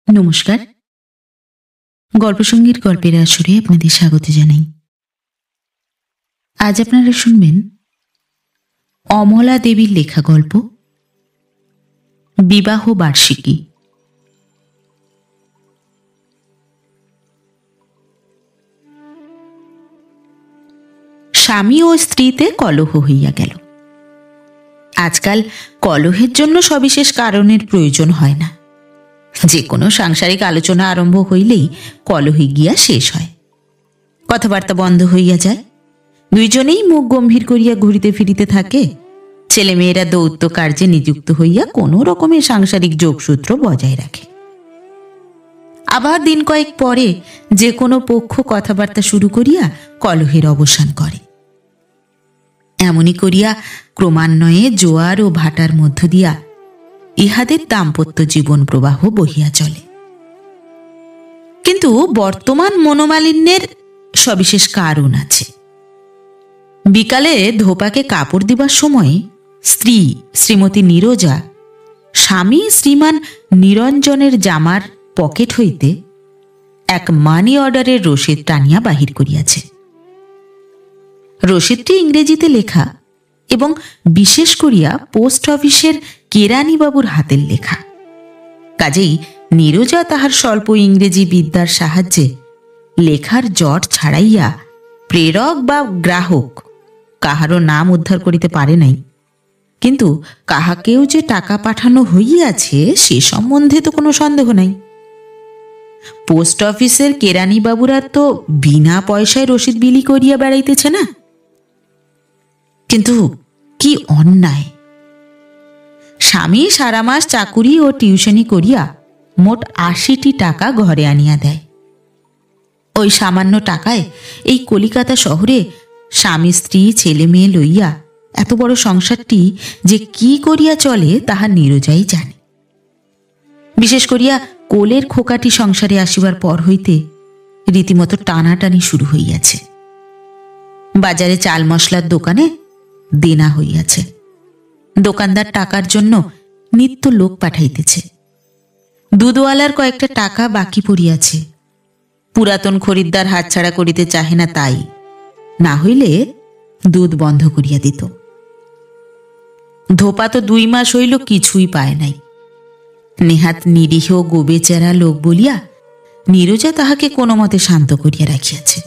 নমস্কার। গল্পসঙ্গীর গল্পের আসরে আপনাদের স্বাগত জানাই। আজ আপনারা শুনবেন অমলা দেবীর লেখা গল্প বিবাহ বার্ষিকী। স্বামী ও স্ত্রীতে কলহ হইয়া গেল। আজকাল কলহের জন্য সবিশেষ কারণের প্রয়োজন হয় না। যে কোনো সাংসারিক আলোচনা আরম্ভ হইলেই কলহে গিয়া শেষ হয়, কথাবার্তা বন্ধ হইয়া যায়, দুইজনেই মুখ গম্ভীর করিয়া ঘুরিতে ফিরিতে থাকে। ছেলেমেয়েরা দৌত্য কার্যে নিযুক্ত হইয়া কোনো রকমের সাংসারিক যোগসূত্র বজায় রাখে। আবার দিন কয়েক পরে যে কোনো পক্ষ কথাবার্তা শুরু করিয়া কলহের অবসান করে। এমনি করিয়া ক্রমান্বয়ে জোয়ার ও ভাটার মধ্য দিয়া ইহাদের দাম্পত্য জীবন প্রবাহ বহিয়া চলে। কিন্তু বর্তমান মনোমালিন্যের সবিশেষ কারণ আছে। বিকালে ধোপাকে কাপড় দিবার সময় স্ত্রী শ্রীমতী নীরজা স্বামী শ্রীমান নিরঞ্জনের জামার পকেট হইতে এক মানি অর্ডারের রসিদ টানিয়া বাহির করিয়াছে। রসিদটি ইংরেজিতে লেখা এবং বিশেষ করিয়া পোস্ট অফিসের কেরানিবাবুর হাতের লেখা। কাজেই নীরজা তাহার স্বল্প ইংরেজি বিদ্যার সাহায্যে লেখার জট ছাড়াইয়া প্রেরক বা গ্রাহক কাহারও নাম উদ্ধার করিতে পারে নাই। কিন্তু কাহাকেও যে টাকা পাঠানো হইয়াছে সে সম্বন্ধে তো কোনো সন্দেহ নাই। পোস্ট অফিসের কেরানিবাবুরা তো বিনা পয়সায় রসিদ বিলি করিয়া বেড়াইতেছে না। কিন্তু কি অন্যায়! স্বামী সারা মাস চাকুরি ও টিউশনি করিয়া মোট ৮০টি টাকা ঘরে আনিয়া দেয়। ওই সামান্য টাকায় এই কলিকাতা শহরে স্বামী স্ত্রী ছেলে মেয়ে লইয়া এত বড় সংসারটি যে কি করিয়া চলে তাহা নীরজাই জানে। বিশেষ করিয়া কোলের খোকাটি সংসারে আসিবার পর হইতে রীতিমতো টানাটানি শুরু হইয়াছে। বাজারে চাল মশলার দোকানে দেনা হইয়াছে। দোকানদার টাকার জন্য নিত্য লোক পাঠাইতেছে। দুধওয়ালার কয়েকটা টাকা বাকি পড়িয়াছে। পুরাতন খরিদ্দার হাতছাড়া করিতে চাহে না, তাই না হইলে দুধ বন্ধ করিয়া দিত। ধোপা তো ২ মাস হইল কিছুই পায় নাই। নেহাত নিরীহ গোবেচারা লোক বলিয়া নীরজা তাহাকে কোনো মতে শান্ত করিয়া রাখিয়াছে।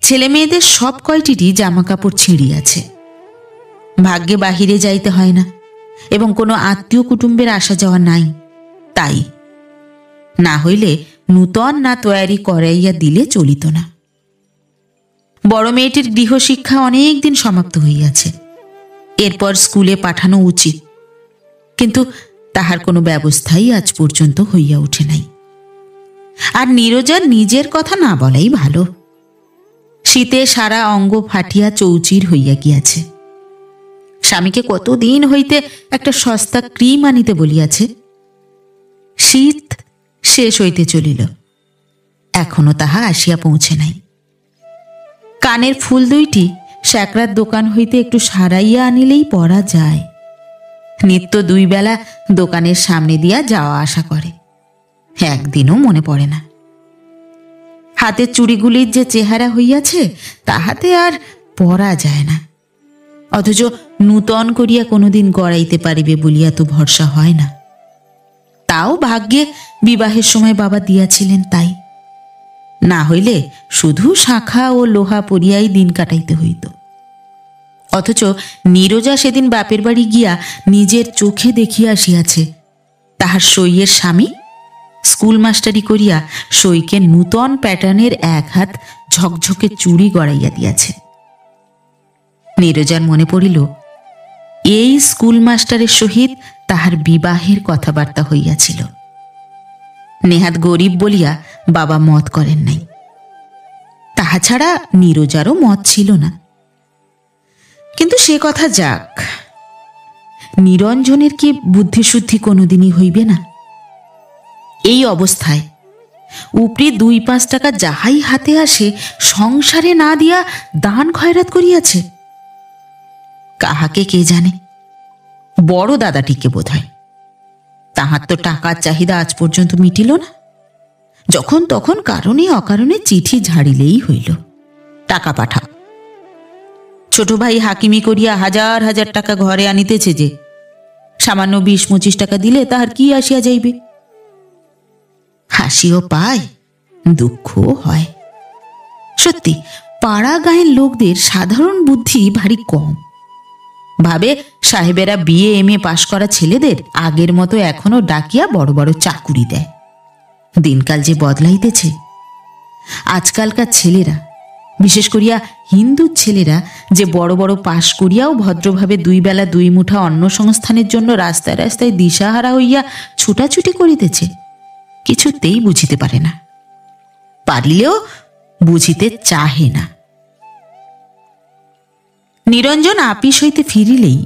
ছেলে মেয়েদের সব কয়টিরই জামা কাপড় ছিঁড়িয়াছে। ভাগ্যে বাহিরে যাইতে হয় না এবং কোনো আত্মীয় কুটুম্বের আসা যাওয়া নাই, তাই না হইলে নূতন না তৈয়ারি করাইয়া দিলে চলিত না। বড় মেয়েটির গৃহশিক্ষা অনেক দিন সমাপ্ত হইয়াছে। এরপর স্কুলে পাঠানো উচিত, কিন্তু তাহার কোনো ব্যবস্থাই আজ পর্যন্ত হইয়া ওঠে নাই। আর নীরজার নিজের কথা না বলাই ভালো। শীতে সারা অঙ্গ ফাটিয়া চৌচির হইয়া গিয়াছে। স্বামীকে কতদিন হইতে একটা সস্তা ক্রিম আনিতে বলিয়াছে। শীত শেষ হইতে চলিল, এখনো তাহা আসিয়া পৌঁছে নাই। কানের ফুল দুইটি স্যাকরার দোকান হইতে একটু সারাইয়া আনিলেই পরা যায়। নিত্য ২ বেলা দোকানের সামনে দিয়া যাওয়া আসা করে, একদিনও মনে পড়ে না। হাতের চুড়িগুলির যে চেহারা হইয়াছে তাহাতে আর পরা যায় না, অথচ নূতন করিয়া কোনোদিন গড়াইতে পারিবে বলিয়া তো ভরসা হয় না। তাও ভাগ্যে বিবাহের সময় বাবা দিয়াছিলেন, তাই না হইলে শুধু শাঁখা ও লোহা পরিয়াই দিন কাটাইতে হইত। অথচ নীরজা সেদিন বাপের বাড়ি গিয়া নিজের চোখে দেখিয়া আসিয়াছে তাহার সইয়ের স্বামী স্কুল মাস্টারি করিয়া সইকে নূতন প্যাটার্নের এক হাত ঝকঝকে চুড়ি গড়াইয়া দিয়াছে। নীরজার মনে পড়িল এই স্কুল মাস্টারের সহিত তাহার বিবাহের কথাবার্তা হইয়াছিল। নেহাত গরিব বলিয়া বাবা মত করেন নাই, তাহা ছাড়া নীরজারও মত ছিল না। কিন্তু সে কথা যাক, নিরঞ্জনের কি বুদ্ধিশুদ্ধি কোনোদিনই হইবে না? এই অবস্থায় উপরি ২-৫ টাকা যাহাই হাতে আসে সংসারে না দিয়া দান খয়রাত করিয়াছে। কাহাকে কে জানে, বড় দাদাটিকে বোধ হয়। তাহার তো টাকার চাহিদা আজ পর্যন্ত মিটিল না। যখন তখন কারণে অকারণে চিঠি ঝাড়িলেই হইল, টাকা পাঠাও। ছোট ভাই হাকিমি করিয়া হাজার হাজার টাকা ঘরে আনিতেছে, যে সামান্য 20-25 টাকা দিলে তাহার কি আসিয়া যাইবে? হাসিও পায়, দুঃখও হয়। সত্যি পাড়া গাঁয়ের লোকদের সাধারণ বুদ্ধি ভারী কম। ভাবে সাহেবেরা বিএ এমএ পাশ করা ছেলেদের আগের মতো এখনো ডাকিয়া বড় বড় চাকুরি দেয়। দিনকাল যে বদলাইতেছে, আজকালকার ছেলেরা, বিশেষ করিয়া হিন্দু ছেলেরা, যে বড় বড় পাশ করিয়াও ভদ্রভাবে 2 বেলা 2 মুঠা অন্ন সংস্থানের জন্য রাস্তায় রাস্তায় দিশাহারা হইয়া ছুটাছুটি করিতেছে, কিছুতেই বুঝিতে পারে না, পারিলেও বুঝিতে চাহে না। নিরঞ্জন আপিস হইতে ফিরিলেই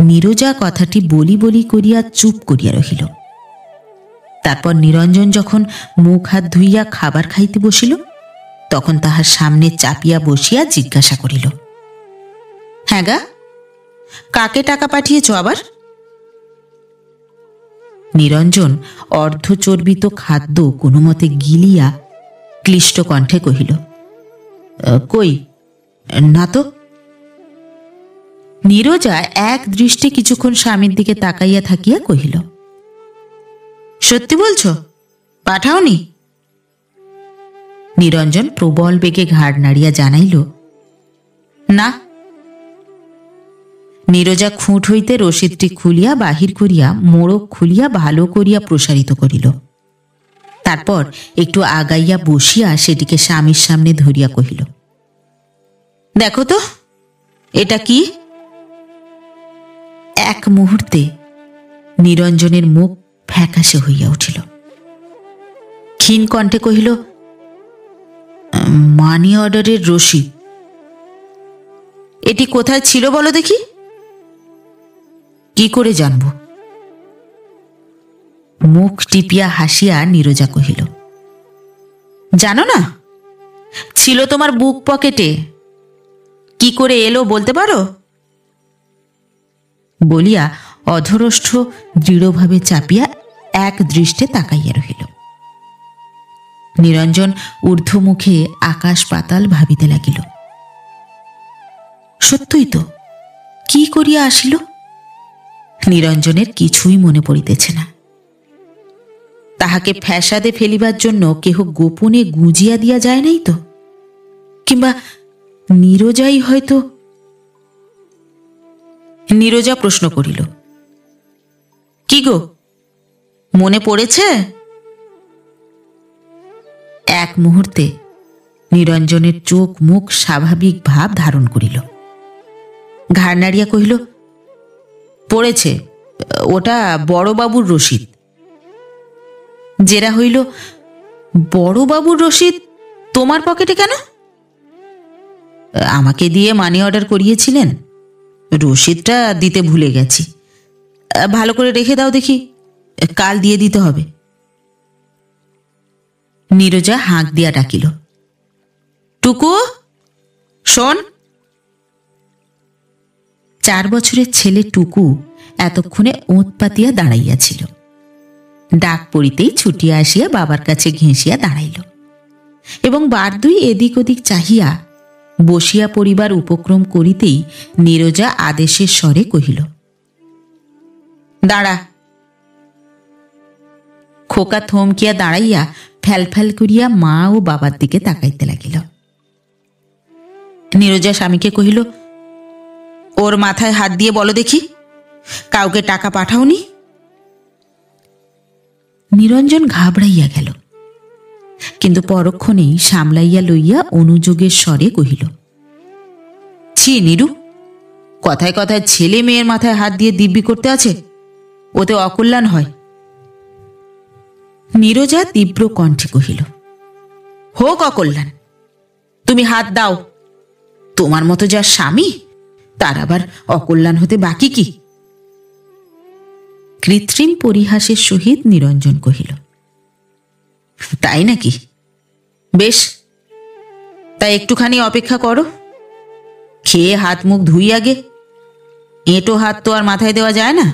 নীরজা কথাটি বলি বলি করিয়া চুপ করিয়া রহিল। তারপর নিরঞ্জন যখন মুখ হাত ধুইয়া খাবার খাইতে বসিল, তখন তাহার সামনে চাপিয়া বসিয়া জিজ্ঞাসা করিল, হ্যাঁ গা, কাকে টাকা পাঠিয়েছ আবার? নিরঞ্জন অর্ধচর্বিত খাদ্য কোনো মতে গিলিয়া ক্লিষ্ট কণ্ঠে কহিল, কই না তো। নীরজা এক দৃষ্টে কিছুক্ষণ স্বামীর দিকে তাকাইয়া থাকিয়া কহিল, সত্যি বলছ, পাঠাওনি? নিরঞ্জন প্রবল বেগে ঘাড় নাড়িয়া জানাইল, না। নীরজা খুঁট হইতে রসিদটি খুলিয়া বাহির করিয়া মোড়ক খুলিয়া ভালো করিয়া প্রসারিত করিল। তারপর একটু আগাইয়া বসিয়া সেটিকে স্বামীর সামনে ধরিয়া কহিল, দেখো তো এটা কি? এক মুহূর্তে নিরঞ্জনের মুখ ফ্যাকাশে হইয়া উঠিল। ক্ষীণ কণ্ঠে কহিল, মানি অর্ডারের রসিদ। এটি কোথায় ছিল বলো দেখি? কি করে জানব? মুখ টিপিয়া হাসিয়া নীরজা কহিল, জানো না? ছিল তোমার বুক পকেটে। কি করে এলো বলতে পারো? বলিয়া অধরষ্ঠ দৃঢ়ভাবে চাপিয়া এক দৃষ্টে তাকাইয়া রহিল। নিরঞ্জন ঊর্ধ্বমুখে আকাশ পাতাল ভাবিতে লাগিল। সত্যই তো, কি করিয়া আসিল? নিরঞ্জনের কিছুই মনে পড়িতেছে না। তাহাকে ফ্যাসাদে ফেলিবার জন্য কেহ গোপনে গুজিয়া দিয়া যায় নাই তো? কিংবা নীরজাই হয়তো? নীরজা প্রশ্ন করিল, কি গো, মনে পড়েছে? এক মুহূর্তে নিরঞ্জনের চোখ মুখ স্বাভাবিক ভাব ধারণ করিল। ঘাড় নাড়িয়া কহিল, পড়েছে, ওটা বড়বাবুর রসিদ। জেরা হইল, বড়বাবুর রসিদ তোমার পকেটে কেন? আমাকে দিয়ে মানি অর্ডার করিয়েছিলেন, রসিদটা দিতে ভুলে গেছি। ভালো করে রেখে দাও দেখি, কাল দিয়ে দিতে হবে। নীরজা হাঁক দিয়া ডাকিল, টুকু, শোন। 4 বছরের ছেলে টুকু এতক্ষণে ওঁত পাতিয়া দাঁড়াইয়াছিল। ডাক পড়িতেই ছুটিয়া আসিয়া বাবার কাছে ঘেঁষিয়া দাঁড়াইল এবং বার দুই এদিক ওদিক চাহিয়া বসিয়া পড়িবার উপক্রম করিতেই নীরজা আদেশের স্বরে কহিল, দাঁড়া। খোকা থমকিয়া দাঁড়াইয়া ফ্যালফ্যাল করিয়া মা ও বাবার দিকে তাকাইতে লাগিল। নীরজা স্বামীকে কহিল, ওর মাথায় হাত দিয়ে বলো দেখি, কাউকে টাকা পাঠাওনি? নিরঞ্জন ঘাবড়াইয়া গেল, কিন্তু পরক্ষণেই সামলাইয়া লইয়া অনুযোগের স্বরে কহিল, ছি নীরু, কথায় কথায় ছেলে মেয়ের মাথায় হাত দিয়ে দিব্যি করতে আছে, ওতে অকল্যাণ হয়। নীরজা তীব্র কণ্ঠে কহিল, হোক অকল্যাণ, তুমি হাত দাও। তোমার মতো যার স্বামী, তার আবার অকল্যাণ হতে বাকি কি? কৃত্রিম পরিহাসের সহিত নিরঞ্জন কহিল, তাই নাকি? বেশ, তাই একটুখানি অপেক্ষা করো, খেয়ে হাত মুখ ধুই আগে। এঁটো হাত তো আর মাথায় দেওয়া যায় না।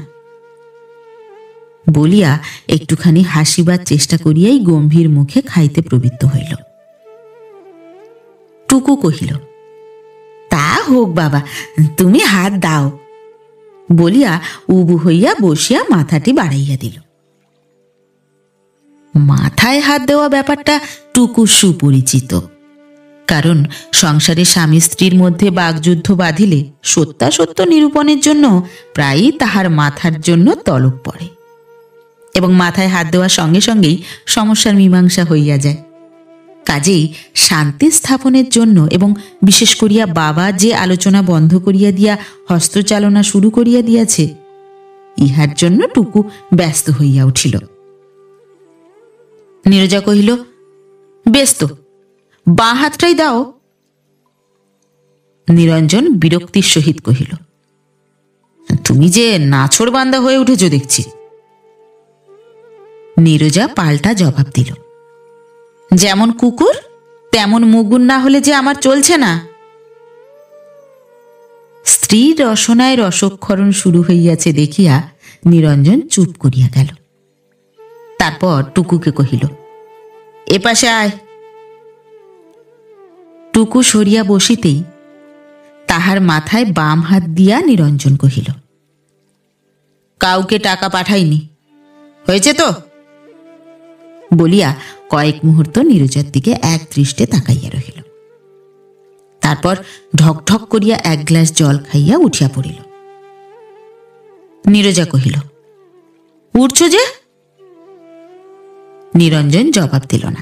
বলিয়া একটুখানি হাসিবার চেষ্টা করিয়াই গম্ভীর মুখে খাইতে প্রবৃত্ত হইল। টুকু কহিল, তা হোক বাবা, তুমি হাত দাও, বলিয়া উবু হইয়া বসিয়া মাথাটি বাড়াইয়া দিল। মাথায় হাত দেওয়া ব্যাপারটা টুকু সুপরিচিত, কারণ সংসারে স্বামী স্ত্রীর মধ্যে বাগযুদ্ধ বাঁধিলে সত্যাসত্য নিরূপণের জন্য প্রায়ই তাহার মাথার জন্য তলব পড়ে, এবং মাথায় হাত দেওয়ার সঙ্গে সঙ্গেই সমস্যার মীমাংসা হইয়া যায়। কাজেই শান্তি স্থাপনের জন্য এবং বিশেষ করিয়া বাবা যে আলোচনা বন্ধ করিয়া দিয়া হস্তচালনা শুরু করিয়া দিয়াছে, ইহার জন্য টুকু ব্যস্ত হইয়া উঠিল। নীরজা কহিল, বেশ তো, বাঁ হাতটাই দাও। নিরঞ্জন বিরক্তির সহিত কহিল, তুমি যে নাছোড় বান্দা হয়ে উঠেছ দেখছি। নীরজা পাল্টা জবাব দিল, যেমন কুকুর তেমন মুগুর না হলে যে আমার চলছে না। স্ত্রীর রসনায় রসক্ষরণ শুরু হইয়াছে দেখিয়া নিরঞ্জন চুপ করিয়া গেল। তারপর টুকুকে কহিল, এপাশে আয়। টুকু সরিয়া বসিতেই তাহার মাথায় বাম হাত দিয়া নিরঞ্জন কহিল, কাউকে টাকা পাঠাইনি, হয়েছে তো? বলিয়া কয়েক মুহূর্ত নীরজার দিকে এক দৃষ্টে তাকাইয়া রহিল। তারপর ঢক ঢক করিয়া এক গ্লাস জল খাইয়া উঠিয়া পড়িল। নীরজা কহিল, উঠছ যে? নিরঞ্জন জবাব দিল না।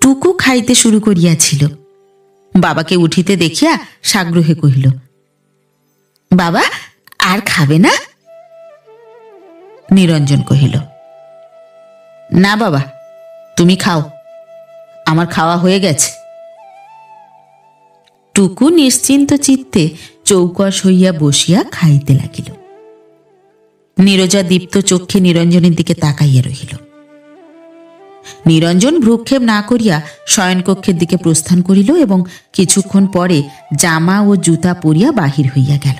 টুকু খাইতে শুরু করিয়াছিল। বাবাকে উঠিতে দেখিয়া সাগ্রহে কহিল, বাবা আর খাবে না? নিরঞ্জন কহিল, না বাবা, তুমি খাও, আমার খাওয়া হয়ে গেছে। টুকু নিশ্চিন্ত চিত্তে চৌকস হইয়া বসিয়া খাইতে লাগিল। নীরজা দীপ্ত চক্ষে নিরঞ্জনের দিকে তাকাইয়া রহিল। নিরঞ্জন ভ্রুক্ষেপ না করিয়া শয়নকক্ষের দিকে প্রস্থান করিল এবং কিছুক্ষণ পরে জামা ও জুতা পরিয়া বাহির হইয়া গেল।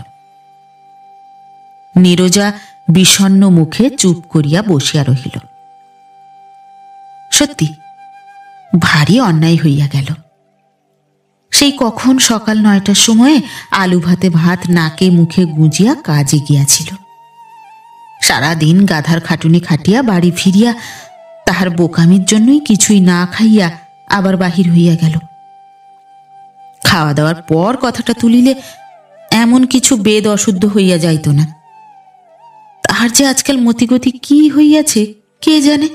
নীরজা বিষণ্ণ মুখে চুপ করিয়া বসিয়া রহিল। সত্যি ভারী অন্যায় হইয়া গেল। সেই কখন সকাল 9টার সময়ে আলু ভাতে ভাত নাকে মুখে গুঁজিয়া কাজে গিয়াছিল। সারাদিন গাধার খাটুনি খাটিয়া বাড়ি ফিরিয়া তাহার বোকামির জন্যই কিছুই না খাইয়া আবার বাহির হইয়া গেল। খাওয়া দাওয়ার পর কথাটা তুলিলে এমন কিছু বেদ অশুদ্ধ হইয়া যাইত না। তাহার যে আজকাল মতিগতি কি হইয়াছে কে জানে।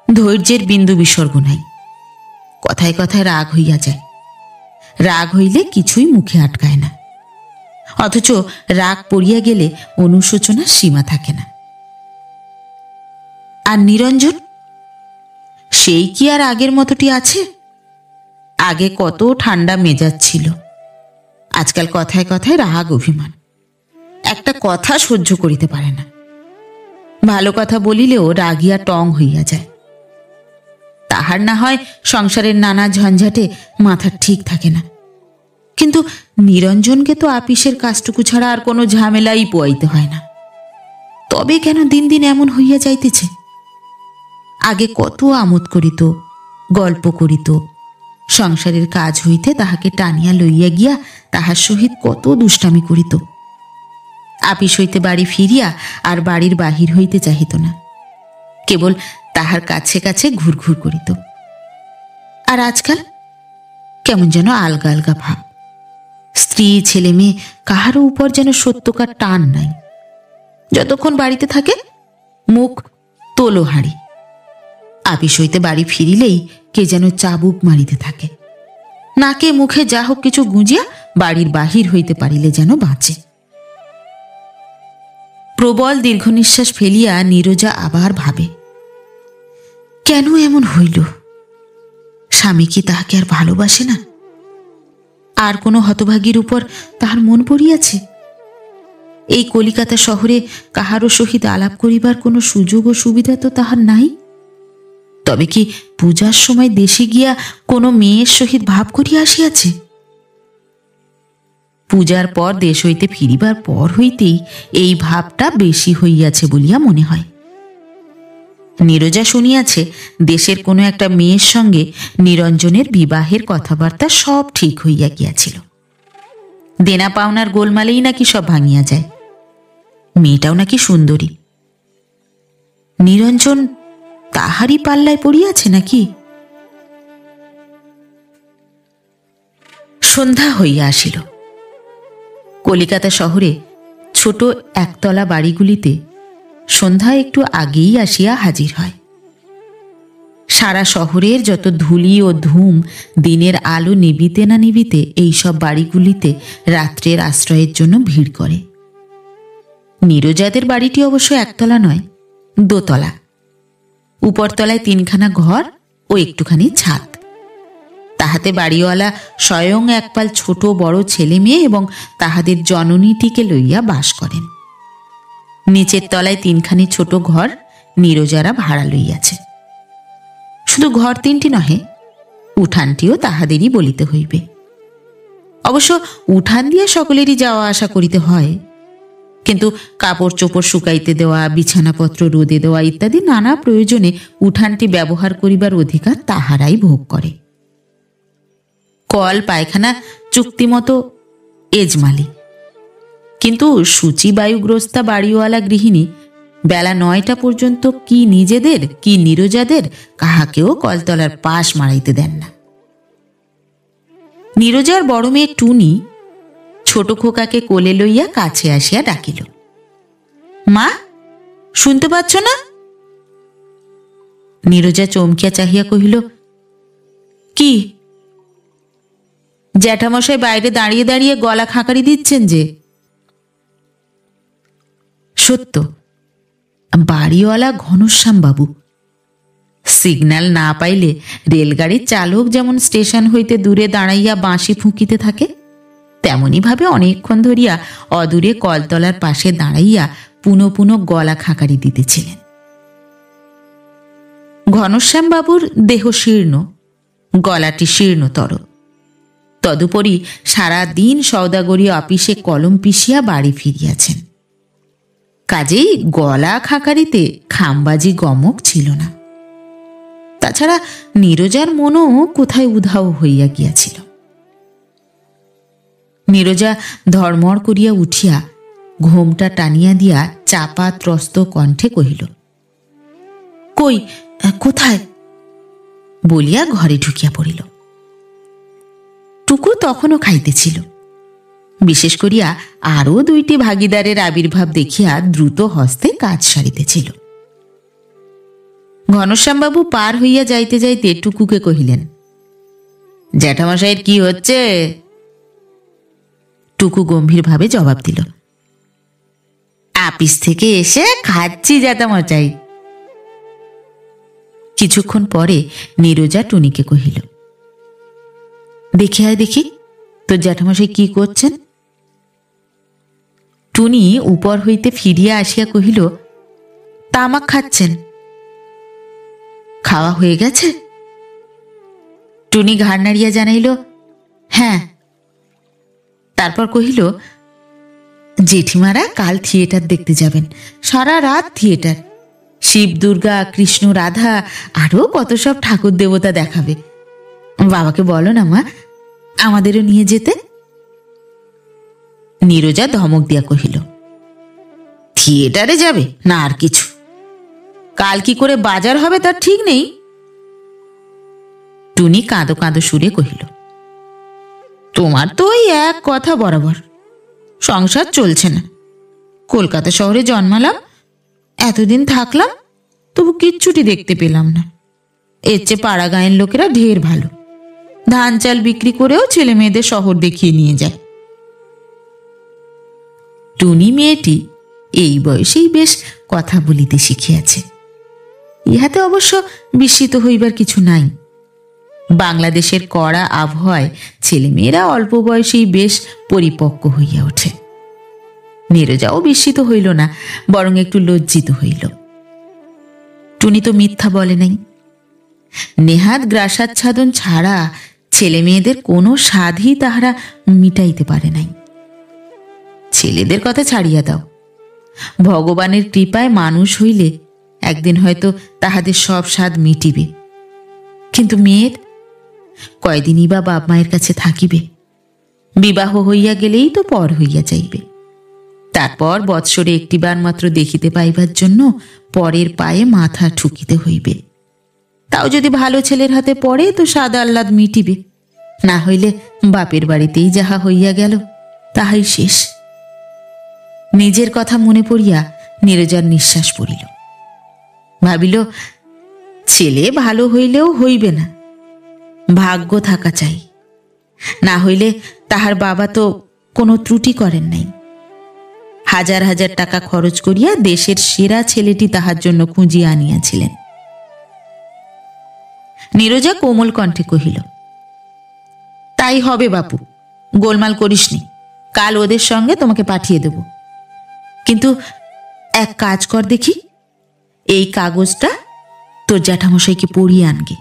ধৈর্যের বিন্দু বিসর্গ নাই। কথায় কথায় রাগ হইয়া যায়। রাগ হইলে কিছুই মুখে আটকায় না, অথচ রাগ পড়িয়া গেলে অনুশোচনার সীমা থাকে না। আর নিরঞ্জন, সেই কি আর আগের মতোটি আছে? আগে কত ঠান্ডা মেজাজ ছিল, আজকাল কথায় কথায় রাগ অভিমান। একটা কথা সহ্য করিতে পারে না। ভালো কথা বলিলেও রাগিয়া টং হইয়া যায়। তাহার না হয় সংসারের নানা ঝঞ্ঝাটে মাথা ঠিক থাকে না, কিন্তু নিরঞ্জনকে তো আপিসের কাজটুকু ছাড়া আর কোনো ঝামেলাই পোয়াইতে হয় না। তবে কেন দিন দিন এমন হইয়া যাইতেছে? আগে কত আমোদ করিত, গল্প করিত, সংসারের কাজ হইতে তাহাকে টানিয়া লইয়া গিয়া তাহার সহিত কত দুষ্টামি করিত। আপিস হইতে বাড়ি ফিরিয়া আর বাড়ির বাহির হইতে চাহিত না, কেবল তাহার কাছে কাছে ঘুরঘুর করিত। আর আজকাল কেমন যেন আলগা আলগা ভাব। স্ত্রী ছেলে মেয়ে কাহারও উপর যেন সত্যকার টান নাই। যতক্ষণ বাড়িতে থাকে মুখ তোলো হাঁড়ি। আপিস হইতে বাড়ি ফিরিলেই কে যেন চাবুক মারিতে থাকে। নাকে মুখে যা হোক কিছু গুঁজিয়া বাড়ির বাহির হইতে পারিলে যেন বাঁচে। প্রবল দীর্ঘ নিঃশ্বাস ফেলিয়া নীরজা আবার ভাবে, কেন এমন হইল? স্বামী কি তাহাকে আর ভালোবাসে না? আর কোনো হতভাগীর উপর তাহার মন পড়িয়াছে? এই কলিকাতা শহরে কাহারও সহিত আলাপ করিবার কোনো সুযোগ ও সুবিধা তো তাহার নাই। তবে কি পূজার সময় দেশে গিয়া কোনো মেয়ের সহিত ভাব করিয়া আসিয়াছে? পূজার পর দেশ হইতে ফিরিবার পর হইতেই এই ভাবটা বেশি হইয়াছে বলিয়া মনে হয়। নীরজা শুনিয়াছে দেশের কোনো একটা মেয়ের সঙ্গে নিরঞ্জনের বিবাহের কথাবার্তা সব ঠিক হইয়া গিয়াছিল। দেনা পাওনার গোলমালেই নাকি সব ভাঙিয়া যায়। মেয়েটাও নাকি সুন্দরী। নিরঞ্জন তাহারই পাল্লায় পড়িয়াছে নাকি? সন্ধ্যা হইয়া আসিল। কলিকাতা শহরে ছোট একতলা বাড়িগুলিতে সন্ধ্যা একটু আগেই আসিয়া হাজির হয়। সারা শহরের যত ধূলি ও ধূম দিনের আলো নিবিতে না নিবিতে এইসব বাড়িগুলিতে রাত্রের আশ্রয়ের জন্য ভিড় করে। নীরজাদের বাড়িটি অবশ্য একতলা নয়, দোতলা। উপরতলায় 3খানা ঘর ও একটুখানি ছাদ। তাহাতে বাড়িওয়ালা স্বয়ং একপাল ছোট বড় ছেলে মেয়ে এবং তাহাদের জননীটিকে লইয়া বাস করেন। নিচের তলায় 3খানি ছোট ঘর নীরজারা ভাড়া লইয়াছে। শুধু ঘর 3টি নহে, উঠানটিও তাহাদেরই বলিতে হইবে। অবশ্য উঠান দিয়া সকলেরই যাওয়া আসা করিতে হয়, কিন্তু কাপড় চোপড় শুকাইতে দেওয়া, বিছানাপত্র রোদে দেওয়া ইত্যাদি নানা প্রয়োজনে উঠানটি ব্যবহার করিবার অধিকার তাহারাই ভোগ করে। কল পায়খানা চুক্তিমতো এজমালি, কিন্তু সূচিবায়ুগ্রস্তা বাড়িওয়ালা গৃহিণী বেলা 9টা পর্যন্ত কি নিজেদের কি নীরজাদের কাহাকেও কলতলার পাশ মারাইতে দেন না। নীরজার বড় মেয়ে টুনি ছোট খোকাকে কোলে লইয়া কাছে আসিয়া ডাকিল, মা, শুনতে পাচ্ছ না? নীরজা চমকিয়া চাহিয়া কহিল, কি? জ্যাঠামশাই বাইরে দাঁড়িয়ে দাঁড়িয়ে গলা খাঁকারি দিচ্ছেন যে। সত্য, বাড়িওয়ালা ঘনশ্যাম বাবু। সিগন্যাল না পাইলে রেলগাড়ির চালক যেমন স্টেশন হইতে দূরে দাঁড়াইয়া বাঁশি ফুঁকিতে থাকে, তেমনি ভাবে অনেকক্ষণ ধরিয়া অদূরে কলতলার পাশে দাঁড়াইয়া পুনঃ পুনঃ গলা খাঁকারি দিতেছিলেন। ঘনশ্যাম বাবুর দেহ শীর্ণ, গলাটি শীর্ণতর। তদুপরি সারা দিন সওদাগরী অফিসে কলম পিষিয়া বাড়ি ফিরিয়াছেন। কাজেই গলা খাঁকারিতে খামবাজি গমক ছিল না। তাছাড়া নীরজার মনও কোথায় উধাও হইয়া গিয়াছিল। নীরজা ধর্মড় করিয়া উঠিয়া ঘোমটা টানিয়া দিয়া চাপা ত্রস্ত কণ্ঠে কহিল, কই, কোথায়? বলিয়া ঘরে ঢুকিয়া পড়িল। টুকু তখনও খাইতেছিল। বিশেষ করিয়া আরও 2টি ভাগিদারের আবির্ভাব দেখিয়া দ্রুত হস্তে কাজ সারিতেছিল। ঘনশ্যামবাবু পার হইয়া যাইতে যাইতে টুকুকে কহিলেন, জ্যাঠামশাইয়ের কি হচ্ছে? টুকু গম্ভীরভাবে জবাব দিল, আপিস থেকে এসে খাচ্ছি জ্যাঠামশাই। কিছুক্ষণ পরে নীরজা টুনিকে কহিল, দেখে আয় দেখি তোর জ্যাঠামশাই কি করছেন। টুনি উপর হইতে ফিরিয়া আসিয়া কহিল, তামাক খাচ্ছেন। খাওয়া হয়ে গেছে? টুনি ঘাড় নাড়িয়া জানাইল, হ্যাঁ। তারপর কহিল, জেঠিমারা কাল থিয়েটার দেখতে যাবেন। সারা রাত থিয়েটার। শিব, দুর্গা, কৃষ্ণ, রাধা আরও কত সব ঠাকুর দেবতা দেখাবে। বাবাকে বলো না মা, আমাদেরও নিয়ে যেতে। নীরজা ধমক দিয়া কহিল, থিয়েটারে যাবে না আর কিছু? কাল কি করে বাজার হবে তার ঠিক নেই। টুনি কাঁদো কাঁদো সুরে কহিল, তোমার তো ওই এক কথা বরাবর, সংসার চলছে না। কলকাতা শহরে জন্মালাম, এতদিন থাকলাম, তবু কিচ্ছুটি দেখতে পেলাম না। এর চেয়ে পাড়া গাঁয়ের লোকেরা ঢের ভালো, ধান চাল বিক্রি করেও ছেলে মেয়েদের শহর দেখিয়ে নিয়ে যায়। টুনি মেয়েটি এই বয়সেই বেশ কথা বলিতে শিখিয়াছে। ইহাতে অবশ্য বিস্মিত হইবার কিছু নাই। বাংলাদেশের কড়া আবহাওয়ায় ছেলেমেয়েরা অল্প বয়সেই বেশ পরিপক্ক হইয়া ওঠে। নীরজাও বিস্মিত হইল না, বরং একটু লজ্জিত হইল। টুনি তো মিথ্যা বলে নাই। নেহাত গ্রাসাচ্ছাদন ছাড়া ছেলে মেয়েদের কোনো সাধই তাহারা মিটাইতে পারে নাই। ছেলেদের কথা ছাড়িয়া দাও। ভগবানের কৃপায় মানুষ হইলে একদিন হয়তো তাহাদের সব স্বাদ মিটিবে, কিন্তু মেয়ের কয়দিনই বা বাপ মায়ের কাছে থাকিবে। বিবাহ হইয়া গেলেই তো পর হইয়া যাইবে। তারপর বৎসরে একটিবার মাত্র দেখিতে পাইবার জন্য পরের পায়ে মাথা ঠুকিতে হইবে। তাও যদি ভালো ছেলের হাতে পড়ে তো স্বাদ আহ্লাদ মিটিবে, না হইলে বাপের বাড়িতেই যাহা হইয়া গেল তাহাই শেষ। নিজের কথা মনে পড়িয়া নীরজার নিঃশ্বাস পড়িল। ভাবিল, ছেলে ভালো হইলেও হইবে না, ভাগ্য থাকা চাই। না হইলে তাহার বাবা তো কোনো ত্রুটি করেন নাই। হাজার হাজার টাকা খরচ করিয়া দেশের সেরা ছেলেটি তাহার জন্য খুঁজিয়া আনিয়াছিলেন। নীরজা কোমল কণ্ঠে কহিল, তাই হবে বাপু, গোলমাল করিসনি। কাল ওদের সঙ্গে তোমাকে পাঠিয়ে দেব। কিন্তু এক কাজ কর দেখি, এই কাগজটা তোর জ্যাঠামশাইকে পড়িয়ে আনগে।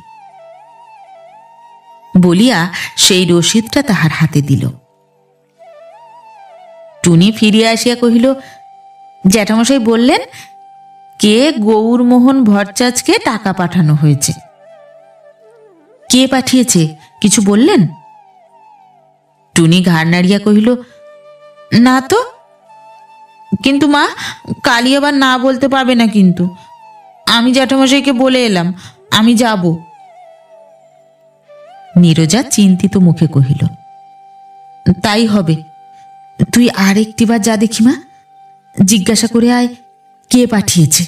বলিয়া সেই রসিদটা তাহার হাতে দিল। টুনি ফিরিয়া আসিয়া কহিল, জ্যাঠামশাই বললেন কে গৌরমোহন ভট্টাচার্যকে টাকা পাঠানো হয়েছে। কে পাঠিয়েছে কিছু বললেন? টুনি ঘাড় নাড়িয়া কহিল, না তো। কিন্তু মা, কালি আবার না বলতে পারবে না। কিন্তু আমি জ্যাঠামশাইকে বলে এলাম আমি যাব। নীরজা চিন্তিত মুখে কহিল, তাই হবে। তুই আর একটিবার যা দেখি মা, জিজ্ঞাসা করে আয় কে পাঠিয়েছে।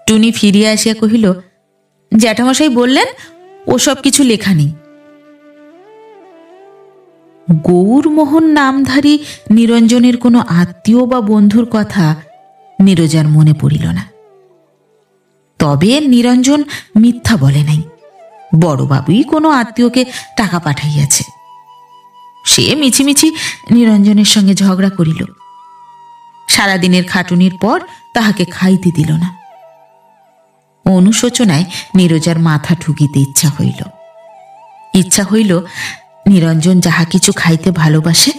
টুনি ফিরিয়া আসিয়া কহিল, জ্যাঠামশাই বললেন ওসব কিছু লেখা নেই। গৌরমোহন নামধারী নিরঞ্জনের কোনো আত্মীয় বা বন্ধুর কথা নীরজার মনে পড়িল না। তবে নিরঞ্জন মিথ্যা বলে নাই, বড়বাবুই কোনো আত্মীয়কে টাকা পাঠাইয়াছে। সে মিছিমিছি নিরঞ্জনের সঙ্গে ঝগড়া করিল। সারাদিনের খাটুনির পর তাহাকে খাইতে দিল না। অনুশোচনায় নীরজার মাথা ঠুকিতে ইচ্ছা হইল নিরঞ্জন যাহা কিছু খাইতে ভালোবাসে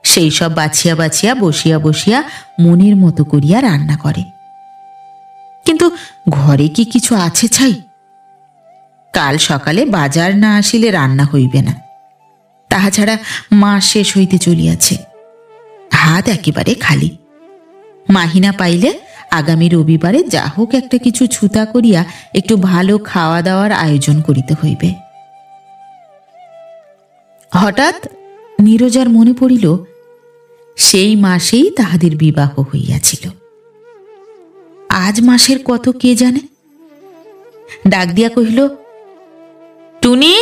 সেই সব বাছিয়া বাছিয়া বসিয়া বসিয়া মনের মতো করিয়া রান্না করে। কিন্তু ঘরে কি কিছু আছে ছাই? কাল সকালে বাজার না আসিলে রান্না হইবে না, তাহা ছাড়া মাস শেষ হইতে চলিয়াছে। হাত একেবারে খালি। মাহিনা পাইলে আগামী রবিবারে যা হোক একটা কিছু ছুতা করিয়া একটু ভালো খাওয়া দাওয়ার আয়োজন করিতে হইবে। হঠাৎ নীরজার মনে পড়িল সেই মাসেই তাহাদের বিবাহ হইয়াছিল। আজ মাসের কত কে জানে। ডাক দিয়া কহিল, টুনি,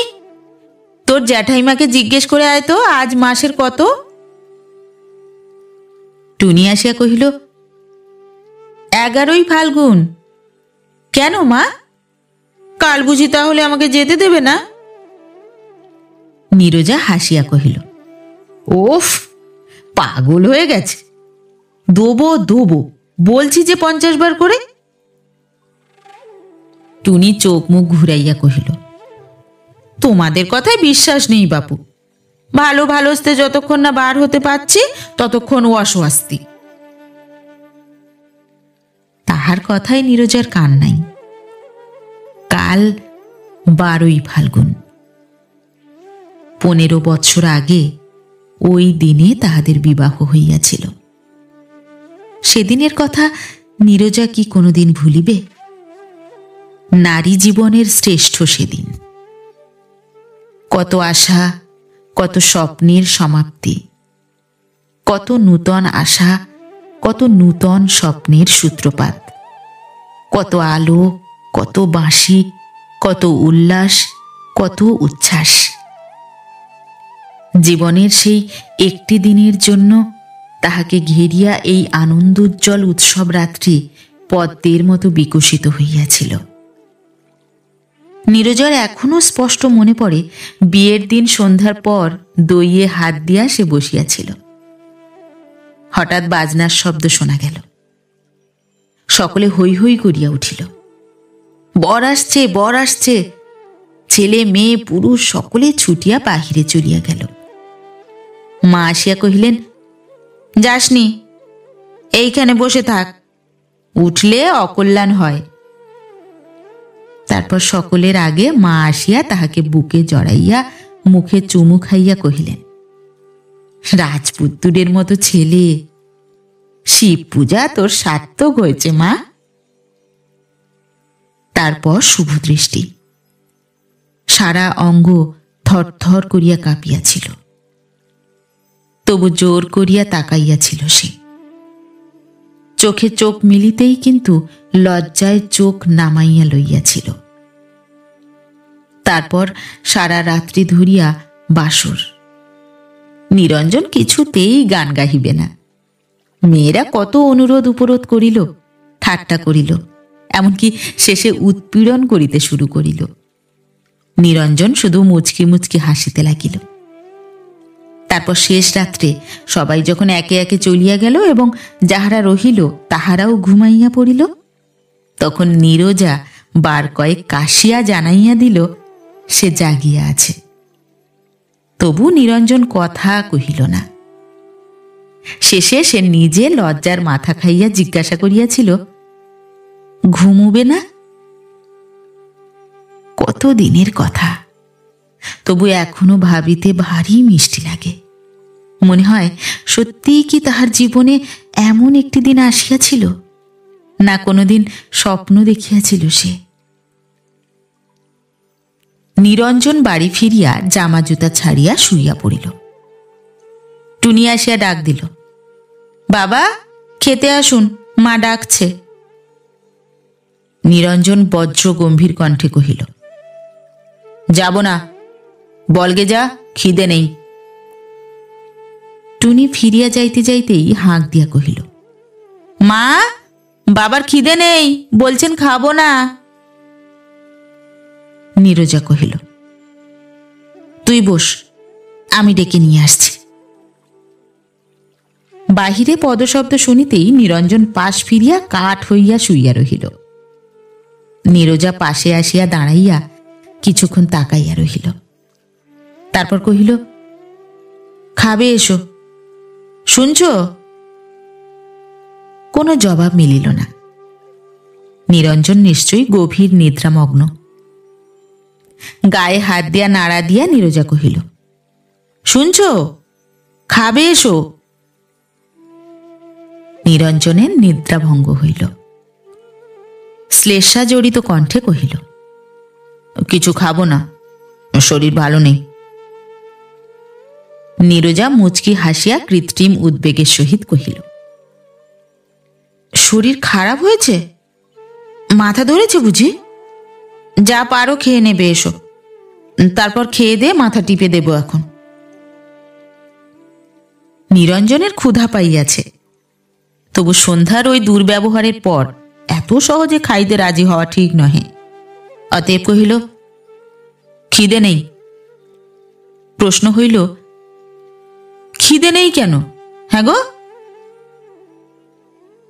তোর জ্যাঠাইমাকে জিজ্ঞেস করে আয় তো আজ মাসের কত। টুনি আসিয়া কহিল, 11ই ফাল্গুন। কেন মা, কাল বুঝি তাহলে আমাকে যেতে দেবে না? নীরজা হাসিয়া কহিল, ওফ, পাগল হয়ে গেছে। দেবো বলছি যে 50 বার করে। টুনি চোখ মুখ ঘুরাইয়া কহিল, তোমাদের কথায় বিশ্বাস নেই বাপু। ভালো ভালোস্তে যতক্ষণ না বার হতে পারছি ততক্ষণ অস্বস্তি। তাহার কথায় নীরজার কান নাই। কাল 12ই ফাল্গুন। 15 বৎসর আগে ওই দিনে তাহাদের বিবাহ হইয়াছিল। সেদিনের কথা নীরজা কি কোনোদিন ভুলিবে? নারী জীবনের শ্রেষ্ঠ সেদিন। কত আশা, কত স্বপ্নের সমাপ্তি, কত নূতন আশা, কত নূতন স্বপ্নের সূত্রপাত, কত আলো, কত বাঁশি, কত উল্লাস, কত উচ্ছ্বাস। জীবনের সেই একটি দিনের জন্য তাহাকে ঘেরিয়া এই আনন্দোজ্জ্বল উৎসব রাত্রি পদ্মের মতো বিকশিত হইয়াছিল। নীরজার এখনো স্পষ্ট মনে পড়ে বিয়ের দিন সন্ধ্যার পর দইয়ে হাত দিয়া সে বসিয়াছিল। হঠাৎ বাজনার শব্দ শোনা গেল। সকলে হৈ হৈ করিয়া উঠিল। বর আসছে, বর আসছে। ছেলে মেয়ে পুরুষ সকলে ছুটিয়া বাহিরে চলিয়া গেল। মা আসিয়া কহিলেন, যাসনি, এইখানে বসে থাক, উঠলে অকল্যাণ হয়। তারপর সকলের আগে মা আসিয়া তাহাকে বুকে জড়াইয়া মুখে চুমু খাইয়া কহিলেন, রাজপুত্তুরের মতো ছেলে, শিব পূজা তোর সার্থক হয়েছে মা। তারপর শুভদৃষ্টি। সারা অঙ্গ থরথর করিয়া কাঁপিয়াছিল, তবু জোর করিয়া তাকাইয়াছিল সে। চোখে চোখ মিলিতেই কিন্তু লজ্জায় চোখ নামাইয়া লইয়াছিল। তারপর সারা রাত্রি ধরিয়া বাসর। নিরঞ্জন কিছুতেই গান গাহিবে না। মেয়েরা কত অনুরোধ উপরোধ করিল, ঠাট্টা করিল, এমনকি শেষে উৎপীড়ন করিতে শুরু করিল। নিরঞ্জন শুধু মুচকি মুচকি হাসিতে লাগিল। তারপর শেষ রাত্রে সবাই যখন একে একে চলিয়া গেল এবং যাহারা রহিল তাহারাও ঘুমাইয়া পড়িল, তখন নীরজা বার কয়েক কাশিয়া জানাইয়া দিল সে জাগিয়া আছে। তবু নিরঞ্জন কথা কহিল না। শেষে সে নিজে লজ্জার মাথা খাইয়া জিজ্ঞাসা করিয়াছিল, ঘুমুবে না? কত দিনের কথা, তবু এখনো ভাবিতে ভারী মিষ্টি লাগে। মনে হয় সত্যিই কি তাহার জীবনে এমন একটি দিন আসিয়াছিল, না কোনোদিন স্বপ্ন দেখিয়াছিল সে। নিরঞ্জন বাড়ি ফিরিয়া জামা জুতা ছাড়িয়া শুইয়া পড়িল। টুনি আসিয়া ডাক দিল, বাবা খেতে আসুন, মা ডাকছে। নিরঞ্জন বজ্র গম্ভীর কণ্ঠে কহিল, যাব না, বলগে যা, খিদে নেই। টুনি ফিরিয়া যাইতে যাইতেই হাঁক দিয়া কহিল, মা, বাবার খিদে নেই, বলছেন খাবো না। নীরজা কহিল, তুই বস, আমি ডেকে নিয়ে আসছি। বাহিরে পদশব্দ শুনিতেই নিরঞ্জন পাশ ফিরিয়া কাঠ হইয়া শুইয়া রহিল। নীরজা পাশে আসিয়া দাঁড়াইয়া কিছুক্ষণ তাকাইয়া রহিল। তারপর কহিল, খাবে এসো, শুনছ? কোনো জবাব মিলিল না। নিরঞ্জন নিশ্চয়ই গভীর নিদ্রামগ্ন। গায়ে হাত দিয়া নাড়া দিয়া নীরজা কহিল, শুনছ, খাবে এসো। নিরঞ্জনের নিদ্রাভঙ্গ হইল। শ্লেষা জড়িত কণ্ঠে কহিল, কিছু খাবো না, শরীর ভালো নেই। নীরজা মুচকি হাসিয়া কৃত্রিম উদ্বেগের সহিত কহিল, শরীর খারাপ হয়েছে? মাথা ধরেছে বুঝি? যা পারো খেয়ে নেবে এসো, তারপর খেয়ে দে মাথা টিপে দেব এখন। নিরঞ্জনের ক্ষুধা পাইয়াছে, তবু সন্ধ্যার ওই দুর্ব্যবহারের পর এত সহজে খাইতে রাজি হওয়া ঠিক নহে। অতএব কহিল, খিদে নেই। প্রশ্ন হইল, খিদে নেই কেন? হ্যাঁ গো?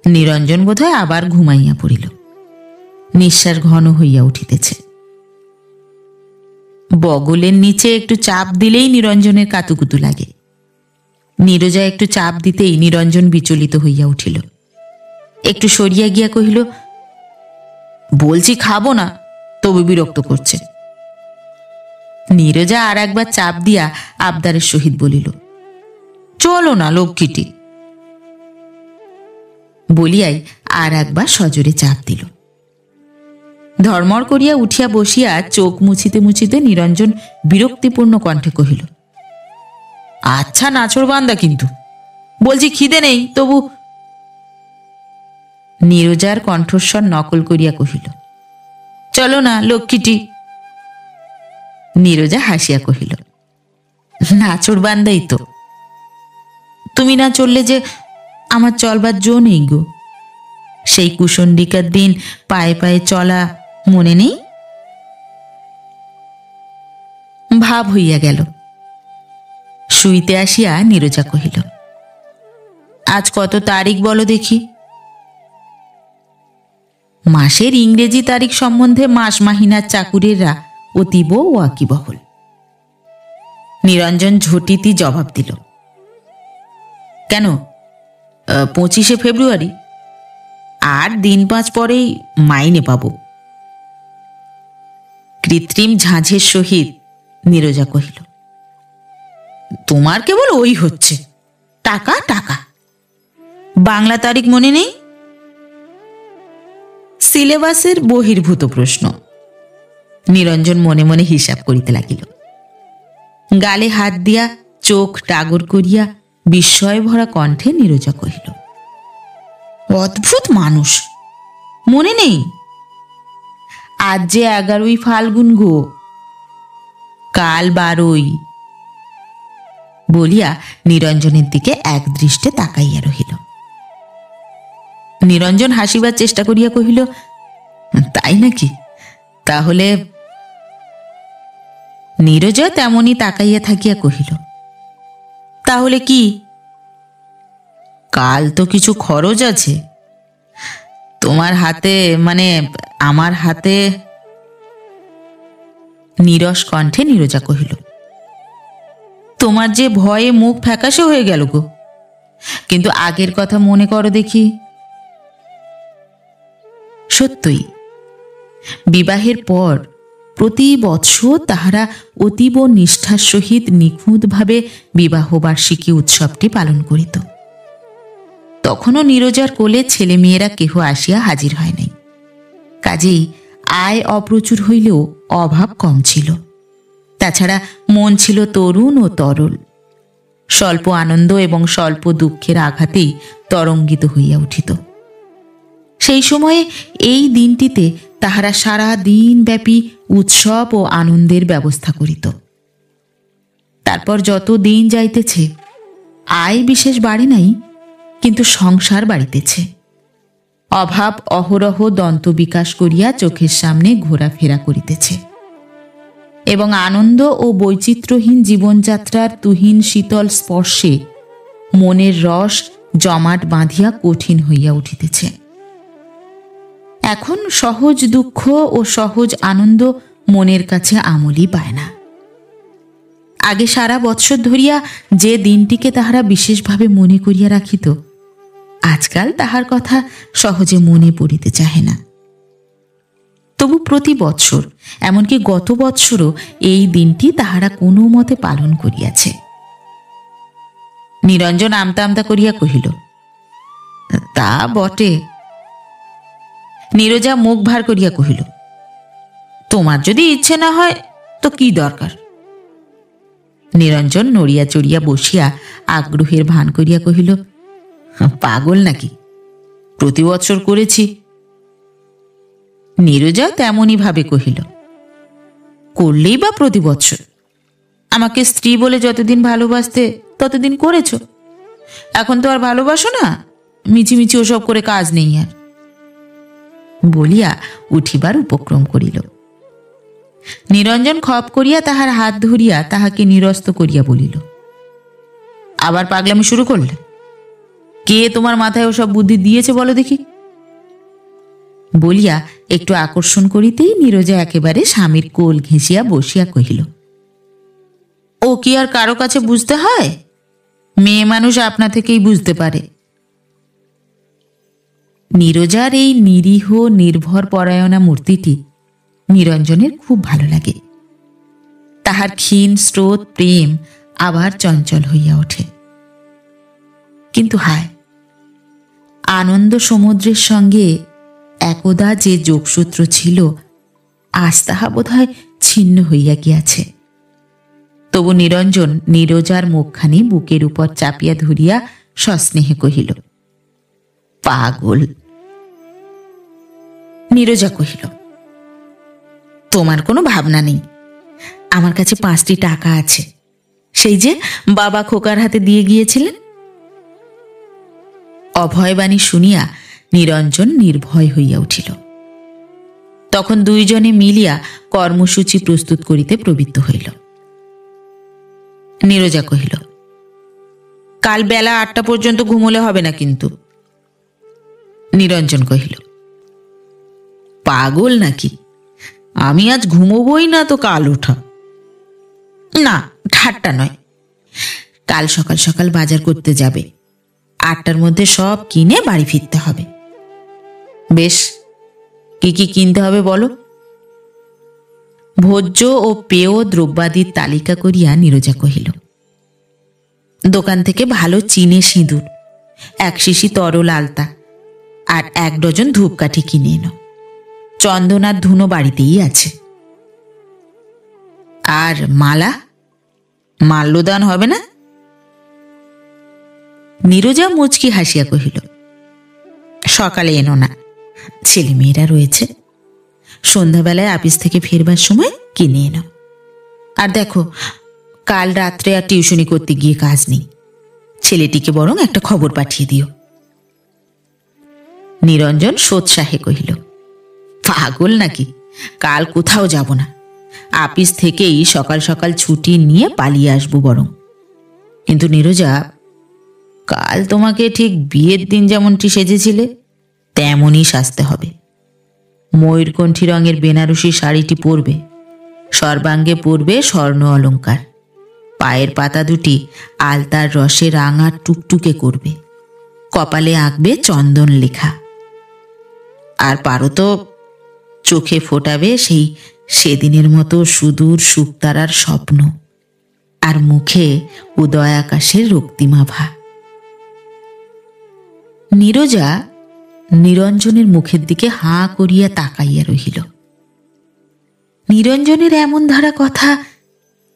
নিরঞ্জন বোধহয় আবার ঘুমাইয়া পড়িল। নিঃশ্বাস ঘন হইয়া উঠিতেছে। বগলের নিচে একটু চাপ দিলেই নিরঞ্জনের কাতুকুতু লাগে। নীরজা একটু চাপ দিতেই নিরঞ্জন বিচলিত হইয়া উঠিল। একটু সরিয়া গিয়া কহিল, বলছি খাবো না, তবু বিরক্ত করছে। নীরজা আর একবার চাপ দিয়া আবদারের সহিত বলিল, চলো না লক্ষ্মীটি। বলিয়াই আর একবার সজোরে চাপ দিল। ধর্মর করিয়া উঠিয়া বসিয়া চোখ মুছিতে মুছিতে নিরঞ্জন বিরক্তিপূর্ণ কণ্ঠে কহিল, আচ্ছা নাছোড়বান্দা, কিন্তু বলছি খিদে নেই তবু। নীরজার কণ্ঠস্বর নকল করিয়া কহিল, চলো না লক্ষ্মীটি। নীরজা হাসিয়া কহিল, নাছোড়বান্দাই তো। তুমি না চললে যে আমার চলবার জো নেই গো। সেই কুশণ্ডিকার দিন পায়ে পায়ে চলা মনে নেই? ভাব হইয়া গেল। শুইতে আসিয়া নীরজা কহিল, আজ কত তারিখ বলো দেখি? মাসের ইংরেজি তারিখ সম্বন্ধে মাস মাহিনার চাকুরেরা অতীব ওয়াকিবহল। নিরঞ্জন ঝটিতি জবাব দিল, কেন, 25শে ফেব্রুয়ারি। আর দিন 5 পরেই মাইনে পাব। কৃত্রিম ঝাঁঝের সহিত নীরজা কহিল, তোমার কেবল ওই হচ্ছে, টাকা টাকা। বাংলা তারিখ মনে নেই? সিলেবাসের বহির্ভূত প্রশ্ন। নিরঞ্জন মনে মনে হিসাব করিতে লাগিল। গালে হাত দিয়া চোখ টাগর করিয়া বিস্ময় ভরা কণ্ঠে নীরজা কহিল, অদ্ভুত মানুষ, মনে নেই? আজ যে 11ই ফাল্গুন গো, কাল 12ই। বলিয়া নিরঞ্জনের দিকে একদৃষ্টে তাকাইয়া রহিল। নিরঞ্জন হাসিবার চেষ্টা করিয়া কহিল, তাই নাকি? তাহলে? নীরজা তেমনি তাকাইয়া থাকিয়া কহিল, তাহলে কি? কাল তো কিছু খরচ আছে তোমার হাতে, মানে আমার হাতে। নীরস কণ্ঠে নীরজা কহিল, তোমার যে ভয়ে মুখ ফ্যাকাশে হয়ে গেল গো, কিন্তু আগের কথা মনে করো দেখি। সত্যই বিবাহের পর প্রতি বৎসর তাহারা অতীব নিষ্ঠার সহিত নিখুঁতভাবে বিবাহবার্ষিকী উৎসবটি পালন করিত। তখনও নীরজার কোলে ছেলে মেয়েরা কেহ আসিয়া হাজির হয় নাই। কাজেই আয় অপ্রচুর হইলেও অভাব কম ছিল। তাছাড়া মন ছিল তরুণ ও তরল, স্বল্প আনন্দ এবং স্বল্প দুঃখের আঘাতেই তরঙ্গিত হইয়া উঠিত। সেই সময়ে এই দিনটিতে তাহারা সারা দিন ব্যাপী উৎসব ও আনন্দের ব্যবস্থা করিত। তারপর যত দিন যাইতেছে আয় বিশেষ বাড়ে নাই, কিন্তু সংসার বাড়িতেছে। অভাব অহরহ দন্ত বিকাশ করিয়া চোখের সামনে ঘোরাফেরা করিতেছে এবং আনন্দ ও বৈচিত্র্যহীন জীবনযাত্রার তুহিন শীতল স্পর্শে মনের রস জমাট বাঁধিয়া কঠিন হইয়া উঠিতেছে। এখন সহজ দুঃখ ও সহজ আনন্দ মনের কাছে আমলই পায় না। আগে সারা বৎসর ধরিয়া যে দিনটিকে তাহারা বিশেষভাবে মনে করিয়া রাখিত, আজকাল তাহার কথা সহজে মনে পড়িতে চাহে না। তবু প্রতি বৎসর, এমনকি গত বৎসরও এই দিনটি তাহারা কোনো মতে পালন করিয়াছে। নিরঞ্জন আমতা আমতা করিয়া কহিল, তা বটে। নীরজা মুখ ভার করিয়া কহিল, তোমার যদি ইচ্ছে না হয় তো কি দরকার? নিরঞ্জন নড়িয়া চড়িয়া বসিয়া আগ্রহের ভান করিয়া কহিল, পাগল নাকি? প্রতি বৎসর করেছি। নীরজা তেমনি ভাবে কহিল, করলেই বা প্রতি বৎসর? আমাকে স্ত্রী বলে যতদিন ভালোবাসতে ততদিন করেছ, এখন তো আর ভালোবাসো না, মিছিমিছি ওসব করে কাজ নেই আর। বলিয়া উঠিবার উপক্রম করিল। নিরঞ্জন খপ করিয়া তাহার হাত ধরিয়া তাহাকে নিরস্ত করিয়া বলিল, আবার পাগলামি শুরু করলে? কে তোমার মাথায় ওসব বুদ্ধি দিয়েছে বলো দেখি? বলিয়া একটু আকর্ষণ করিতেই নীরজা একেবারে স্বামীর কোল ঘেঁষিয়া বসিয়া কহিল, ও কি আর কারো কাছে বুঝতে হয়? মেয়ে মানুষ আপনা থেকেই বুঝতে পারে। নীরজার এই নিরীহ নির্ভর পরায়ণা মূর্তিটি নিরঞ্জনের খুব ভালো লাগে। তাহার ক্ষীণ স্রোত প্রেম আবার চঞ্চল হইয়া ওঠে। কিন্তু হায়, আনন্দ সমুদ্রের সঙ্গে একদা যে যোগসূত্র ছিল, আজ তাহা বোধহয় ছিন্ন হইয়া গিয়াছে। তবু নিরঞ্জন নীরজার মুখখানি বুকের উপর চাপিয়া ধরিয়া সস্নেহে কহিল, পাগল। নীরজা কহিল, তোমার কোনো ভাবনা নেই। আমার কাছে 5টি টাকা আছে, সেই যে বাবা খোকার হাতে দিয়ে গিয়েছিলেন। অভয়বাণী শুনিয়া নিরঞ্জন নির্ভয় হইয়া উঠিল। তখন দুইজনে মিলিয়া কর্মসূচি প্রস্তুত করিতে প্রবৃত্ত হইল। নীরজা কহিল, কাল বেলা 8টা পর্যন্ত ঘুমোলে হবে না কিন্তু। নিরঞ্জন কহিল, পাগল নাকি? আমি আজ ঘুমোবই না তো কাল ওঠা? না, ঠাট্টা নয়। কাল সকাল সকাল বাজার করতে যাবে, 8টার মধ্যে সব কিনে বাড়ি ফিরতে হবে। বেশ, কি কি কিনতে হবে বলো? ভোজ্য ও পেয় দ্রব্যাদির তালিকা করিয়া নীরজা কহিল, দোকান থেকে ভালো চিনে সিঁদুর, 1 শিশি তরল আলতা আর 1 ডজন ধূপকাঠি কিনে এনো। চন্দন আর ধুনো বাড়িতেই আছে। আর মালা, মাল্যদান হবে না? নীরজা মুচকি হাসিয়া কহিল, সকালে এনো না, ছেলে মেয়েরা রয়েছে, সন্ধ্যাবেলায় অফিস থেকে ফিরবার সময় কিনে এনো। আর দেখো, কাল রাত্রে আর টিউশনি করতে গিয়ে কাজ নেই, ছেলেটিকে বরং একটা খবর পাঠিয়ে দিও। নিরঞ্জন সোৎসাহে কহিল, পাগল নাকি, কাল কোথাও যাব না, অফিস থেকেই সকাল সকাল ছুটি নিয়ে পালিয়ে আসবো বরং। কিন্তু নীরজা, কাল তোমাকে ঠিক বিয়ের দিন যেমনটি সেজেছিলে তেমনই সাজতে হবে। ময়ূরকণ্ঠী রঙের বেনারসি শাড়িটি পরবে, সর্বাঙ্গে পরবে স্বর্ণ অলঙ্কার, পায়ের পাতা দুটি আলতার রসে রাঙা টুকটুকে করবে, কপালে আঁকবে চন্দন লেখা। আর পারো তো চোখে ফোটাবে সেই সেদিনের মতো সুদূর শুকতারার স্বপ্ন, আর মুখে উদয় আকাশের রক্তিমাভা। নীরজা নিরঞ্জনের মুখের দিকে হাঁ করিয়া তাকাইয়া রহিল। নিরঞ্জনের এমন ধারা কথা,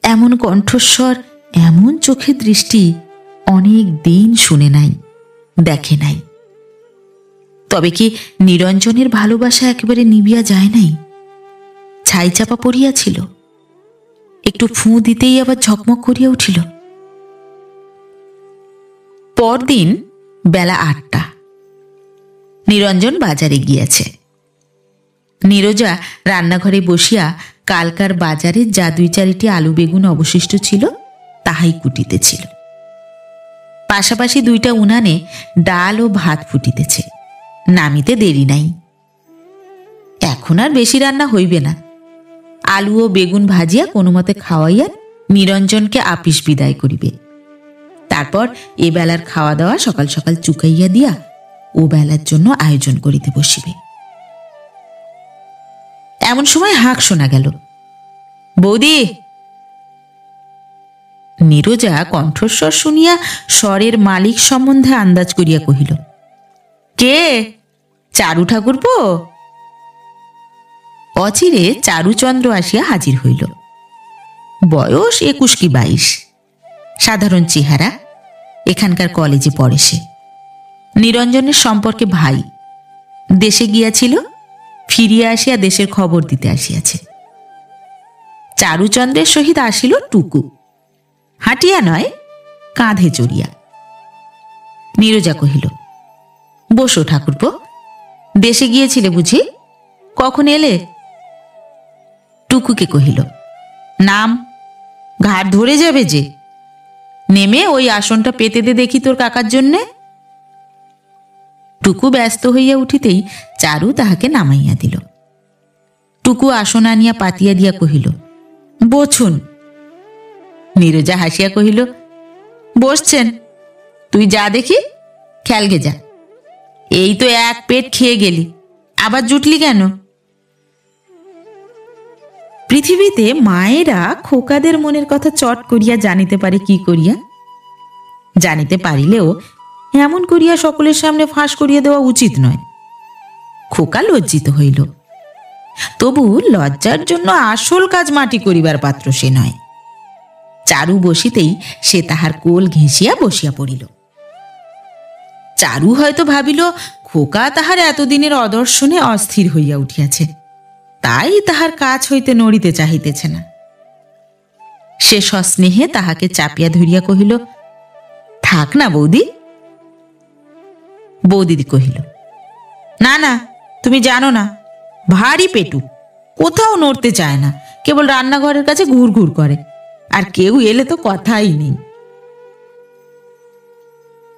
এমন কণ্ঠস্বর, এমন চোখের দৃষ্টি অনেক দিন শুনে নাই, দেখে নাই। তবে কি নিরঞ্জনের ভালোবাসা একেবারে নিবিয়া যায় নাই? ছাই চাপা পড়িয়াছিল, একটু ফুঁ দিতেই আবার ঝকমক করিয়া উঠিল। পরদিন বেলা 8টা, নিরঞ্জন বাজারে গিয়াছে। নীরজা রান্নাঘরে বসিয়া কালকার বাজারে যা 2-4টি আলু বেগুন অবশিষ্ট ছিল তাহাই কুটিতেছিল। পাশাপাশি 2টা উনানে ডাল ও ভাত ফুটিতেছে, নামিতে দেরি নাই। এখন আর বেশি রান্না হইবে না, আলু ও বেগুন ভাজিয়া কোনো মতে খাওয়াইয়া নিরঞ্জনকে আপিস বিদায় করিবে। তারপর এ বেলার খাওয়া দাওয়া সকাল সকাল চুকাইয়া দিয়া ও বেলার জন্য আয়োজন করিতে বসিবে। এমন সময় হাঁক শোনা গেল, বৌদি। নীরজা কণ্ঠস্বর শুনিয়া স্বরের মালিক সম্বন্ধে আন্দাজ করিয়া কহিল, কে? চারু ঠাকুরপো? অচিরে চারুচন্দ্র আসিয়া হাজির হইল। বয়স 21 কি 22, সাধারণ চেহারা, এখানকার কলেজে পড়ে সে। নিরঞ্জনের সম্পর্কে ভাই, দেশে গিয়াছিল, ফিরিয়া আসিয়া দেশের খবর দিতে আসিয়াছে। চারুচন্দ্রের সহিত আসিল টুকু, হাঁটিয়া নয়, কাঁধে চড়িয়া। নীরজা কহিল, বসো ঠাকুরপো, দেশে গিয়েছিলে বুঝি? কখন এলে? টুকুকে কহিল, নাম, ঘাট ধরে যাবে যে, নেমে ওই আসনটা পেতে দে দেখি তোর কাকার জন্যে। টুকু ব্যস্ত হইয়া উঠিতেই চারু তাহাকে নামাইয়া দিল। টুকু আসন আনিয়া পাতিয়া দিয়া কহিল, বসুন। নীরজা হাসিয়া কহিল, বসছেন? তুই যা দেখি, খেলগে যা। এই তো 1 পেট খেয়ে গেলি, আবার জুটলি কেন? পৃথিবীতে মায়েরা খোকাদের মনের কথা চট করিয়া জানিতে পারে কি করিয়া? জানিতে পারিলেও এমন করিয়া সকলের সামনে ফাঁস করিয়া দেওয়া উচিত নয়। খোকা লজ্জিত হইল, তবু লজ্জার জন্য আসল কাজ মাটি করিবার পাত্র সে নয়। চারু বসিতেই সে তাহার কোল ঘেঁষিয়া বসিয়া পড়িল। চারু হয়তো ভাবিল খোকা তাহার এতদিনের অদর্শনে অস্থির হইয়া উঠিয়াছে, তাই তাহার কাছ হইতে নড়িতে চাহিতেছে না। সে সস্নেহে তাহাকে চাপিয়া ধরিয়া কহিল, থাক না বৌদি। বৌদিদি কহিল, না না, তুমি জানো না, ভারী পেটু, কোথাও নড়তে চায় না, কেবল রান্নাঘরের কাছে ঘুর ঘুর করে, আর কেউ এলে তো কথাই নেই।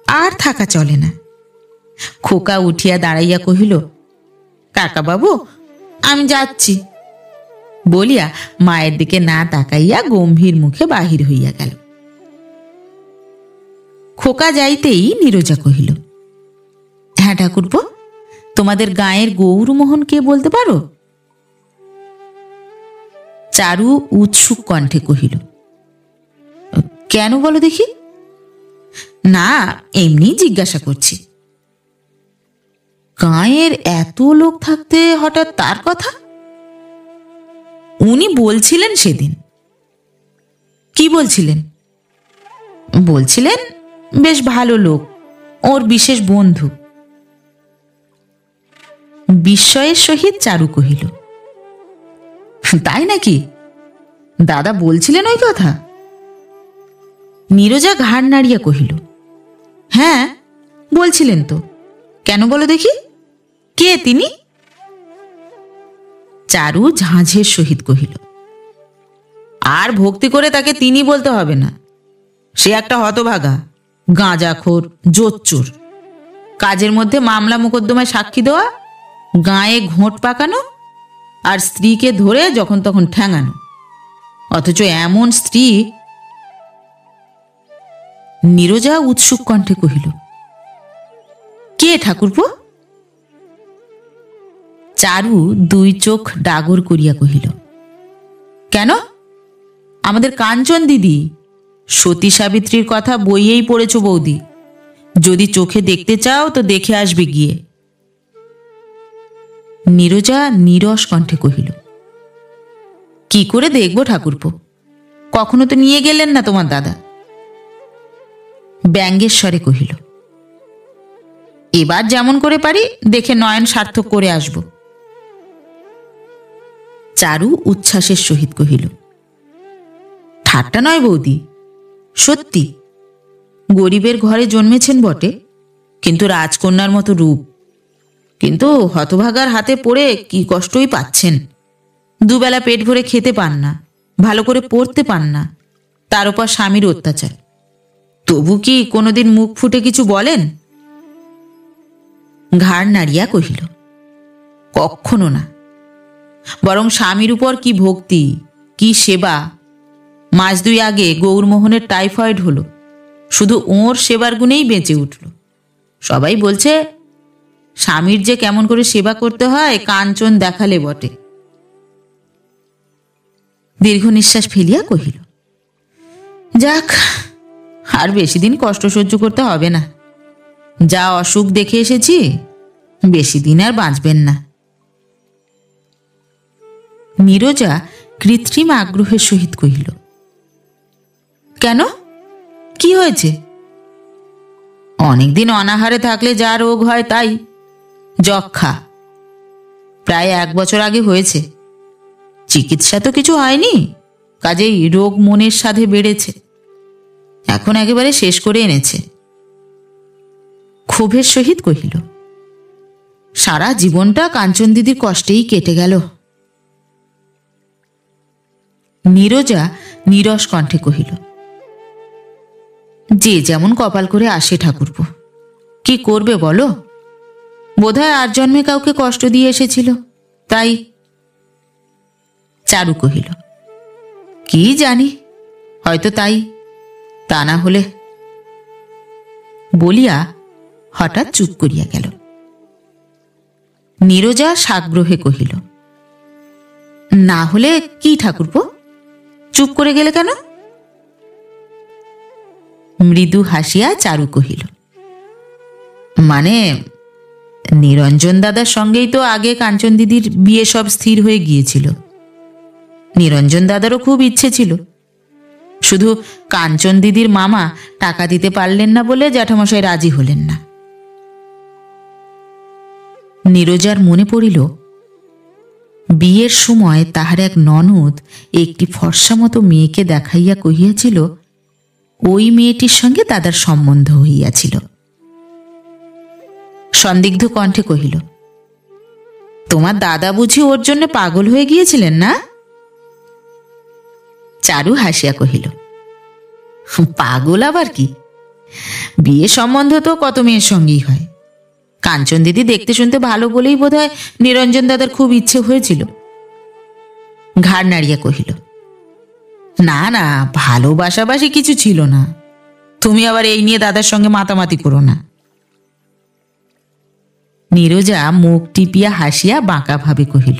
আর থাকা চলে না। খোকা উঠিয়া দাঁড়াইয়া কহিল, কাকা বাবু, আমি যাচ্ছি বলিয়া মায়ের দিকে না তাকাইয়া গম্ভীর মুখে বাহির হইয়া গেল। খোকা যাইতেই নীরজা কহিল, হ্যাঁ ঠাকুরপো, তোমাদের গাঁয়ের গৌরমোহন কে বলতে পারো? চারু উৎসুক কণ্ঠে কহিল, কেন বলো দেখি? না, এমনি জিজ্ঞাসা করছি। গাঁয়ের এত লোক থাকতে হঠাৎ তার কথা? উনি বলছিলেন সেদিন। কি বলছিলেন? বলছিলেন বেশ ভালো লোক, ওর বিশেষ বন্ধু। বিস্ময়ের সহিত চারু কহিল, তাই নাকি? দাদা বলছিলেন ওই কথা? নীরজা ঘাড় নাড়িয়া কহিল, হ্যাঁ বলছিলেন তো। কেন বলো দেখি, কে তিনি? চারু ঝাঁঝের সহিত কহিল, আর ভক্তি করে তাকে তিনি বলতে হবে না। সে একটা হতভাগা, গাঁজাখোর, জোচ্চোর। কাজের মধ্যে মামলা মোকদ্দমায় সাক্ষী দেওয়া, গায়ে ঘোঁট পাকানো, আর স্ত্রীকে ধরে যখন তখন ঠ্যাঙানো। অথচ এমন স্ত্রী। নীরজা উৎসুক কণ্ঠে কহিল, কে ঠাকুরপো? চারু দুই চোখ ডাগর করিয়া কহিল, কেন? আমাদের কাঞ্চন দিদি। সতী সাবিত্রীর কথা বইয়েই পড়েছ বৌদি। যদি চোখে দেখতে চাও তো দেখে আসবে গিয়ে। নীরজা নীরস কণ্ঠে কহিল, কি করে দেখব ঠাকুরপো? কখনো তো নিয়ে গেলেন না তোমার দাদা। ব্যঙ্গের স্বরে কহিল, এবার যেমন করে পারি দেখে নয়ন সার্থক করে আসব। চারু উচ্ছ্বাসের সহিত কহিল, ঠাট্টা নয় বৌদি, সত্যি। গরিবের ঘরে জন্মেছেন বটে, কিন্তু রাজকন্যার মতো রূপ। কিন্তু হতভাগার হাতে পড়ে কি কষ্টই পাচ্ছেন। দুবেলা পেট ভরে খেতে পান না, ভালো করে পড়তে পান না, তার উপর স্বামীর অত্যাচার। তবু কি কোনোদিন মুখ ফুটে কিছু বলেন? ঘাড় নাড়িয়া কহিল, কখনো না। বরং স্বামীর উপর কি ভক্তি, কি সেবা। মাস দুই আগে গৌরমোহনের টাইফয়েড হলো, শুধু ওর সেবার গুণেই বেঁচে উঠল। সবাই বলছে স্বামীর যে কেমন করে সেবা করতে হয় কাঞ্চন দেখালে বটে। দীর্ঘ নিঃশ্বাস ফেলিয়া কহিল, যাক, আর বেশি দিন কষ্ট সহ্য করতে হবে না। যা অসুখ দেখে এসেছি, বেশি দিন আর বাঁচবেন না। নীরজা কৃত্রিম আগ্রহের সহিত কহিল, কেন, কি হয়েছে? অনেকদিন অনাহারে থাকলে যা রোগ হয় তাই। যক্ষা। প্রায় 1 বছর আগে হয়েছে। চিকিৎসা তো কিছু হয়নি, কাজেই রোগ মনের সাথে বেড়েছে। এখন একেবারে শেষ করে এনেছে। ক্ষোভের সহিত কহিল, সারা জীবনটা কাঞ্চন দিদির কষ্টেই কেটে গেল। নীরজা নীরস কণ্ঠে কহিল, যে যেমন কপাল করে আসে ঠাকুরপো, কি করবে বলো? বোধহয় আর জন্মে কাউকে কষ্ট দিয়ে এসেছিল, তাই। চারু কহিল, কি জানি, হয়তো তাই, তা না হলে। বলিয়া হঠাৎ চুপ করিয়া গেল। নীরজা সাগ্রহে কহিল, না হলে কি ঠাকুরপো? চুপ করে গেলে কেন? মৃদু হাসিয়া চারু কহিল, মানে নিরঞ্জন দাদার সঙ্গেই তো আগে কাঞ্চন দিদির বিয়ে সব স্থির হয়ে গিয়েছিল। নিরঞ্জন দাদারও খুব ইচ্ছে ছিল, শুধু কাঞ্চন দিদির মামা টাকা দিতে পারলেন না বলে জ্যাঠামশাই রাজি হলেন না। নীরজার মনে পড়িল, বিয়ের সময় তাহার এক ননদ একটি ফর্সা মতো মেয়েকে দেখাইয়া কহিয়াছিল ওই মেয়েটির সঙ্গে দাদার সম্বন্ধ হইয়াছিল। সন্দিগ্ধ কণ্ঠে কহিল, তোমার দাদা বুঝি ওর জন্য পাগল হয়ে গিয়েছিলেন না? চারু হাসিয়া কহিল, পাগল আবার কি, বিয়ে সম্বন্ধ তো কত মেয়ের সঙ্গেই হয়। কাঞ্চন দিদি দেখতে শুনতে ভালো বলেই বোধহয় নিরঞ্জন দাদার খুব ইচ্ছে হয়েছিল। ঘাড় নাড়িয়া কহিল, না না, ভালোবাসাবাসি কিছু ছিল না। তুমি আবার এই নিয়ে দাদার সঙ্গে মাতামাতি করো না। নীরজা মুখ টিপিয়া হাসিয়া বাঁকা ভাবে কহিল,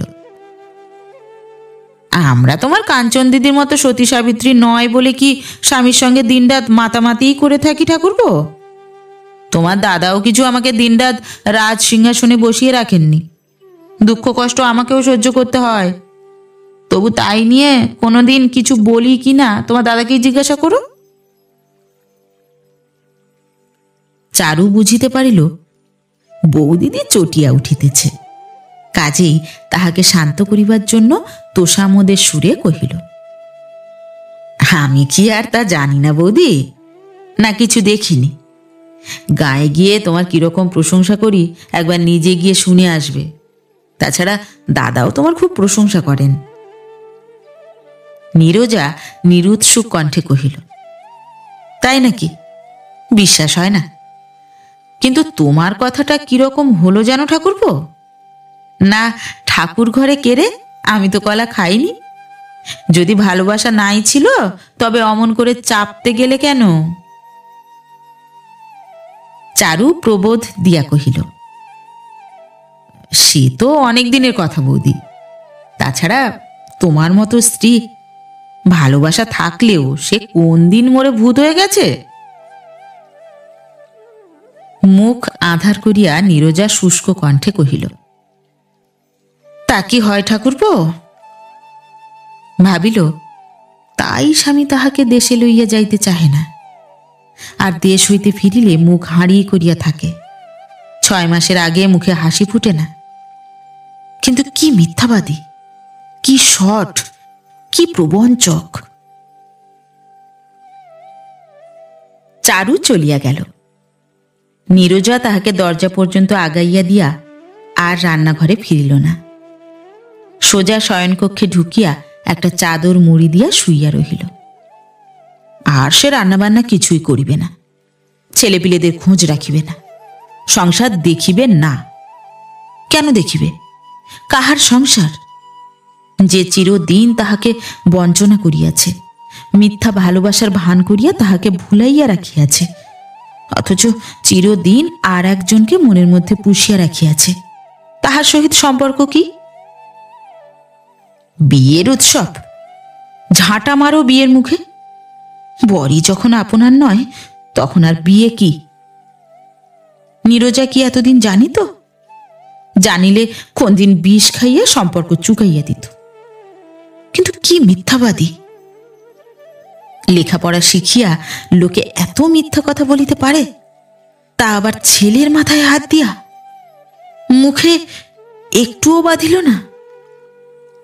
আমরা তোমার কাঞ্চন দিদির মতো সতী সাবিত্রী নয় বলে কি স্বামীর সঙ্গে দিনরাত মাতামাতিই করে থাকি ঠাকুরপো? তোমার দাদাও কিছু আমাকে দিনরাত রাজ সিংহাসনে বসিয়ে রাখেননি। দুঃখ কষ্ট আমাকেও সহ্য করতে হয়, তবু তাই নিয়ে কোনোদিন কিছু বলি কি না তোমার দাদাকেই জিজ্ঞাসা করো। চারু বুঝিতে পারিল বৌদিদি চটিয়া উঠিতেছে, কাজেই তাহাকে শান্ত করিবার জন্য তোষামোদের সুরে কহিল, আমি কি আর তা জানি না বৌদি, না কিছু দেখিনি। গায়ে গিয়ে তোমার কিরকম প্রশংসা করি একবার নিজে গিয়ে শুনে আসবে। তাছাড়া দাদাও তোমার খুব প্রশংসা করেন। নীরজা নিরুৎসুক কণ্ঠে কহিল, তাই নাকি? বিশ্বাস হয় না। কিন্তু তোমার কথাটা কিরকম হলো জানো ঠাকুরপো? না ঠাকুর ঘরে কেড়ে আমি তো কলা খাইনি। যদি ভালোবাসা নাই ছিল তবে অমন করে চাপতে গেলে কেন? চারু প্রবোধ দিয়া কহিল, সে তো অনেক দিনের কথা বৌদি। তাছাড়া তোমার মতো স্ত্রী ভালোবাসা থাকলেও সে কোন দিন মরে ভূত হয়ে গেছে। মুখ আঁধার করিয়া নীরজা শুষ্ক কণ্ঠে কহিল, তা কি হয় ঠাকুরপো? ভাবিল তাই স্বামী তাহাকে দেশে লইয়া যাইতে চাহে না, আর দেশ হইতে ফিরিলে মুখ হাঁড়িয়ে করিয়া থাকে। 6 মাসের আগে মুখে হাসি ফুটে না। কিন্তু কি মিথ্যাবাদী, কি শঠ, কি প্রবঞ্চক। চারু চলিয়া গেল। নীরজা তাহাকে দরজা পর্যন্ত আগাইয়া দিয়া আর রান্নাঘরে ফিরিল না। সোজা শয়নকক্ষে ঢুকিয়া একটা চাদর মুড়ি দিয়া শুইয়া রহিল। আর সে রান্নাবান্না কিছুই করিবে না, ছেলেপিলেদের খোঁজ রাখিবে না, সংসার দেখিবে না। কেন দেখিবে? কাহার সংসার? যে চিরদিন তাহাকে বঞ্চনা করিয়াছে, মিথ্যা ভালোবাসার ভান করিয়া তাহাকে ভুলাইয়া রাখিয়াছে, অথচ চিরদিন আর একজনকে মনের মধ্যে পুষিয়া রাখিয়াছে, তাহার সহিত সম্পর্ক কি? বিয়ের উৎসব? ঝাঁটা মারো বিয়ের মুখে। বরই যখন আপনার নয় তখন আর বিয়ে কি? নীরজা কি এতদিন জানিত? জানিলে কোন দিন বিষ খাইয়া সম্পর্ক চুকাইয়া দিত। কিন্তু কি মিথ্যাবাদী! লেখাপড়া শিখিয়া লোকে এত মিথ্যা কথা বলিতে পারে, তা আবার ছেলের মাথায় হাত দিয়া। মুখে একটুও বাঁধিল না।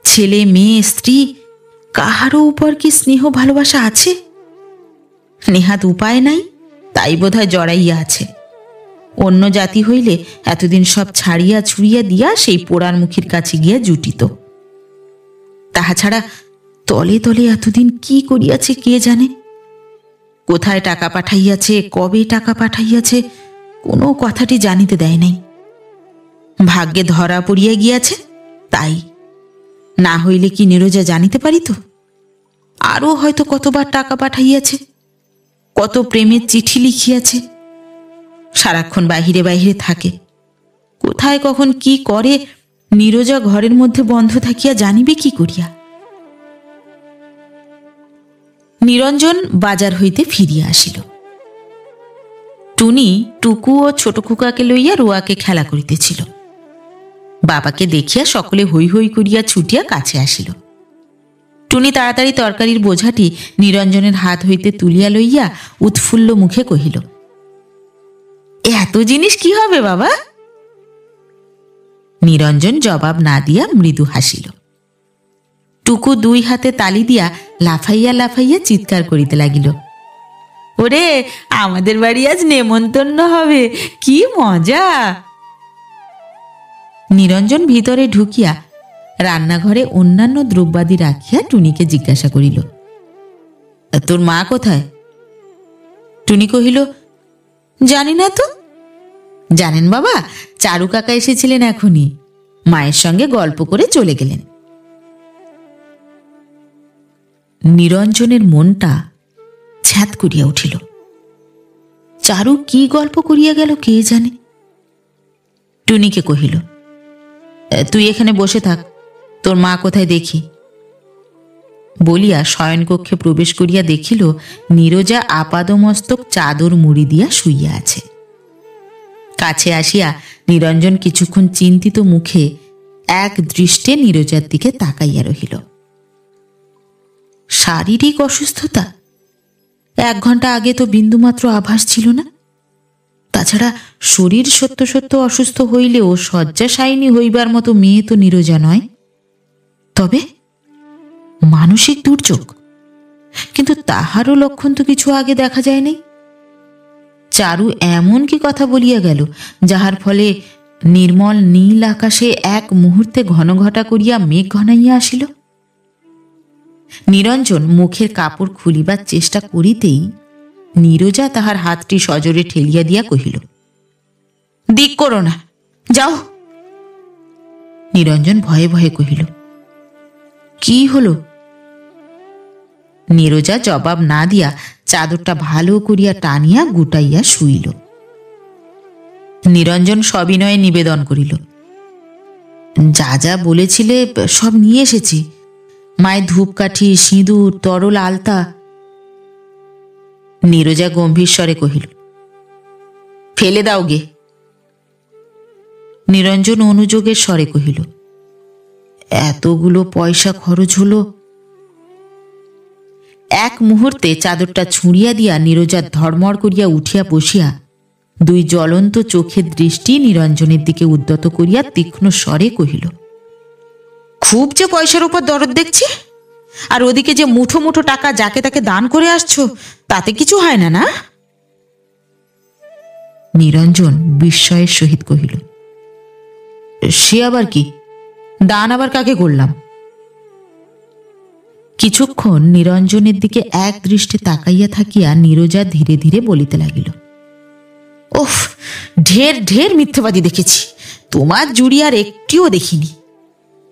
ছেলে মেয়ে স্ত্রী কাহারও উপর কি স্নেহ ভালোবাসা আছে? নেহাত উপায় নাই, তাই বোধহয় জড়াইয়া আছে। অন্য জাতি হইলে এতদিন সব ছাড়িয়া ছুড়িয়া দিয়া সেই পোড়ার মুখীর কাছে গিয়া জুটিত। তাহা ছাড়া তলে তলে এতদিন কি করিয়াছে কে জানে। কোথায় টাকা পাঠাইয়াছে, কবে টাকা পাঠাইয়াছে, কোনো কথাটি জানিতে দেয় নাই। ভাগ্যে ধরা পড়িয়া গিয়াছে তাই, না হইলে কি নীরজা জানিতে পারিত? আরও হয়তো কতবার টাকা পাঠাইয়াছে, কত প্রেমের চিঠি লিখিয়াছে। সারাক্ষণ বাহিরে বাহিরে থাকে, কোথায় কখন কি করে নীরজা ঘরের মধ্যে বন্ধ থাকিয়া জানিবে কি করিয়া? নিরঞ্জন বাজার হইতে ফিরিয়া আসিল। টুনি টুকু ও ছোট খোকাকে লইয়া রোয়াকে খেলা করিতেছিল। বাবাকে দেখিয়া সকলে হৈ হৈ করিয়া ছুটিয়া কাছে আসিল। টুনি তাড়াতাড়ি তরকারির বোঝাটি নিরঞ্জনের হাত হইতে তুলিয়া লইয়া উৎফুল্ল মুখে কহিল, এত জিনিস কি হবে বাবা? নিরঞ্জন জবাব না দিয়া মৃদু হাসিল। টুকু 2 হাতে তালি দিয়া লাফাইয়া লাফাইয়া চিৎকার করিতে লাগিল, ওরে আমাদের বাড়ি আজ নেমন্তন্ন হবে, কি মজা! নিরঞ্জন ভিতরে ঢুকিয়া রান্নাঘরে অন্যান্য দ্রব্যাদি রাখিয়া টুনিকে জিজ্ঞাসা করিল, তোর মা কোথায়? টুনি কহিল, জানি না তো। জানেন বাবা, চারু কাকা এসেছিলেন এখনই, মায়ের সঙ্গে গল্প করে চলে গেলেন। নিরঞ্জনের মনটা ছ্যাঁত করিয়া উঠিল। চারু কি গল্প করিয়া গেল কে জানে। টুনিকে কহিল, তুই এখানে বসে থাক, তোর মা কোথায় দেখি। বলিয়া শয়নকক্ষে প্রবেশ করিয়া দেখিল নীরজা আপাদমস্তক চাদর মুড়ি দিয়া শুইয়া আছে। কাছে আসিয়া নিরঞ্জন কিছুক্ষণ চিন্তিত মুখে এক দৃষ্টে নীরজার দিকে তাকাইয়া রহিল। শারীরিক অসুস্থতা? 1 ঘন্টা আগে তো বিন্দুমাত্র আভাস ছিল না। তাছাড়া শরীর সত্য সত্য অসুস্থ হইলেও শয্যাশায়িনী হইবার মতো মেয়ে তো নীরজা নয়। তবে মানসিক দুর্যোগ? কিন্তু তাহারও লক্ষণ তো কিছু আগে দেখা যায় নাই। চারু এমন কি কথা বলিয়া গেল যাহার ফলে নির্মল নীল আকাশে এক মুহূর্তে ঘনঘটা করিয়া মেঘ ঘনাইয়া আসিল? নিরঞ্জন মুখের কাপড় খুলিবার চেষ্টা করিতেই নীরজা তাহার হাতটি সজোরে ঠেলিয়া দিয়া কহিল, দিক করো না, যাও। নিরঞ্জন ভয়ে ভয়ে কহিল, কি হলো? নীরজা জবাব না দিয়া চাদরটা ভালো করিয়া টানিয়া গুটাইয়া শুইল। নিরঞ্জন সবিনয়ে নিবেদন করিল, যা যা বলেছিলে সব নিয়ে এসেছি, মায়ের ধূপকাঠি, সিঁদুর, তরল আলতা। নীরজা গম্ভীর স্বরে কহিল, ফেলে দাও গে। নিরঞ্জন অনুযোগের স্বরে কহিল, এতগুলো পয়সা খরচ হলো। এক মুহূর্তে চাদরটা ছুঁড়িয়া দিয়া নীরজা ধর্মর করিয়া উঠিয়া বসিয়া 2 জ্বলন্ত চোখের দৃষ্টি নিরঞ্জনের দিকে উদ্যত করিয়া তীক্ষ্ণ স্বরে কহিল, খুব যে পয়সার উপর দরদ দেখছি, আর ওদিকে যে মুঠো মুঠো টাকা যাকে তাকে দান করে আসছো, তাতে কিছু হয় না না? নিরঞ্জন বিস্ময়ের সহিত কহিল, সে আবার কি? দান আবার কাকে করলাম? কিছুক্ষণ নিরঞ্জনের দিকে এক দৃষ্টে তাকাইয়া থাকিয়া নীরজা ধীরে ধীরে বলিতে লাগিল, ওফ, ঢের ঢের মিথ্যাবাদী দেখেছি, তোমার জুড়ি আর একটিও দেখিনি।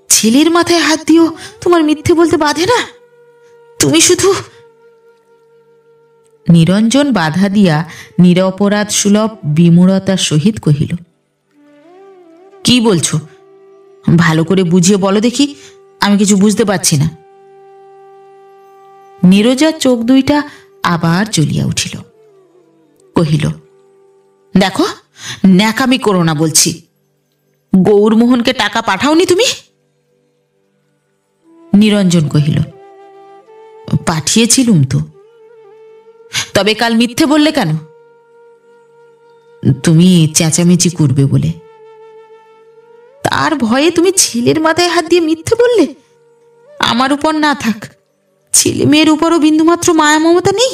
ছেলের মাথায় হাত দিও তোমার মিথ্যে বলতে বাধে না? তুমি শুধু। নিরঞ্জন বাধা দিয়া নিরপরাধ সুলভ বিমূঢ়তার সহিত কহিল, কি বলছো? ভালো করে বুঝিয়ে বলো দেখি, আমি কিছু বুঝতে পারছি না। নীরজার চোখ দুইটা আবার জ্বলিয়া উঠিল। কহিল, দেখো, ন্যাকামি করো না বলছি। গৌরমোহনকে টাকা পাঠাওনি তুমি? নিরঞ্জন কহিল, পাঠিয়েছিলুম তো। তবে কাল মিথ্যে বললে কেন? তুমি চেঁচামেচি করবে বলে। তার ভয়ে তুমি ছেলের মাথায় হাত দিয়ে মিথ্যে বললে? আমার উপর না থাক, ছেলে মেয়ের উপরও বিন্দুমাত্র মায়া মমতা নেই?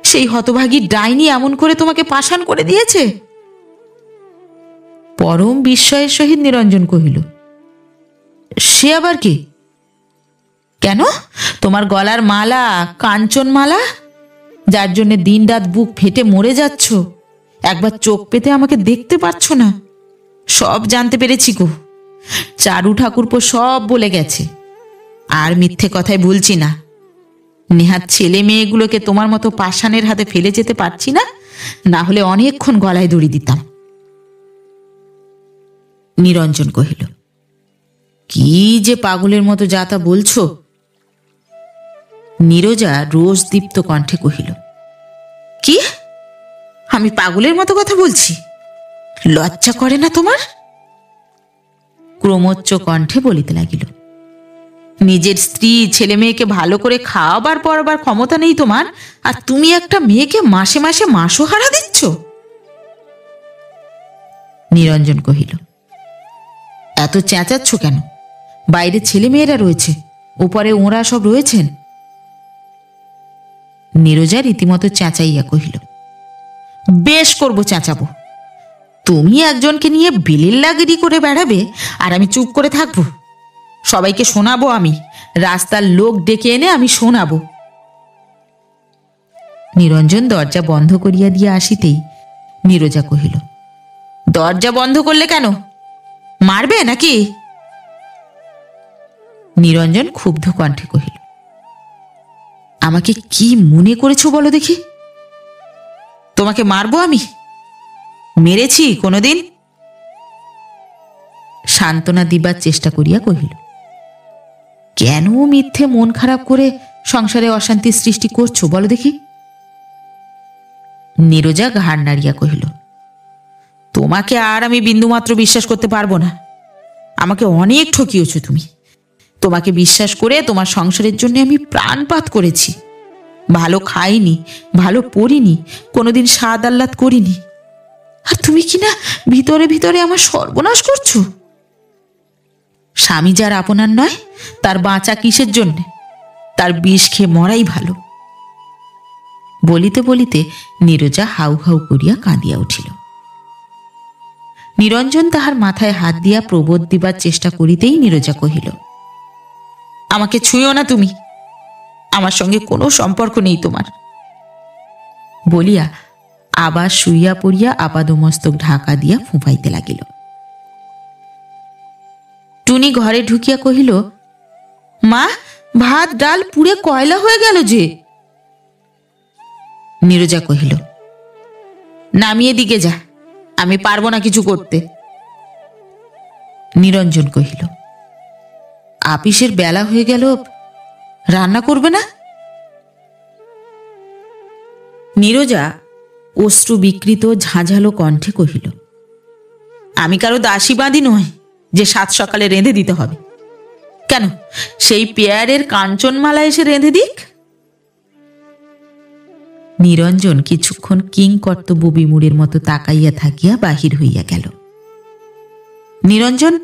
সেই হতভাগী ডাইনি এমন করে তোমাকে পাষাণ করে দিয়েছে? পরম বিস্ময়ের সহিত নিরঞ্জন কহিল, সে আবার কি? কেন, তোমার গলার মালা, কাঞ্চন মালা, যার জন্য দিন রাত বুক ফেটে মরে যাচ্ছ, একবার চোখ পেতে আমাকে দেখতে পাচ্ছ না? সব জানতে পেরেছি গো। চারু ঠাকুরপো সব বলে গেছে, আর মিথ্যে কথায় ভুলছি না। নেহাত ছেলে মেয়েগুলোকে তোমার মতো পাষাণের হাতে ফেলে যেতে পারছি না, না হলে অনেকক্ষণ গলায় দড়ি দিতাম। নিরঞ্জন কহিল, কি যে পাগলের মতো যা তা বলছো? নীরজা রোষদীপ্ত কণ্ঠে কহিল, কি, আমি পাগলের মতো কথা বলছি? লজ্জা করে না তোমার? ক্রমোচ্চ কণ্ঠে বলিতে লাগিল, নিজের স্ত্রী ছেলে মেয়েকে ভালো করে খাওয়াবার পরবার ক্ষমতা নেই তোমার, আর তুমি একটা মেয়েকে মাসে মাসে মাসোহারা দিচ্ছ? নিরঞ্জন কহিল, এত চেঁচাচ্ছ কেন? বাইরে ছেলে মেয়েরা রয়েছে, উপরে ওঁরা সব রয়েছেন। নীরজা রীতিমতো চেঁচাইয়া কহিল, বেশ করবো, চেঁচাবো। তুমি একজনকে নিয়ে বিলিল্লাগিরি করে বেড়াবে, আর আমি চুপ করে থাকবো? সবাইকে শোনাবো, আমি রাস্তার লোক ডেকে এনে আমি শোনাবো। নিরঞ্জন দরজা বন্ধ করিয়া দিয়া আসিতেই নীরজা কহিল, দরজা বন্ধ করলে কেন? মারবে নাকি? নিরঞ্জন ক্ষুব্ধ কণ্ঠে কহিল, আমাকে কি মনে করেছো বলো দেখি? তোমাকে মারবো আমি? মেরেছি কোনোদিন? সান্ত্বনা দিবার চেষ্টা করিয়া কহিল, কেন মিথ্যে মন খারাপ করে সংসারে অশান্তি সৃষ্টি করছো বলো দেখি? নীরজা ঘাড় নাড়িয়া কহিল, তোমাকে আর আমি বিন্দুমাত্র বিশ্বাস করতে পারবো না। আমাকে অনেক ঠকিয়েছ তুমি। তোমাকে বিশ্বাস করে তোমার সংসারের জন্য আমি প্রাণপাত করেছি। ভালো খাইনি, ভালো পড়িনি, কোনোদিন স্বাদ আহ্লাদ করিনি, আর তুমি কিনা ভিতরে ভিতরে আমার সর্বনাশ করছো। স্বামী যার আপনার নয় তার বাঁচা কিসের জন্যে? তার বিষ খেয়ে মরাই ভালো। বলিতে বলিতে নীরজা হাউ হাউ করিয়া কাঁদিয়া উঠিল। নিরঞ্জন তাহার মাথায় হাত দিয়া প্রবোধ দিবার চেষ্টা করিতেই নীরজা কহিল, আমাকে ছুঁয়ো না তুমি, আমার সঙ্গে কোনো সম্পর্ক নেই তোমার। বলিয়া আবার শুইয়া পড়িয়া আপাদমস্তক ঢাকা দিয়া ফুঁপাইতে লাগিল। টুনি ঘরে ঢুকিয়া কহিল, মা, ভাত ডাল পুড়ে কয়লা হয়ে গেল যে। নীরজা কহিল, নামিয়ে দিকে যা, আমি পারবো না কিছু করতে। নিরঞ্জন কহিল, আপিসের বেলা হয়ে গেল, রান্না করবে না? নীরজা অশ্রু বিকৃত ঝাঁঝালো কণ্ঠে কহিল, আমি কারো দাসী বাঁধি নয় যে সাত সকালে রেঁধে দিতে হবে। কেন, সেই পেয়ারের কাঞ্চনমালা এসে রেঁধে দিক? নিরঞ্জন কিছুক্ষণ কিং কর্তব্য বিমূঢ়ের মতো তাকাইয়া থাকিয়া বাহির হইয়া গেল। নিরঞ্জন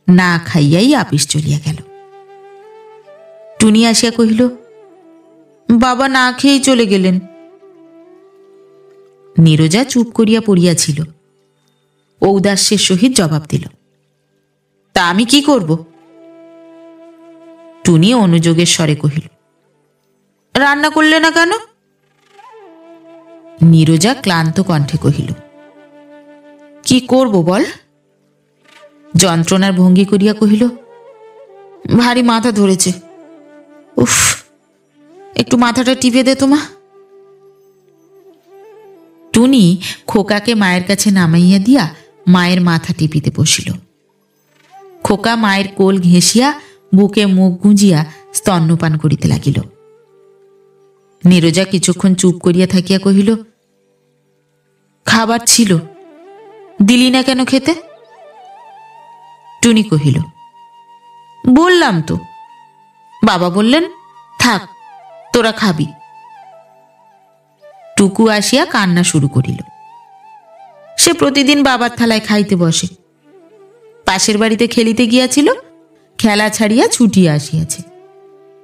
না খাইয়াই আপিস চলিয়া গেল। টুনি আসিয়া কহিল, বাবা না খেয়েই চলে গেলেন। নীরজা চুপ করিয়া পড়িয়াছিল। ঔদাস্যের সহিত জবাব দিল, তা আমি কি করব? টুনি অনুযোগের স্বরে কহিল, রান্না করলে না কেন? নীরজা ক্লান্ত কণ্ঠে কহিল, কি করব বল? যন্ত্রণার ভঙ্গি করিয়া কহিল, ভারী মাথা ধরেছে। উফ, একটু মাথাটা টিপে দে তোমা। টুনি খোকাকে মায়ের কাছে নামাইয়া দিয়া মায়ের মাথা টিপিতে বসিল। খোকা মায়ের কোল ঘেঁষিয়া বুকে মুখ গুঁজিয়া স্তন্যপান করিতে লাগিল। নীরজা কিছুক্ষণ চুপ করিয়া থাকিয়া কহিল, খাবার ছিল, দিলি না কেন খেতে? টুনি কহিল, বললাম তো, বাবা বললেন থাক, তোরা খাবি। টুকু আসিয়া কান্না শুরু করিল। সে প্রতিদিন বাবার থালায় খাইতে বসে। পাশের বাড়িতে খেলিতে গিয়াছিল, খেলা ছাড়িয়া ছুটিয়া আসিয়াছে।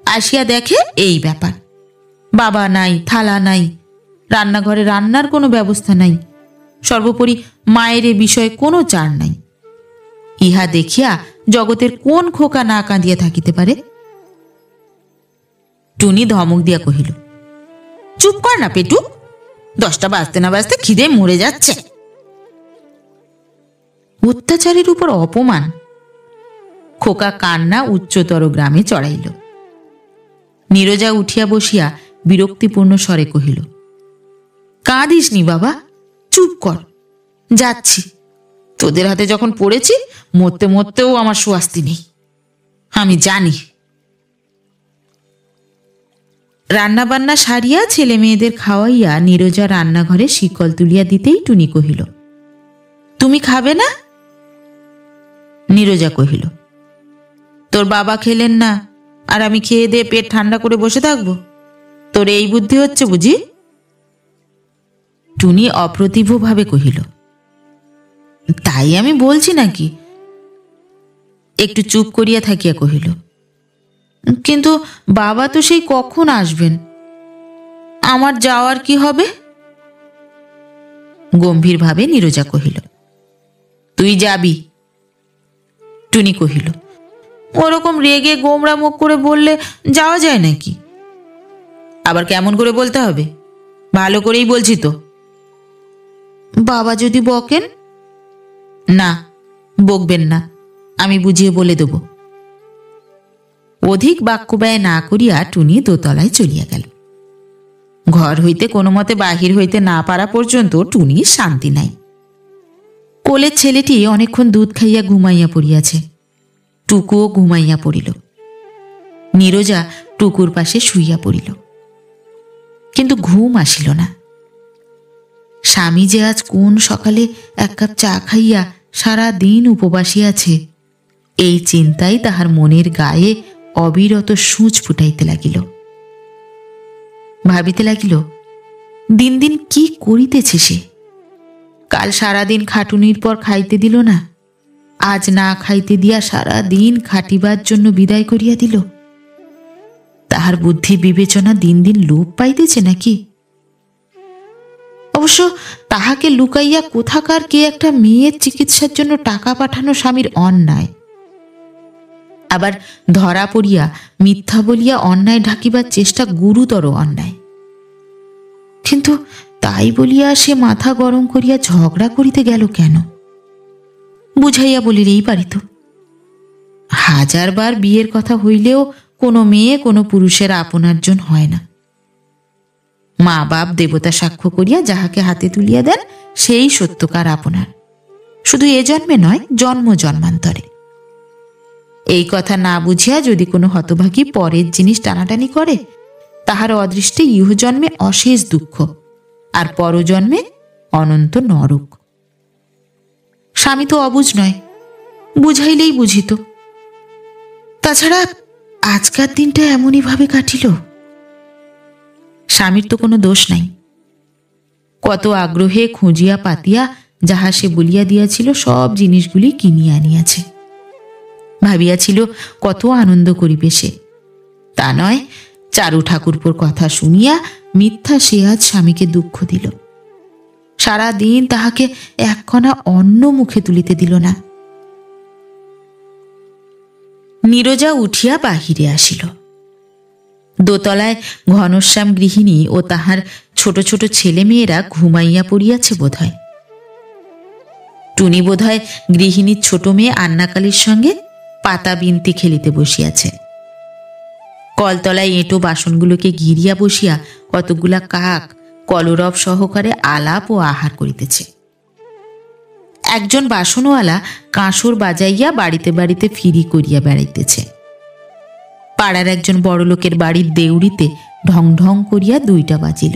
আসিয়া দেখে এই ব্যাপার, বাবা নাই, থালা নাই, রান্নাঘরে রান্নার কোনো ব্যবস্থা নাই, সর্বোপরি মায়ের এ বিষয়ে কোনো চার নাই। ইহা দেখিয়া জগতের কোন খোকা না কাঁদিয়া থাকিতে পারে? টুনি ধমক দিয়া কহিল, চুপ কর না পেটু, 10টা বাজতে না বাজতে খিদে মরে যাচ্ছে। অত্যাচারের উপর অপমান। খোকা কান্না উচ্চতর গ্রামে চড়াইল। নীরজা উঠিয়া বসিয়া বিরক্তিপূর্ণ স্বরে কহিল, কাঁদিস নি বাবা, চুপ কর, যাচ্ছি। তোদের হাতে যখন পড়েছি, মরতে মরতেও আমার সুয়াস্তি নেই, আমি জানি। রান্না বান্না সারিয়া ছেলে মেয়েদের খাওয়াইয়া নীরজা রান্নাঘরে শিকল তুলিয়া দিতেই টুনি কহিল, তুমি খাবে না? নীরজা কহিল, তোর বাবা খেলেন না, আর আমি খেয়ে দিয়ে পেট ঠান্ডা করে বসে থাকবো? তোর এই বুদ্ধি হচ্ছে বুঝি? টুনি অপ্রতিভ ভাবে কহিল, তাই আমি বলছি নাকি? একটু চুপ করিয়া থাকিয়া কহিল, কিন্তু বাবা তো সেই কখন আসবেন, আমার যাওয়ার কি হবে? গম্ভীরভাবে নীরজা কহিল, তুই যাবি। টুনি কহিল, ওরকম রেগে গোমরা মুখ করে বললে যাওয়া যায় নাকি? আবার কেমন করে বলতে হবে? ভালো করেই বলছি তো। বাবা যদি বকেন? না, বকবেন না, আমি বুঝিয়ে বলে দেব। অধিক বাক্য ব্যয় না করিয়া টুনি দোতলায় চলিয়া গেল। ঘর হইতে কোনো মতে বাহির হইতে না পারা পর্যন্ত টুনির শান্তি নাই। কোলের ছেলেটি অনেকক্ষণ দুধ খাইয়া ঘুমাইয়া পড়িয়াছে। টুকুও ঘুমাইয়া পড়িল। নীরজা টুকুর পাশে শুইয়া পড়িল, কিন্তু ঘুম আসিল না। স্বামী যে আজ কোন সকালে এক কাপ চা খাইয়া সারা দিন উপবাসী আছে, এই চিন্তাই তাহার মনের গায়ে অবিরত সূচ ফুটাইতে লাগিল। ভাবিতে লাগিল, দিন দিন কি করিতেছে সে। কাল সারাদিন খাটুনির পর খাইতে দিল না, আজ না খাইতে দিয়া সারা দিন খাটিবার জন্য বিদায় করিয়া দিল। তাহার বুদ্ধি বিবেচনা দিন দিন লোপ পাইতেছে নাকি? অবশ্য তাহাকে লুকাইয়া কোথাকার কে একটা মেয়ের চিকিৎসার জন্য টাকা পাঠানো স্বামীর অন্যায়, আবার ধরা পড়িয়া মিথ্যা বলিয়া অন্যায় ঢাকিবার চেষ্টা গুরুতর অন্যায়। কিন্তু তাই বলিয়া সে মাথা গরম করিয়া ঝগড়া করিতে গেল কেন? বুঝাইয়া বলিলেই পারিত। হাজারবার বিয়ের কথা হইলেও কোনো মেয়ে কোনো পুরুষের আপনার জন হয় না। মা বাপ দেবতা সাক্ষ্য করিয়া যাহাকে হাতে তুলিয়া দেন সেই সত্যকার আপনার, শুধু এ জন্মে নয়, জন্ম জন্মান্তরে। এই কথা না বুঝিয়া যদি কোনো হতভাগী পরের জিনিস টানাটানি করে, তাহার অদৃষ্টে ইহজন্মে অশেষ দুঃখ, আর পরজন্মে অনন্ত নরক। স্বামী তো অবুঝ নয়, বুঝাইলেই বুঝিত। তাছাড়া আজকার দিনটা এমনই ভাবে কাটিল। স্বামীর তো কোনো দোষ নাই। কত আগ্রহে খুঁজিয়া পাতিয়া যাহা সে বলিয়া দিয়াছিল সব জিনিসগুলি কিনিয়া আনিয়াছে। ভাবিয়াছিল কত আনন্দ করিবে সে। তা নয়, চারু ঠাকুরপোর কথা শুনিয়া মিথ্যা সে আজ স্বামীকে দুঃখ দিল। সারা দিন তাহাকে একখানা অন্ন মুখে তুলিতে দিল না। নীরজা উঠিয়া বাহিরে আসিল। দোতলায় ঘনশ্যাম গৃহিণী ও তাহার ছোট ছোট ছেলে মেয়েরা ঘুমাইয়া পড়িয়াছে বোধহয়। টুনি বোধহয় গৃহিণীর ছোট মেয়ে আন্নাকালীর সঙ্গে পাতা বিনতি খেলিতে বসিয়াছে। কলতলায় এঁটো বাসনগুলোকে ঘিরিয়া বসিয়া কতগুলা কাক কলরব সহকারে আলাপ ও আহার করিতেছে। একজন বাসনওয়ালা কাঁসর বাজাইয়া বাড়িতে বাড়িতে ফিরি করিয়া বেড়াইতেছে। পাড়ার একজন বড়লোকের বাড়ির দেউড়িতে ঢং ঢং করিয়া 2টা বাজিল।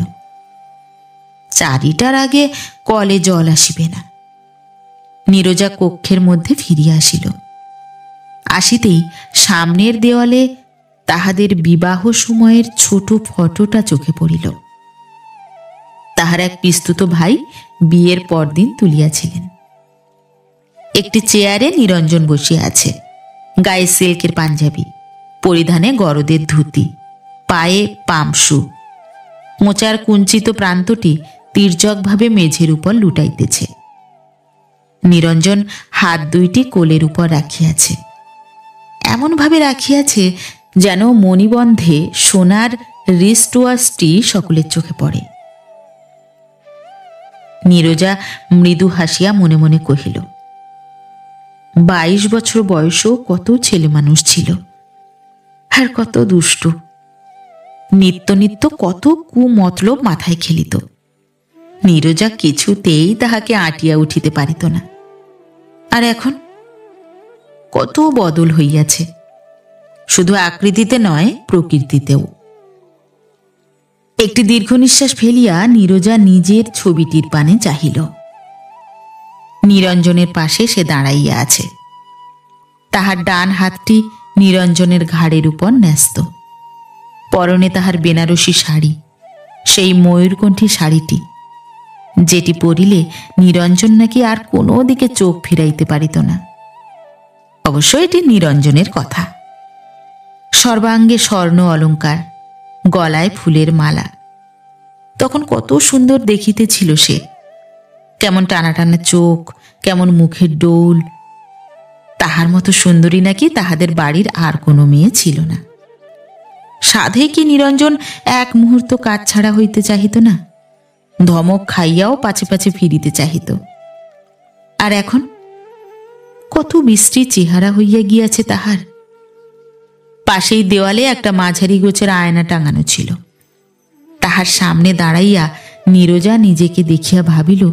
4টার আগে কলে জল আসিবে না। নীরজা কক্ষের মধ্যে ফিরিয়া আসিল। আসিতেই সামনের দেওয়ালে তাহাদের বিবাহ সময়ের ছোট ফটোটা চোখে পড়িল। তাহার এক পিস্তুত ভাই বিয়ের পরদিন তুলিয়াছিলেন। একটি চেয়ারে নিরঞ্জন বসিয়া আছে, গায়ে সিল্কের পাঞ্জাবি, পরিধানে গরদের ধুতি, পায়ে পামশু। মোচার কুঞ্চিত প্রান্তটি তির্যকভাবে মেঝের উপর লুটাইতেছে। নিরঞ্জন হাত 2টি কোলের উপর রাখিয়াছে, এমনভাবে রাখিয়াছে যেন মণিবন্ধে সোনার রিস্টওয়াচটি সকলের চোখে পড়ে। নীরজা মৃদু হাসিয়া মনে মনে কহিল, 22 বছর বয়সেও কত ছেলে মানুষ ছিল, আর কত দুষ্ট। নিত্য নিত্য কত কুমতলব মাথায় খেলিত। নীরজা কিছুতেই তাহাকে আটিয়া উঠিতে পারিত না। আর এখন কত বদল হইয়াছে, শুধু আকৃতিতে নয়, প্রকৃতিতেও। একটি দীর্ঘ নিঃশ্বাস ফেলিয়া নীরজা নিজের ছবিটির পানে চাহিল। নিরঞ্জনের পাশে সে দাঁড়াইয়া আছে। তাহার ডান হাতটি নিরঞ্জনের ঘাড়ের উপর ন্যস্ত। পরনে তাহার বেনারসি শাড়ি, সেই ময়ূরকণ্ঠী শাড়িটি, যেটি পরিলে নিরঞ্জন নাকি আর কোনো দিকে চোখ ফিরাইতে পারিত না। অবশ্য এটি নিরঞ্জনের কথা। সর্বাঙ্গে স্বর্ণ অলঙ্কার, গলায় ফুলের মালা। তখন কত সুন্দর দেখিতে ছিল সে। কেমন টানা টানা চোখ, কেমন মুখের ডোল। তাহার মতো সুন্দরী নাকি তাহাদের বাড়ির আর কোনো মেয়ে ছিল না। সাধে কি নিরঞ্জন এক মুহূর্ত কাজ ছাড়া হইতে চাহিত না? ধমক খাইয়াও পাছে পাছে ফিরিতে চাহিত। আর এখন কত বিশ্রী চেহারা হইয়া গিয়াছে তাহার। পাশেই দেওয়ালে একটা মাঝারি গোছের আয়না টাঙানো ছিল। তাহার সামনে দাঁড়াইয়া নীরজা নিজেকে দেখিয়া ভাবিল,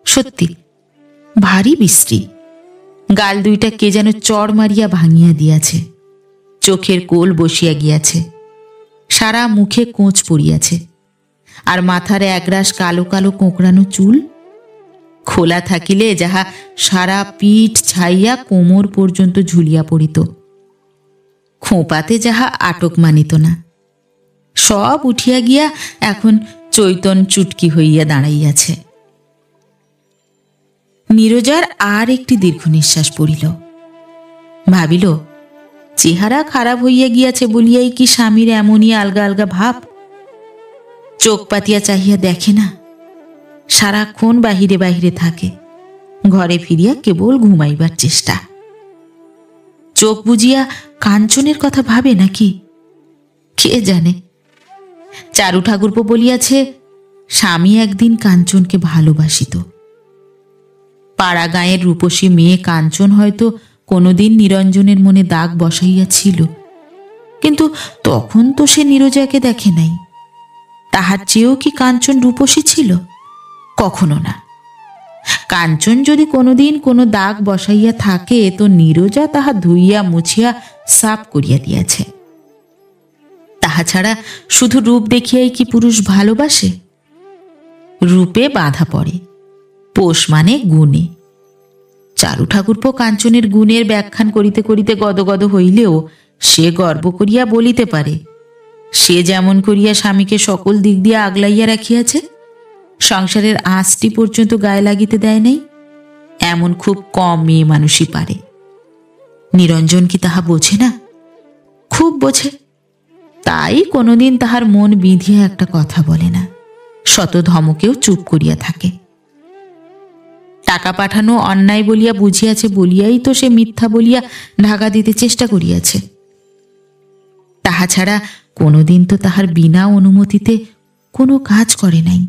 সত্যি ভারী বিশ্রী। গাল দুইটা কে যেন চড় মারিয়া ভাঙিয়া দিয়াছে, চোখের কোল বসিয়া গিয়াছে, সারা মুখে কোঁচ পড়িয়াছে, আর মাথার একরাশ কালো কালো কোঁকড়ানো চুল খোলা থাকিলে যাহা সারা পিঠ ছাইয়া কোমর পর্যন্ত ঝুলিয়া পড়িত, খোঁপাতে যাহা আটক মানিত না, সব উঠিয়া গিয়া এখন চৈতন চুটকি হইয়া দাঁড়াইয়াছে। নীরজার আর একটি দীর্ঘ নিঃশ্বাস পড়িল। ভাবিল, চেহারা খারাপ হইয়া গিয়াছে বলিয়াই কি স্বামীর এমনই আলগা আলগা ভাব? চোখ পাতিয়া চাহিয়া দেখে না, সারাক্ষণ বাহিরে বাহিরে থাকে, ঘরে ফিরিয়া কেবল ঘুমাইবার চেষ্টা। চোখ বুজিয়া কাঞ্চনের কথা ভাবে নাকি কে জানে। চারু ঠাকুরপো বলিয়াছে, স্বামী একদিন কাঞ্চনকে ভালোবাসিত। পাড়া গাঁয়ের রূপসী মেয়ে কাঞ্চন হয়তো কোনোদিন নিরঞ্জনের মনে দাগ বসাইয়াছিল, কিন্তু তখন তো সে নীরজাকে দেখে নাই। তাহার চেয়েও কি কাঞ্চন রূপসী ছিল? কখনো না। কাঞ্চন যদি কোনোদিন কোনো দাগ বসাইয়া থাকে তো নীরজা তাহা ধুইয়া মুছিয়া সাফ করিয়া দিয়াছে। তাহা ছাড়া শুধু রূপ দেখিয়াই কি পুরুষ ভালোবাসে? রূপে বাধা পড়ে, পোষ মানে গুণে। চারু ঠাকুরপো কাঞ্চনের গুণের ব্যাখ্যান করিতে করিতে গদগদ হইলেও সে গর্ব করিয়া বলিতে পারে, সে যেমন করিয়া স্বামীকে সকল দিক দিয়া আগলাইয়া রাখিয়াছে, সংসারের আঁচটি পর্যন্ত গায়ে লাগিতে দেয় নাই, এমন খুব কম মেয়ে মানুষই পারে। নিরঞ্জন কি তাহা বোঝে না? খুব বোঝে। তাই কোনোদিন তাহার মন বিঁধিয়া একটা কথা বলে না, শত ধমকেও চুপ করিয়া থাকে। টাকা পাঠানো অন্যায় বলিয়া বুঝিয়াছে বলিয়াই তো সে মিথ্যা বলিয়া ঢাকা দিতে চেষ্টা করিয়াছে। তাহা ছাড়া কোনোদিন তো তাহার বিনা অনুমতিতে কোনো কাজ করে নাই।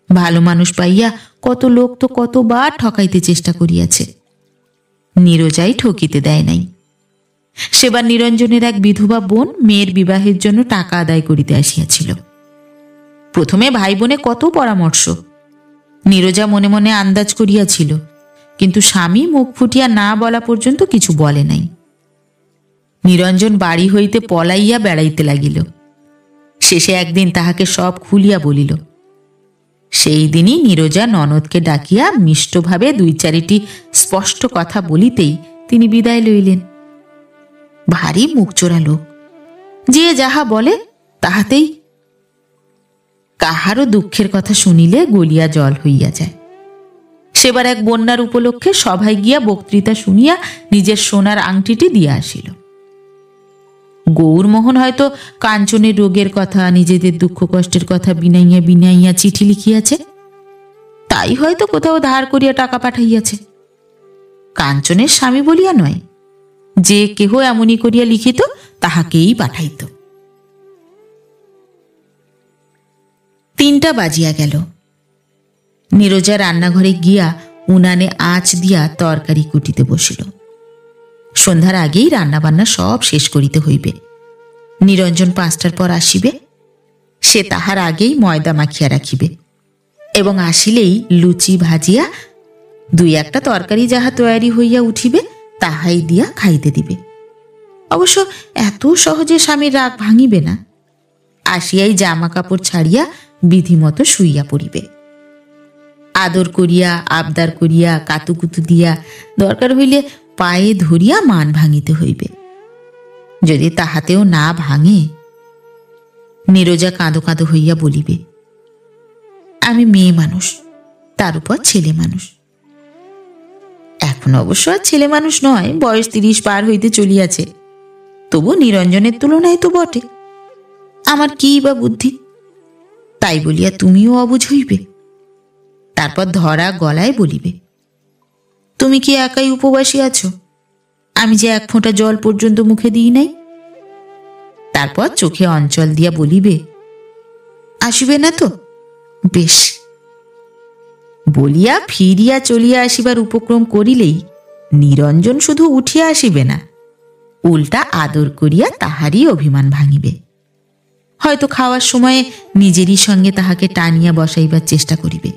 ভালো মানুষ পাইয়া কত লোক তো কতবার ঠকাইতে চেষ্টা করিয়াছে, নীরজাই ঠকিতে দেয় নাই। সেবার নিরঞ্জনের এক বিধবা বোন মেয়ের বিবাহের জন্য টাকা আদায় করিতে আসিয়াছিল। প্রথমে ভাই বোনে কত পরামর্শ, নীরজা মনে মনে আন্দাজ করিয়াছিল, কিন্তু স্বামী মুখ ফুটিয়া না বলা পর্যন্ত কিছু বলে নাই। নিরঞ্জন বাড়ি হইতে পলাইয়া বেড়াইতে লাগিল। শেষে একদিন তাহাকে সব খুলিয়া বলিল। সেই দিনই নীরজা ননদকে ডাকিয়া মিষ্টভাবে দুই চারিটি স্পষ্ট কথা বলিতেই তিনি বিদায় লইলেন। ভারী মুখচোরা লোক, যে যাহা বলে তাহাতেই কাহারও দুঃখের কথা শুনিলে গলিয়া জল হইয়া যায়। সেবার এক বন্যার উপলক্ষে সভায় গিয়া বক্তৃতা শুনিয়া নিজের সোনার আংটিটি দিয়া আসিল। গৌরমোহন হয়তো কাঞ্চনের রোগের কথা, নিজেদের দুঃখ কষ্টের কথা বিনাইয়া বিনাইয়া চিঠি লিখিয়াছে, তাই হয়তো কোথাও ধার করিয়া টাকা পাঠাইয়াছে। কাঞ্চনের স্বামী বলিয়া নয়, যে কেহ এমনই করিয়া লিখিত তাহাকেই পাঠাইত। 3টা বাজিয়া গেল। নীরজা রান্নাঘরে গিয়া উনানে আঁচ দিয়া তরকারি কুটিতে বসিল। সন্ধ্যার আগেই রান্নাবান্না সব শেষ করিতে হইবে। নিরঞ্জন 5টার পর আসিবে, সে তাহার আগেই ময়দা মাখিয়া রাখিবে এবং আসিলেই লুচি ভাজিয়া 2-1টা তরকারি যাহা তৈয়ারি হইয়া উঠিবে তাহাই দিয়া খাইতে দিবে। অবশ্য এত সহজে স্বামীর রাগ ভাঙিবে না। আসিয়াই জামা কাপড় ছাড়িয়া বিধিমতো শুইয়া পড়িবে। আদর করিয়া আবদার করিয়া কাতুকুতু দিয়া দরকার হইলে পায়ে ধরিয়া মান ভাঙিতে হইবে। যদি তাহাতেও না ভাঙে, নীরজা কাঁদো কাঁদো হইয়া বলিবে, আমি মেয়ে মানুষ, তার উপর ছেলে মানুষ। এখন অবশ্য আর ছেলে মানুষ নয়, বয়স 30 পার হইতে চলিয়াছে, তবু নিরঞ্জনের তুলনায় তো বটে। আমার কি বা বুদ্ধি, তাই বলিয়া তুমিও অবুঝ হইবে? তারপর ধরা গলায় বলিবে, তুমি কি একাই উপবাসী আছো? আমি যে 1 ফোঁটা জল পর্যন্ত মুখে দিই নাই। তারপর চোখে অঞ্চল দিয়া বলিবে, আসিবে না তো? বেশ। বলিয়া ফিরিয়া চলিয়া আসিবার উপক্রম করিলেই নিরঞ্জন শুধু উঠিয়া আসিবে না, উল্টা আদর করিয়া তাহারই অভিমান ভাঙিবে। হয়তো খাওয়ার সময়ে নিজেরই সঙ্গে তাহাকে টানিয়া বসাইবার চেষ্টা করিবে।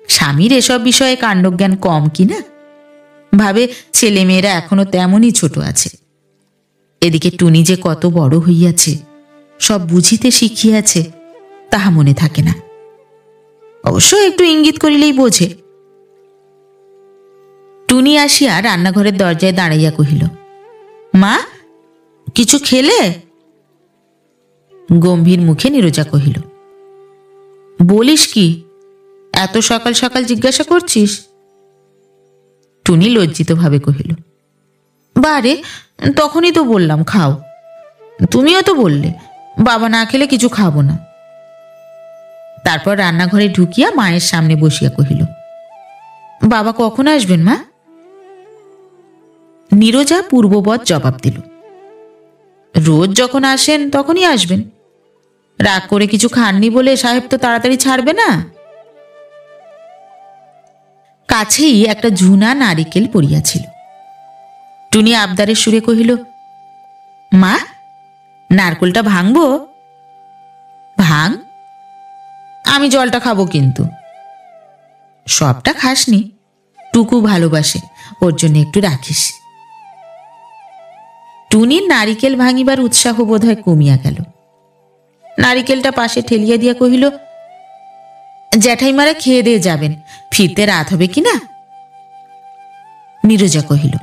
স্বামীর এসব বিষয়ে কাণ্ডজ্ঞান কম কিনা, ভাবে ছেলেমেয়েরা এখনো তেমনই ছোট আছে। এদিকে টুনি যে কত বড় হইয়াছে, সব বুঝিতে শিখিয়াছে, তাহা মনে থাকে না। অবশ্য একটু ইঙ্গিত করিলেই বোঝে। টুনি আসিয়া রান্নাঘরের দরজায় দাঁড়াইয়া কহিল, মা, কিছু খেলে? গম্ভীর মুখে নীরজা কহিল, বলিস কি, এত সকাল সকাল জিজ্ঞাসা করছিস? টুনি লজ্জিত ভাবে কহিল, বারে, তখনই তো বললাম খাও। তুমিও তো বললে বাবা না খেলে কিছু খাবো না। তারপর রান্নাঘরে ঢুকিয়া মায়ের সামনে বসিয়া কহিল, বাবা কখন আসবেন মা? নীরজা পূর্ববৎ জবাব দিল, রোজ যখন আসেন তখনই আসবেন। রাগ করে কিছু খাননি বলে সাহেব তো তাড়াতাড়ি ছাড়বে না। কাছেই একটা ঝুনা নারিকেল পড়িয়াছিল। টুনি আবদারের সুরে কহিল, মা, নারকেলটা ভাঙবো? ভাঙ, আমি জলটা খাবো কিন্তু। সবটা খাসনি, টুকু ভালোবাসে, ওর জন্য একটু রাখিস। টুনির নারিকেল ভাঙিবার উৎসাহ বোধহয় কমিয়া গেল। নারিকেলটা পাশে ঠেলিয়া দিয়া কহিল, জ্যাঠাইমারা খেয়ে দিয়ে যাবেন, ফিরতে রাত হবে কিনা? নীরজা কহিল,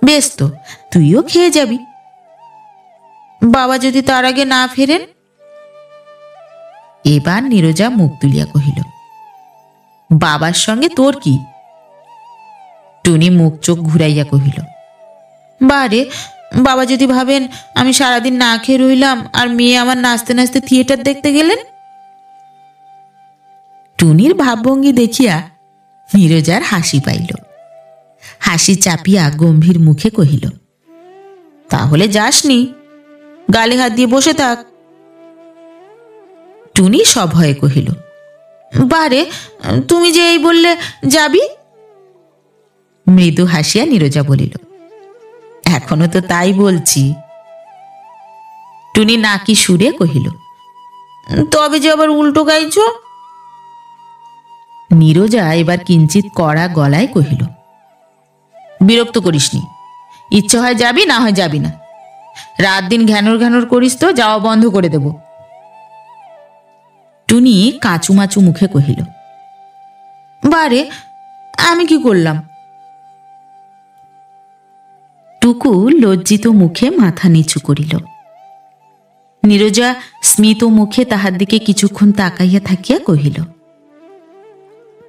বেশ তো, তুইও খেয়ে যাবি। বাবা যদি তার আগে না ফেরেন? এবার নীরজা মুখ তুলিয়া কহিল, বাবার সঙ্গে তোর কি? টুনি মুখ চোখ ঘুরাইয়া কহিল, বারে, বাবা যদি ভাবেন আমি সারাদিন না খেয়ে রইলাম আর মেয়ে আমার নাচতে নাচতে থিয়েটার দেখতে গেলেন? টুনির ভাবভঙ্গি দেখিয়া নীরজার হাসি পাইল। হাসি চাপিয়া গম্ভীর মুখে কহিল, তাহলে যাসনি, গালে হাত দিয়ে বসে থাক। টুনি সভয়ে কহিল, বারে, তুমি যে এই বললে যাবি। মৃদু হাসিয়া নীরজা বলিল, এখনো তো তাই বলছি। টুনি নাকি সুরে কহিল, তবে যে আবার উল্টো গাইছ। নীরজা এবার কিঞ্চিত কড়া গলায় কহিল, বিরক্ত করিসনি, ইচ্ছে হয় যাবি, না হয় যাবি না। রাত দিন ঘ্যানর ঘ্যানর করিস তো যাওয়া বন্ধ করে দেব। টুনি কাঁচুমাচু মুখে কহিল, বারে, আমি কি করলাম? টুকু লজ্জিত মুখে মাথা নিচু করিল। নীরজা স্মিত মুখে তাহার দিকে কিছুক্ষণ তাকাইয়া থাকিয়া কহিল,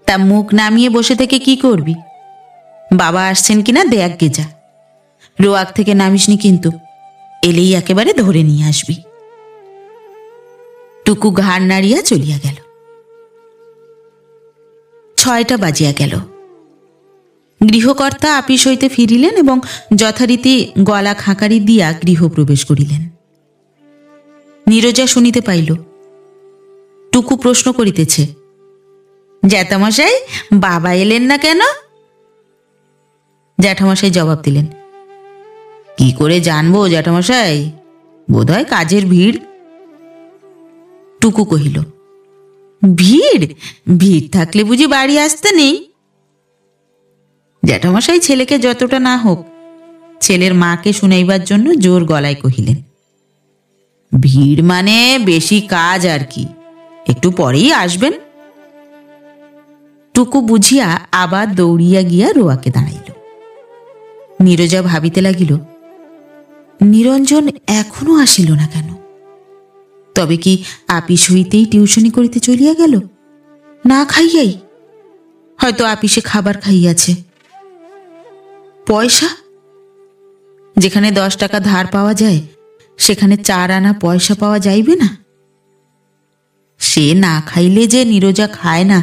তা মুখ নামিয়ে বসে থেকে কি করবি? বাবা আসছেন কিনা দেখ গে যা। রোয়াক থেকে নামিসনি কিন্তু, এলেই একেবারে ধরে নিয়ে আসবি। টুকু ঘাড় নাড়িয়া চলিয়া গেল। 6টা বাজিয়া গেল। গৃহকর্তা আপিস হইতে ফিরিলেন এবং যথারীতি গলা খাঁকারি দিয়া গৃহ প্রবেশ করিলেন। নীরজা শুনিতে পাইল, টুকু প্রশ্ন করিতেছে, জ্যাঠামশাই, বাবা এলেন না কেন? জ্যাঠামশাই জবাব দিলেন, কি করে জানবো জ্যাঠামশাই, বোধহয় কাজের ভিড়। টুকু কহিল, ভিড়? ভিড় থাকলে বুঝি বাড়ি আসতে নেই? জ্যাঠামশাই ছেলেকে যতটা না হোক ছেলের মাকে শুনাইবার জন্য জোর গলায় কহিলেন, ভিড় মানে বেশি কাজ আর কি, একটু পরেই আসবেন। টুকু বুঝিয়া আবার দৌড়িয়া গিয়া রোয়াকে দাঁড়াইল। নীরজা ভাবিতে লাগিল, নিরঞ্জন এখনো আসিল না কেন? তবে কি আপিস হইতেই টিউশনি করিতে চলিয়া গেল? না খাইয়াই? হয়তো আপিসে খাবার খাইয়াছে। পয়সা? যেখানে 10 টাকা ধার পাওয়া যায় সেখানে 4 আনা পয়সা পাওয়া যাইবে না? সে না খাইলে যে নীরজা খায় না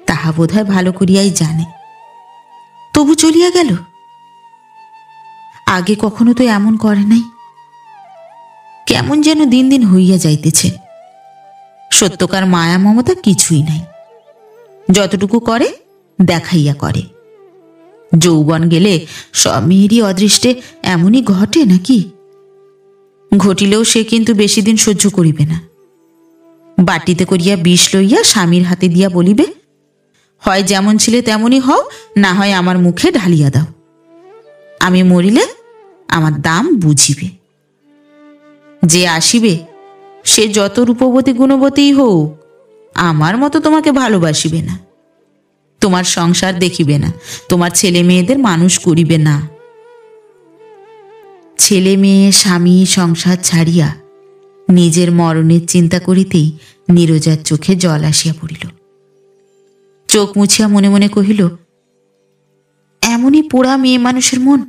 তাহা বোধহয় ভালো করিয়াই জানে, তবু চলিয়া গেল। আগে কখনো তো এমন করে নাই। কেমন যেন দিন দিন হইয়া যাইতেছে। সত্যকার মায়া মমতা কিছুই নাই। যতটুকু করে দেখাইয়া করে। যৌবন গেলে সব মেয়েরই অদৃষ্টে এমনই ঘটে নাকি? ঘটিলেও সে কিন্তু বেশি দিন সহ্য করিবে না। বাটিতে করিয়া বিষ লইয়া স্বামীর হাতে দিয়া বলিবে, হয় যেমন ছিলে তেমনই হও, না হয় আমার মুখে ঢালিয়া দাও। আমি মরিলে আমার দাম বুঝিবে। যে আসিবে সে যত রূপবতী গুণবতীই হোক, আমার মতো তোমাকে ভালোবাসিবে না, তোমার সংসার দেখিবে না, তোমার ছেলে মেয়েদের মানুষ করিবে না। ছেলে মেয়ে স্বামী সংসার ছাড়িয়া নিজের মরণের চিন্তা করিতেই নীরজার চোখে জল আসিয়া পড়িল। চোখ মুছিয়া মনে মনে কহিল, এমনই পোড়া মেয়ে মানুষের মন।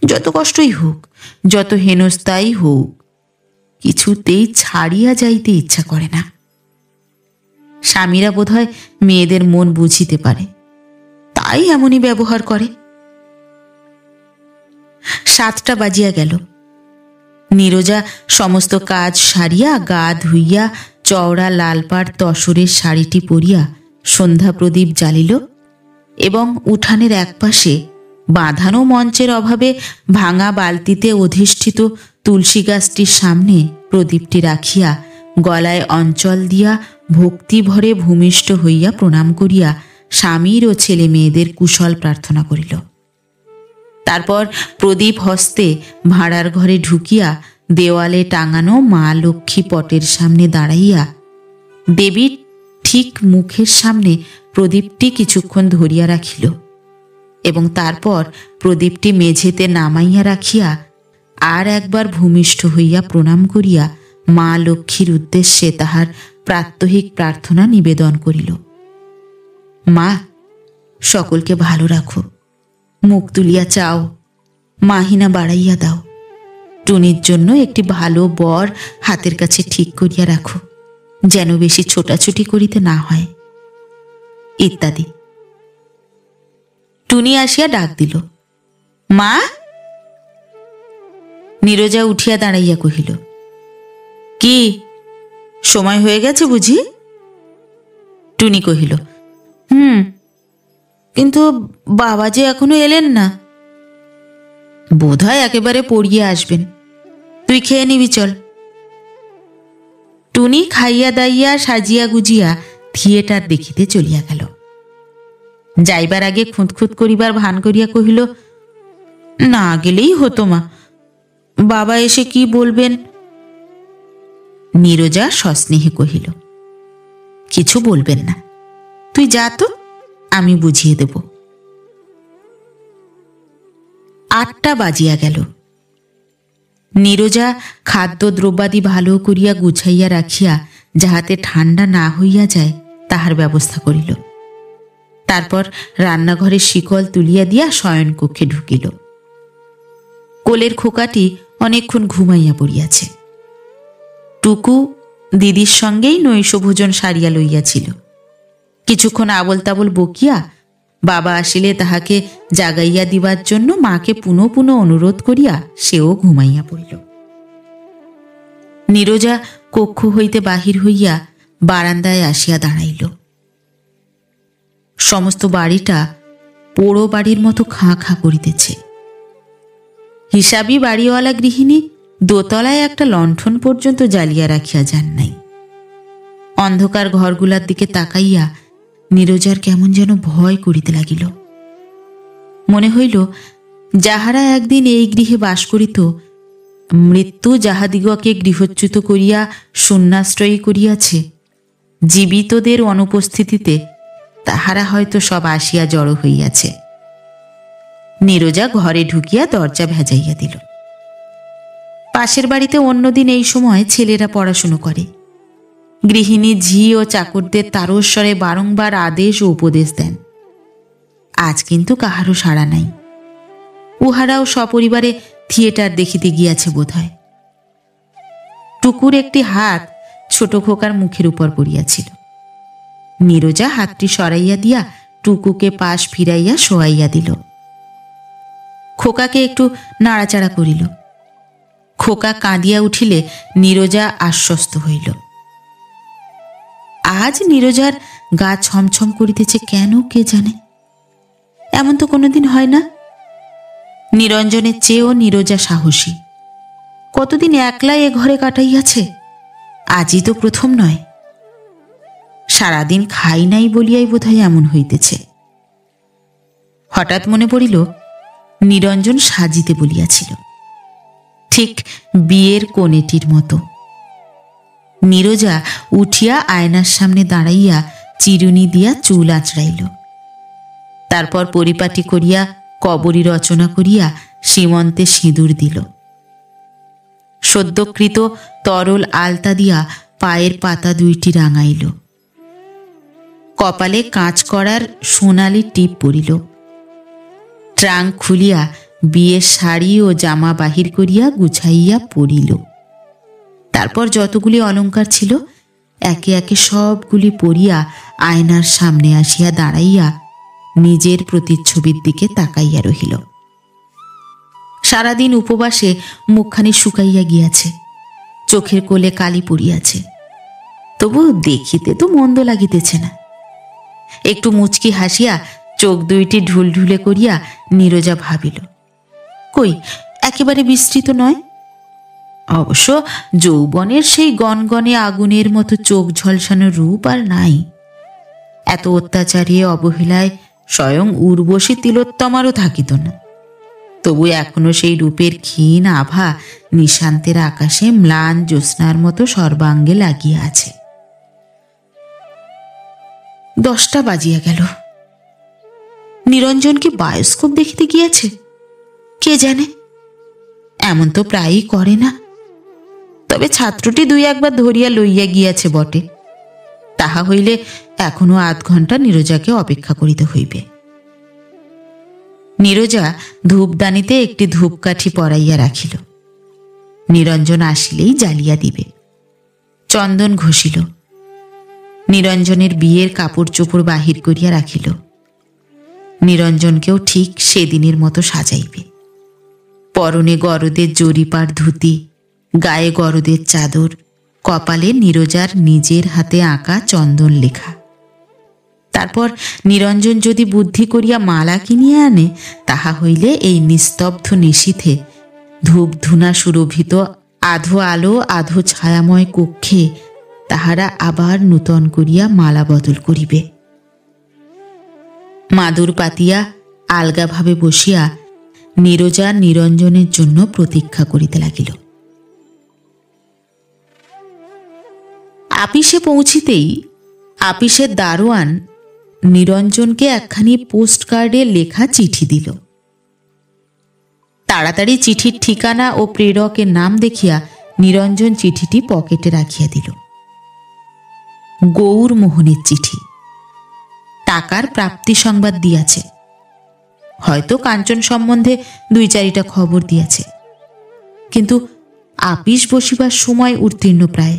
যত কষ্টই হোক, যত হেনস্থাই হোক, কিছুতেই ছাড়িয়া যাইতে ইচ্ছা করে না। স্বামীরা বোধহয় মেয়েদের মন বুঝিতে পারে, তাই এমনই ব্যবহার করে। 7টা বাজিয়া গেল। নীরজা সমস্ত কাজ সারিয়া গা ধুইয়া চওড়া লালপাড় তসরের শাড়িটি পরিয়া সন্ধ্যা প্রদীপ জ্বালিল এবং উঠানের একপাশে বাঁধানো মঞ্চের অভাবে ভাঙা বালতিতে অধিষ্ঠিত তুলসী গাছটির সামনে প্রদীপটি রাখিয়া গলায় অঞ্চল দিয়া ভক্তি ভরে ভূমিষ্ঠ হইয়া প্রণাম করিয়া স্বামীর ও ছেলে মেয়েদের কুশল প্রার্থনা করিল। তারপর প্রদীপ হস্তে ভাড়ার ঘরে ঢুকিয়া দেওয়ালে টাঙানো মা লক্ষ্মী পটের সামনে দাঁড়াইয়া দেবীর ঠিক মুখের সামনে প্রদীপটি কিছুক্ষণ ধরিয়া রাখিল এবং তারপর প্রদীপটি মেঝেতে নামাইয়া রাখিয়া আর একবার ভূমিষ্ঠ হইয়া প্রণাম করিয়া মা লক্ষ্মীর উদ্দেশ্যে তাহার প্রাত্যহিক প্রার্থনা নিবেদন করিল। মা, সকলকে ভালো রাখো, মুখ তুলিয়া চাও, মাহিনা বাড়াইয়া দাও, টুনির জন্য একটি ভালো বর হাতের কাছে ঠিক করিয়া রাখো, যেন বেশি ছোটাছুটি করিতে না হয়, ইত্যাদি। টুনি আসিয়া ডাক দিল, মা। নীরজা উঠিয়া দাঁড়াইয়া কহিল, কি, সময় হয়ে গেছে বুঝি? টুনি কহিল, কিন্তু বাবা যে এখনো এলেন না। বোধহয় একেবারে পড়িয়ে আসবেন, তুই খেয়ে নিবি, চল। টুনি খাইয়া দাইয়া সাজিয়া গুজিয়া থিয়েটার দেখিতে চলিয়া গেল। যাইবার আগে খুঁতখুত করিবার ভান করিয়া কহিল, না গেলেই হতো মা, বাবা এসে কি বলবেন। নীরজা সস্নেহে কহিল, কিছু বলবেন না, তুই যা তো, আমি বুঝিয়ে দেব। 8টা বাজিয়া গেল। নীরজা খাদ্য দ্রব্যাদি ভালো করিয়া গুছাইয়া রাখিয়া যাহাতে ঠান্ডা না হইয়া যায় তাহার ব্যবস্থা করিল। তারপর রান্নাঘরের শিকল তুলিয়া দিয়া শয়নকক্ষে ঢুকিল। কোলের খোকাটি অনেকক্ষণ ঘুমাইয়া পড়িয়াছে। টুকু দিদির সঙ্গেই নৈশভোজন সারিয়া লইয়াছিল। কিছুক্ষণ আবল তাবল বকিয়া বাবা আসিলে তাহাকে জাগাইয়া দিবার জন্য মাকে পুনঃ পুনঃ অনুরোধ করিয়া সেও ঘুমাইয়া পড়িল। নীরজা কক্ষ হইতে বাহির হইয়া বারান্দায় আসিয়া দাঁড়াইল। সমস্ত বাড়িটা পোড়ো বাড়ির মতো খাঁ খাঁ করিতেছে। হিসাবি বাড়িওয়ালা গৃহিণী দোতলায় একটা লণ্ঠন পর্যন্ত জ্বালিয়া রাখিয়া যান নাই। অন্ধকার ঘরগুলার দিকে তাকাইয়া নীরজার কেমন যেন ভয় করিতে লাগিল। মনে হইল, যাহারা একদিন এই গৃহে বাস করিত, মৃত্যু যাহাদিগকে গৃহচ্যুত করিয়া শূন্যাশ্রয়ী করিয়াছে, জীবিতদের অনুপস্থিতিতে তাহারা হয়তো সব আসিয়া জড়ো হইয়াছে। নীরজা ঘরে ঢুকিয়া দরজা ভেজাইয়া দিল। পাশের বাড়িতে অন্যদিন এই সময় ছেলেরা পড়াশুনো করে। গৃহিণী ঝি ও চাকরদের তারস্বরে বারংবার আদেশ ও উপদেশ দেন। আজ কিন্তু কাহারও সাড়া নাই। উহারাও সপরিবারে থিয়েটার দেখিতে গিয়াছে বোধহয়। টুকুর একটি হাত ছোট খোকার মুখের উপর পড়িয়াছিল। নীরজা হাতটি সরাইয়া দিয়া টুকুকে পাশ ফিরাইয়া শোয়াইয়া দিল। খোকাকে একটু নাড়াচাড়া করিল। খোকা কাঁদিয়া উঠিলে নীরজা আশ্বস্ত হইল। আজ নীরজার গা ছমছম করিতেছে কেন কে জানে, এমন তো কোনোদিন হয় না। নিরঞ্জনের চেয়েও নীরজা সাহসী, কতদিন একলা এ ঘরে কাটাইয়াছে, আজই তো প্রথম নয়। সারাদিন খাই নাই বলিয়াই বোধহয় এমন হইতেছে। হঠাৎ মনে পড়িল নিরঞ্জন সাজিতে বলিয়াছিল, ঠিক বিয়ের কনেটির মতো। নীরজা উঠিয়া আয়নার সামনে দাঁড়াইয়া চিরুনি দিয়া চুল আঁচড়াইল। তারপর পরিপাটি করিয়া কবরী রচনা করিয়া সীমন্তে সিঁদুর দিল। সদ্যকৃত তরল আলতা দিয়া পায়ের পাতা দুইটি রাঙাইল। কপালে কাঁচ করার সোনালি টিপ পরিল। ট্রাঙ্ক খুলিয়া বিয়ের শাড়ি ও জামা বাহির করিয়া গুছাইয়া পরিল। তারপর যতগুলি অলঙ্কার ছিল একে একে সবগুলি পরিয়া আয়নার সামনে আসিয়া দাঁড়াইয়া নিজের প্রতিচ্ছবির দিকে তাকাইয়া রহিল। সারাদিন উপবাসে মুখখানি শুকাইয়া গিয়াছে, চোখের কোলে কালি পড়িয়াছে, তবু দেখিতে তো মন্দ লাগিতেছে না। একটু মুচকি হাসিয়া চোখ দুইটি ঢুলঢুলে করিয়া নীরজা ভাবিল, কই একেবারে বিস্তৃত নয়। অবশ্য যৌবনের সেই গনগনে আগুনের মতো চোখ ঝলসানো রূপ আর নাই। এত অত্যাচারে অবহেলায় স্বয়ং উর্বশী তিলোত্তমারও থাকিত না। তবু এখনো সেই রূপের ক্ষীণ আভা নিশান্তের আকাশে ম্লান জ্যোৎস্নার মতো সর্বাঙ্গে লাগিয়া আছে। 10টা বাজিয়া গেল। নিরঞ্জন কি বায়োস্কোপ দেখিতে গিয়াছে? কে জানে, এমন তো প্রায়ই করে না। তবে ছাত্রটি 2-1বার ধরিয়া লইয়া গিয়াছে বটে। তাহা হইলে এখনো আধ ঘণ্টা নীরজাকে অপেক্ষা করিতে হইবে। নীরজা ধূপদানিতে একটি ধূপকাঠি পরাইয়া রাখিল। নিরঞ্জন আসিলেই জ্বালিয়া দিবে। চন্দন ঘষিল। নিরঞ্জনের বিয়ের কাপড় চোপড় বাহির করিয়া রাখিল। নিরঞ্জনকেও ঠিক সেদিনের মতো সাজাইবে। পরনে গরদের জরিপার ধুতি, গায়ে গরদের চাদর, কপালে নীরজার নিজের হাতে আঁকা চন্দন লেখা। তারপর নিরঞ্জন যদি বুদ্ধি করিয়া মালা কিনিয়া আনে, তাহা হইলে এই নিস্তব্ধ নিশীথে ধূপ ধুনা সুরভিত আধো আলো আধো ছায়াময় কক্ষে তাহারা আবার নূতন করিয়া মালা বদল করিবে। মাদুর পাতিয়া আলগাভাবে বসিয়া নীরজা নিরঞ্জনের জন্য প্রতীক্ষা করিতে লাগিল। আপিসে পৌঁছিতেই আপিসের দারোয়ান নিরঞ্জনকে একখানি পোস্টকার্ডে লেখা চিঠি দিল। তাড়াতাড়ি চিঠির ঠিকানা ও প্রেরকের নাম দেখিয়া নিরঞ্জন চিঠিটি পকেটে রাখিয়া দিল। গৌরমোহনের চিঠি। টাকার প্রাপ্তি সংবাদ দিয়াছে। হয়তো কাঞ্চন সম্বন্ধে 2-4টা খবর দিয়াছে, কিন্তু আপিস বসিবার সময় উত্তীর্ণ প্রায়।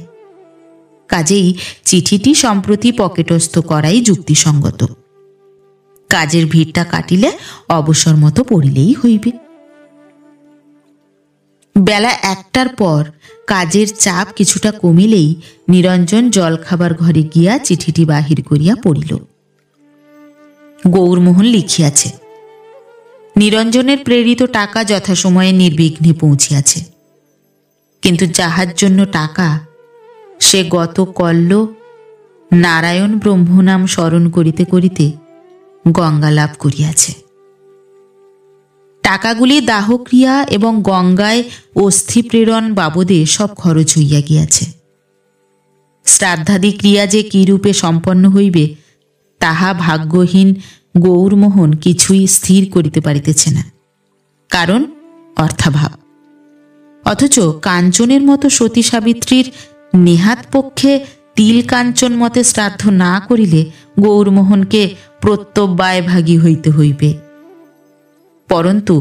কাজেই চিঠিটি সম্প্রতি পকেটস্থ করাই যুক্তিসঙ্গত। কাজের ভিড়টা কাটিলে অবসর মতো পড়িলেই হইবে। বেলা 1টার পর কাজের চাপ কিছুটা কমিলেই নিরঞ্জন জলখাবার ঘরে গিয়া চিঠিটি বাহির করিয়া পড়িল। গৌরমোহন লিখিয়াছে, নিরঞ্জনের প্রেরিত টাকা যথাসময়ে নির্বিঘ্নে পৌঁছিয়াছে, কিন্তু যাহার জন্য টাকা সে গত কল্য নারায়ণ ব্রহ্মনাম স্মরণ করিতে করিতে গঙ্গা লাভ করিয়াছে। টাকাগুলি দাহক্রিয়া এবং গঙ্গায় অস্থি প্রেরণ বাবদে সব খরচ হইয়া গিয়াছে। শ্রাদ্ধাদি ক্রিয়া যে কিরূপে সম্পন্ন হইবে তাহা ভাগ্যহীন গৌরমোহন কিছুই স্থির করিতে পারিতেছে না, কারণ অর্থাভাব। অথচ কাঞ্চনের মতো সতী সাবিত্রীর নেহাত পক্ষে তিল কাঞ্চন মতে শ্রাদ্ধ না করিলে গৌরমোহনকে প্রত্যব্যয়ভাগী হইতে হইবে। পরন্তু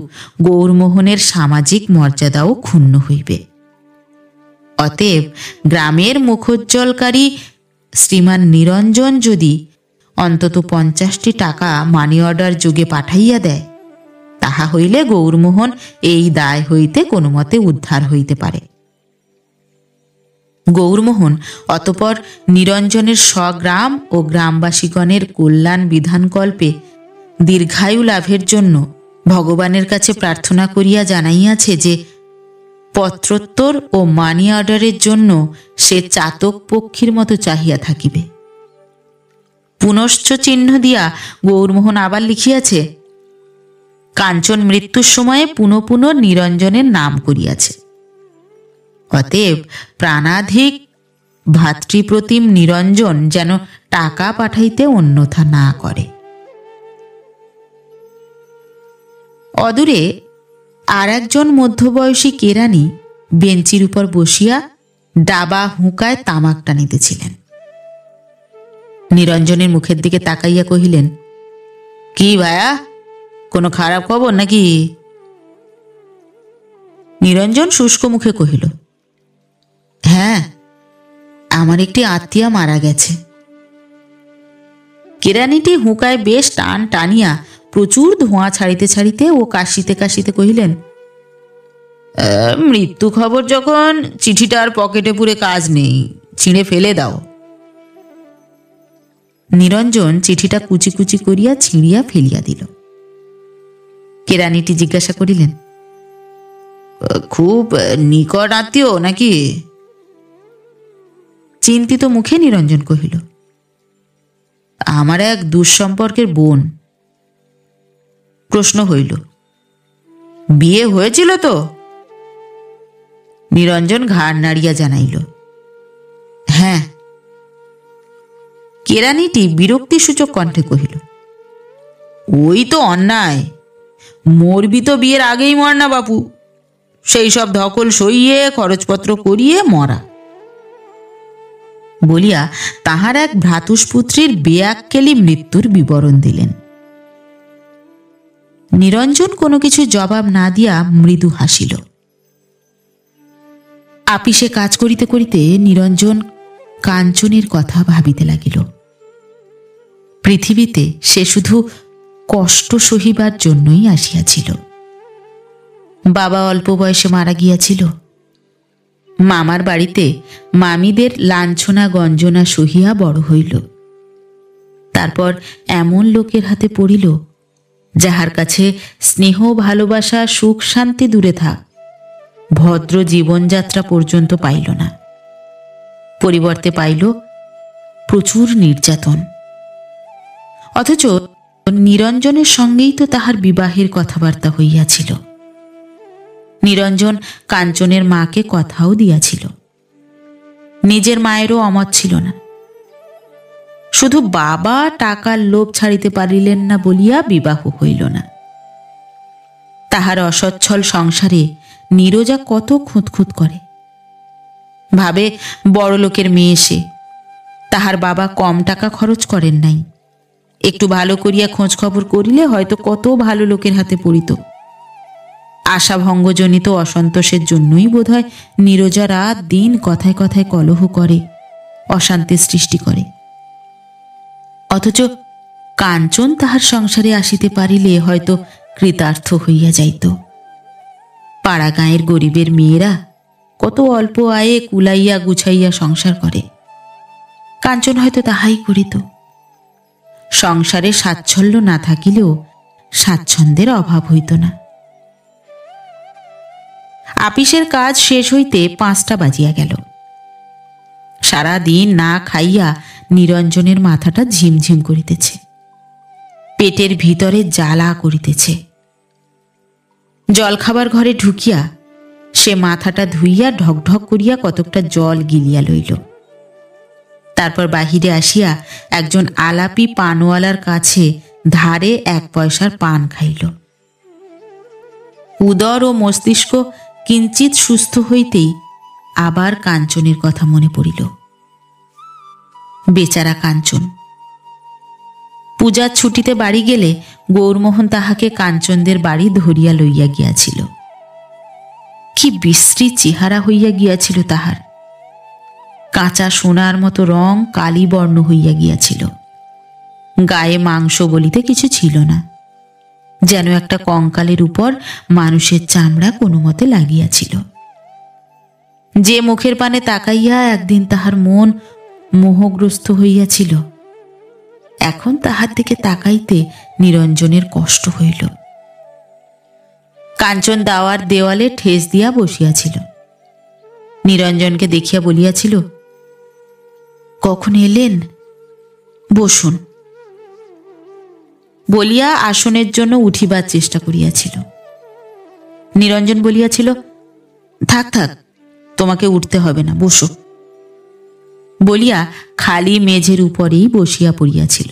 গৌরমোহনের সামাজিক মর্যাদাও ক্ষুণ্ণ হইবে। অতএব গ্রামের মুখোজ্জ্বলকারী শ্রীমান নিরঞ্জন যদি অন্তত 50টি টাকা মানি অর্ডার যোগে পাঠাইয়া দেয়, তাহা হইলে গৌরমোহন এই দায় হইতে কোনো মতে উদ্ধার হইতে পারে। গৌরমোহন অতঃপর নিরঞ্জনের স্বগ্রাম ও গ্রামবাসীগণের কল্যাণ বিধানকল্পে দীর্ঘায়ু লাভের জন্য ভগবানের কাছে প্রার্থনা করিয়া জানাইয়াছে যে পত্রোত্তর ও মানি অর্ডারের জন্য সে চাতক পক্ষীর মতো চাহিয়া থাকিবে। পুনশ্চ চিহ্ন দিয়া গৌরমোহন আবার লিখিয়াছে, কাঞ্চন মৃত্যুর সময়ে পুনঃ পুনঃ নিরঞ্জনের নাম করিয়াছে। অতএব প্রাণাধিক ভাতৃপ্রতিম নিরঞ্জন যেন টাকা পাঠাইতে অন্যথা না করে। অদূরে আর একজন মধ্যবয়সী কেরানি বেঞ্চির উপর বসিয়া ডাবা হুঁকায় তামাক টানিতেছিলেন। নিরঞ্জনের মুখের দিকে তাকাইয়া কহিলেন, কি ভায়া, কোনো খারাপ খবর নাকি? নিরঞ্জন শুষ্ক মুখে কহিল, হ্যাঁ, আমার একটি আত্মীয়া মারা গেছে। কেরানিটি হুঁকায় বেশ টান টানিয়া প্রচুর ধোঁয়া ছাড়িতে ছাড়িতে ও কাশিতে কাশিতে কহিলেন, মৃত্যু খবর যখন, চিঠিটার পকেটে পুরে কাজ নেই, ছিঁড়ে ফেলে দাও। নিরঞ্জন চিঠিটা কুচি কুচি করিয়া ছিঁড়িয়া ফেলিয়া দিল। কেরানিটি জিজ্ঞাসা করিলেন, খুব নিকট আত্মীয় নাকি? চিন্তিত মুখে নিরঞ্জন কহিল, আমার এক দুঃসম্পর্কের বোন। প্রশ্ন হইল, বিয়ে হয়েছিল তো? নিরঞ্জন ঘাড় নাড়িয়া জানাইল, হ্যাঁ। কেরানিটি বিরক্তিসূচক কণ্ঠে কহিল, ওই তো অন্যায়, মরবি তো বিয়ের আগেই মর না বাপু, সেই সব ধকল সইয়ে খরচপত্র করিয়ে মরা। বলিয়া তাহার এক ভ্রাতুষ্পুত্রীর বেয়াক্কেলি মৃত্যুর বিবরণ দিলেন। নিরঞ্জন কোনো কিছু জবাব না দিয়া মৃদু হাসিল। আপিসে কাজ করিতে করিতে নিরঞ্জন কাঞ্চনের কথা ভাবিতে লাগিল। পৃথিবীতে সে শুধু কষ্ট সহিবার জন্যই আসিয়াছিল। বাবা অল্প বয়সে মারা গিয়াছিল। মামার বাড়িতে মামিদের লাঞ্ছনা গঞ্জনা সহিয়া বড় হইল। তারপর এমন লোকের হাতে পড়িল, যাহার কাছে স্নেহ ভালোবাসা সুখ শান্তি দূরে থাক, ভদ্র জীবনযাত্রা পর্যন্ত পাইল না। পরিবর্তে পাইল প্রচুর নির্যাতন। অথচ নিরঞ্জনের সঙ্গেই তো তাহার বিবাহের কথাবার্তা হইয়াছিল। নিরঞ্জন কাঞ্চনের মাকে কথাও দিয়াছিল। নিজের মায়েরও অমত ছিল না। শুধু বাবা টাকার লোভ ছাড়িতে পারিলেন না বলিয়া বিবাহ হইল না। তাহার অসচ্ছল সংসারে নীরজা কত খুঁতখুঁত করে। ভাবে বড় লোকের মেয়ে সে, তাহার বাবা কম টাকা খরচ করেন নাই। একটু ভালো করিয়া খোঁজ খবর করিলে হয়তো কত ভালো লোকের হাতে পড়িত। আশাভঙ্গজনিত অসন্তোষের জন্যই বোধহয় নীরজা রাত দিন কথায় কথায় কলহ করে, অশান্তির সৃষ্টি করে। অথচ কাঞ্চন তাহার সংসারে আসিতে পারিলে হয়তো কৃতার্থ হইয়া যাইত। পাড়া গাঁয়ের গরিবের মেয়েরা কত অল্প আয়ে কুলাইয়া গুছাইয়া সংসার করে, কাঞ্চন হয়তো তাহাই করিত। সংসারে স্বাচ্ছল্য না থাকিলেও স্বাচ্ছন্দ্যের অভাব হইত না। আপিসের কাজ শেষ হইতে 5টা বাজিয়া গেল। সারা দিন না খাইয়া নিরঞ্জনের মাথাটা ঝিমঝিম করিতেছে, পেটের ভিতরে জ্বালা করিতেছে। জলখাবার ঘরে ঢুকিয়া সে মাথাটা ধুইয়া ঢকঢক করিয়া কতকটা জল গিলিয়া লইল। তারপর বাহিরে আসিয়া একজন আলাপি পানওয়ালার কাছে ধারে 1 পয়সার পান খাইল। উদর ও মস্তিষ্ক কিঞ্চিত সুস্থ হইতেই আবার কাঞ্চনের কথা মনে পড়িল। বেচারা কাঞ্চন। পূজার ছুটিতে বাড়ি গেলে গৌরমোহন তাহাকে কাঞ্চনদের বাড়ি ধরিয়া লইয়া গিয়াছিল। কি বিশ্রী চেহারা হইয়া গিয়াছিল তাহার। কাঁচা সোনার মতো রং কালি বর্ণ হইয়া গিয়াছিল। গায়ে মাংস বলিতে কিছু ছিল না, যেন একটা কঙ্কালের উপর মানুষের চামড়া কোনো মতে লাগিয়াছিল। যে মুখের পানে তাকাইয়া একদিন তাহার মন মোহগ্রস্ত হইয়াছিল, এখন তাহার দিকে তাকাইতে নিরঞ্জনের কষ্ট হইল। কাঞ্চন দাওয়ার দেওয়ালে ঠেস দিয়া বসিয়াছিল। নিরঞ্জনকে দেখিয়া বলিয়াছিল, কখন এলেন? বসুন। বলিয়া আসনের জন্য উঠিবার চেষ্টা করিয়াছিল। নিরঞ্জন বলিয়াছিল, থাক থাক, তোমাকে উঠতে হবে না, বসো। বলিয়া খালি মেঝের উপরেই বসিয়া পড়িয়াছিল।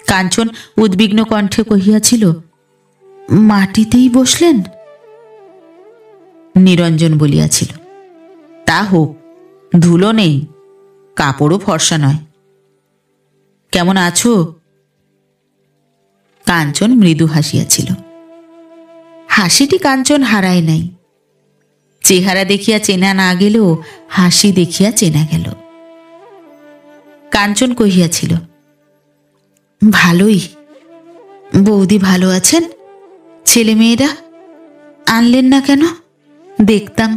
কাঞ্চন উদ্বিগ্ন কণ্ঠে কহিয়াছিল, মাটিতেই বসলেন? নিরঞ্জন বলিয়াছিল, তা হোক, ধুলো নেই, কাপড়ও ফর্সা নয়। কেমন আছো? কাঞ্চন মৃদু হাসিয়াছিল। হাসিটি কাঞ্চন হারায় নাই। চেহারা দেখিয়া চেনা না গেলেও হাসি দেখিয়া চেনা গেল। কাঞ্চন কহিয়াছিল, ভালোই। বৌদি ভালো আছেন? ছেলে মেয়েরা আনলেন না কেন? দেখতাম।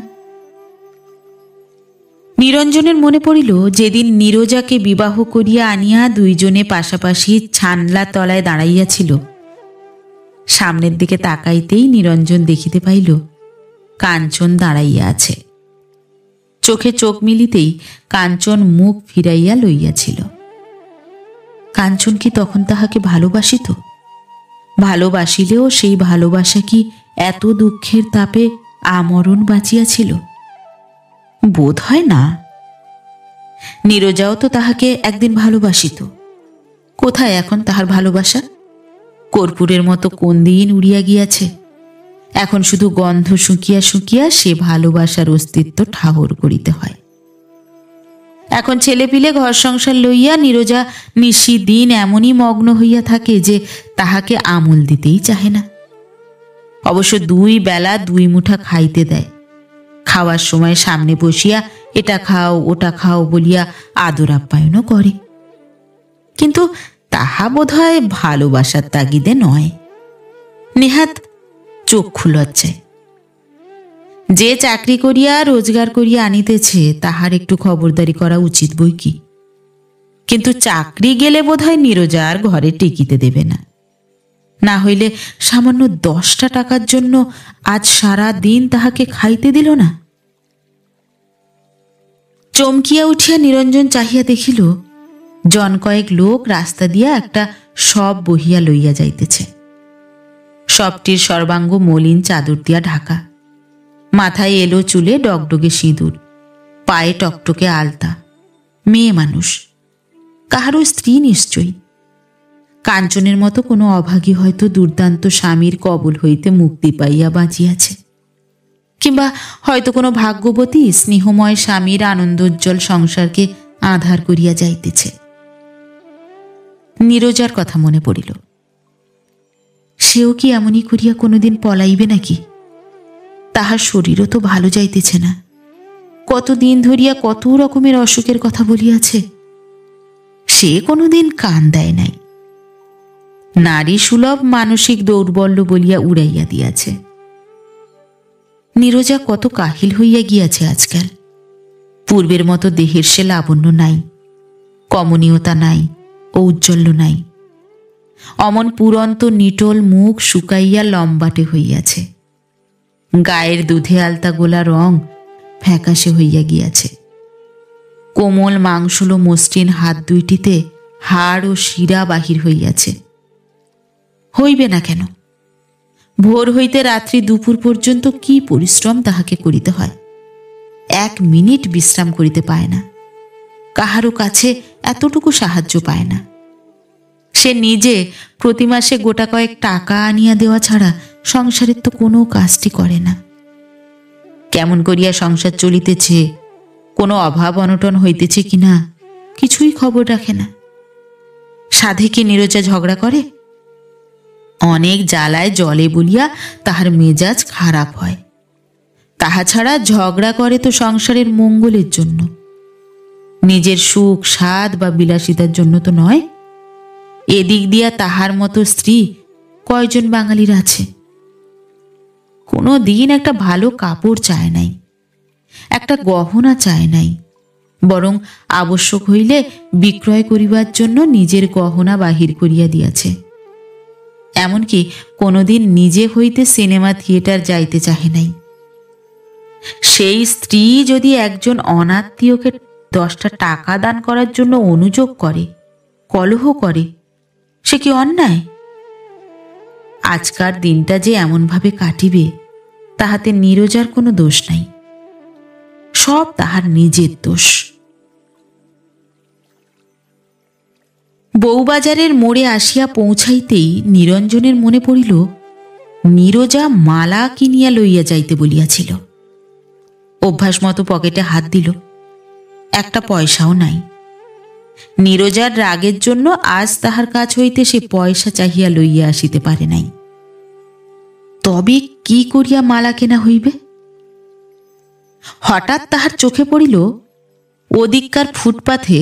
নিরঞ্জনের মনে পড়িল, যেদিন নীরজাকে বিবাহ করিয়া আনিয়া দুইজনে পাশাপাশি ছানলা তলায় দাঁড়াইয়াছিল। সামনের দিকে তাকাইতেই নিরঞ্জন দেখিতে পাইল কাঞ্চন দাঁড়াইয়া আছে। চোখে চোখ মিলিতেই কাঞ্চন মুখ ফিরাইয়া লইয়াছিল। কাঞ্চন কি তখন তাহাকে ভালোবাসিত? ভালোবাসিলেও সেই ভালোবাসা কি এত দুঃখের তাপে আমরণ বাঁচিয়াছিল? বোধ হয় না। নীরজাও তো তাহাকে একদিন ভালোবাসিত। কোথায় এখন তাহার ভালোবাসা? কর্পূরের মতো কোন দিন উড়িয়া গিয়াছে। এখন শুধু গন্ধ শুকিয়া শুকিয়া সে ভালোবাসার অস্তিত্ব ঠাহর করিতে হয়। এখন ছেলেপিলে ঘর সংসার লইয়া নীরজা নিশি দিন এমনই মগ্ন হইয়া থাকে যে তাহাকে আমল দিতেই চাহে না। অবশ্য 2 বেলা 2 মুঠা খাইতে দেয়। খাওয়ার সময় সামনে বসিয়া এটা খাও ওটা খাও বলিয়া আদর আপ্যায়নও করে। কিন্তু তাহা বোধ হয় ভালোবাসার তাগিদে নয়, নেহাত চক্ষু লজ্জায়। যে চাকরি করিয়া রোজগার করিয়া আনিতেছে তাহার একটু খবরদারি করা উচিত বই কি। কিন্তু চাকরি গেলে বোধ হয় নীরজার ঘরে টিকিতে দেবে না। না হইলে সামান্য 10টা টাকার জন্য আজ সারা দিন তাহাকে খাইতে দিল না। চমকিয়া উঠিয়া নিরঞ্জন চাহিয়া দেখিল, জন কয়েক লোক রাস্তা দিয়া একটা শব বহিয়া লইয়া যাইতেছে। শবটির সর্বাঙ্গ মলিন চাদর দিয়া ঢাকা। মাথায় এলো চুলে ডগডগে সিঁদুর, পায়ে টকটকে আলতা। মেয়ে মানুষ, কাহারও স্ত্রী নিশ্চয়ই। কাঞ্চনের মতো কোনো অভাগী হয়তো দুর্দান্ত স্বামীর কবল হইতে মুক্তি পাইয়া বাঁচিয়াছে, কিংবা হয়তো কোনো ভাগ্যবতী স্নেহময় স্বামীর আনন্দোজ্জ্বল সংসারকে আঁধার করিয়া যাইতেছে। নীরজার কথা মনে পড়িল। সেও কি এমনই করিয়া কোনোদিন পলাইবে নাকি? তাহার শরীরও তো ভালো যাইতেছে না। কতদিন ধরিয়া কত রকমের অসুখের কথা বলিয়াছে, সে কোনোদিন কান দেয় নাই। নারী সুলভ মানসিক দৌর্বল্য বলিয়া উড়াইয়া দিয়াছে। নীরজা কত কাহিল হইয়া গিয়াছে আজকাল। পূর্বের মতো দেহের সে লাবণ্য নাই, কমনীয়তা নাই, ঔজ্জ্বল্য নাই। অমন পুরন্ত নিটোল মুখ শুকাইয়া লম্বাটে হইয়াছে। গায়ের দুধে আলতা গোলা রং ফ্যাকাশে হইয়া গিয়াছে। কোমল মাংসল মসৃণ হাত দুইটিতে হাড় ও শিরা বাহির হইয়াছে। হইবে না কেন? ভোর হইতে রাত্রি দুপুর পর্যন্ত কি পরিশ্রম তাহাকে করিতে হয়। 1 মিনিট বিশ্রাম করিতে পায় না, কাহারও কাছে এতটুকু সাহায্য পায় না। সে নিজে প্রতি মাসে গোটা কয়েক টাকা আনিয়া দেওয়া ছাড়া সংসারের তো কোনো কাজটি করে না। কেমন করিয়া সংসার চলিতেছে, কোনো অভাব অনটন হইতেছে কিনা কিছুই খবর রাখে না। সাধে কি নীরজা ঝগড়া করে? অনেক জ্বালায় জলে বলিয়া তাহার মেজাজ খারাপ হয়। তাহা ছাড়া ঝগড়া করে তো সংসারের মঙ্গলের জন্য, নিজের সুখ স্বাদ বা বিলাসিতার জন্য তো নয়। এদিক দিয়া তাহার মতো স্ত্রী কয়জন বাঙালির আছে? কোনো দিন একটা ভালো কাপড় চায় নাই, একটা গহনা চায় নাই, বরং আবশ্যক হইলে বিক্রয় করিবার জন্য নিজের গহনা বাহির করিয়া দিয়াছে। এমনকি কোনোদিন নিজে হইতে সিনেমা থিয়েটার যাইতে চাহে নাই। সেই স্ত্রী যদি একজন অনাত্মীয়কে 10টা টাকা দান করার জন্য অনুযোগ করে, কলহ করে, সে কি অন্যায়? আজকার দিনটা যে এমনভাবে কাটিবে তাহাতে নীরজার কোনো দোষ নাই, সব তাহার নিজের দোষ। বউবাজারের মোড়ে আসিয়া পৌঁছাইতেই নিরঞ্জনের মনে পড়িল নীরজা মালা কিনিয়া লইয়া যাইতে বলিয়াছিল। অভ্যাস মতো পকেটে হাত দিল, একটা পয়সাও নাই। নীরজার রাগের জন্য আজ তাহার কাছ হইতে সে পয়সা চাহিয়া লইয়া আসিতে পারে নাই। তবে কি করিয়া মালা কেনা হইবে? হঠাৎ তাহার চোখে পড়িল ওদিককার ফুটপাথে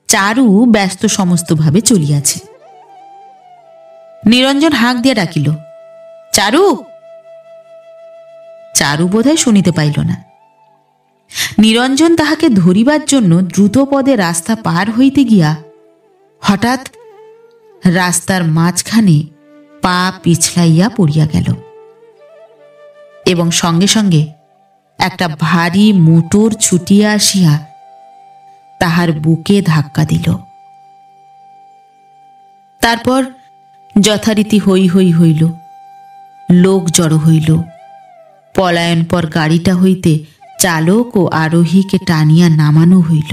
চারু ব্যস্ত সমস্তভাবে চলিয়াছে। নিরঞ্জন হাঁক দিয়া ডাকিল, চারু। চারু বোধহয় শুনিতে পাইল না। নিরঞ্জন তাহাকে ধরিবার জন্য দ্রুত পদে রাস্তা পার হইতে গিয়া হঠাৎ রাস্তার মাঝখানে পা পিছলাইয়া পড়িয়া গেল এবং সঙ্গে সঙ্গে একটা ভারী মোটর ছুটিয়া আসিয়া তাহার বুকে ধাক্কা দিল। তারপর যথারীতি হৈ হৈ হইল, লোক জড়ো হইল। পলায়নপর গাড়িটা হইতে চালক ও আরোহীকে টানিয়া নামানো হইল।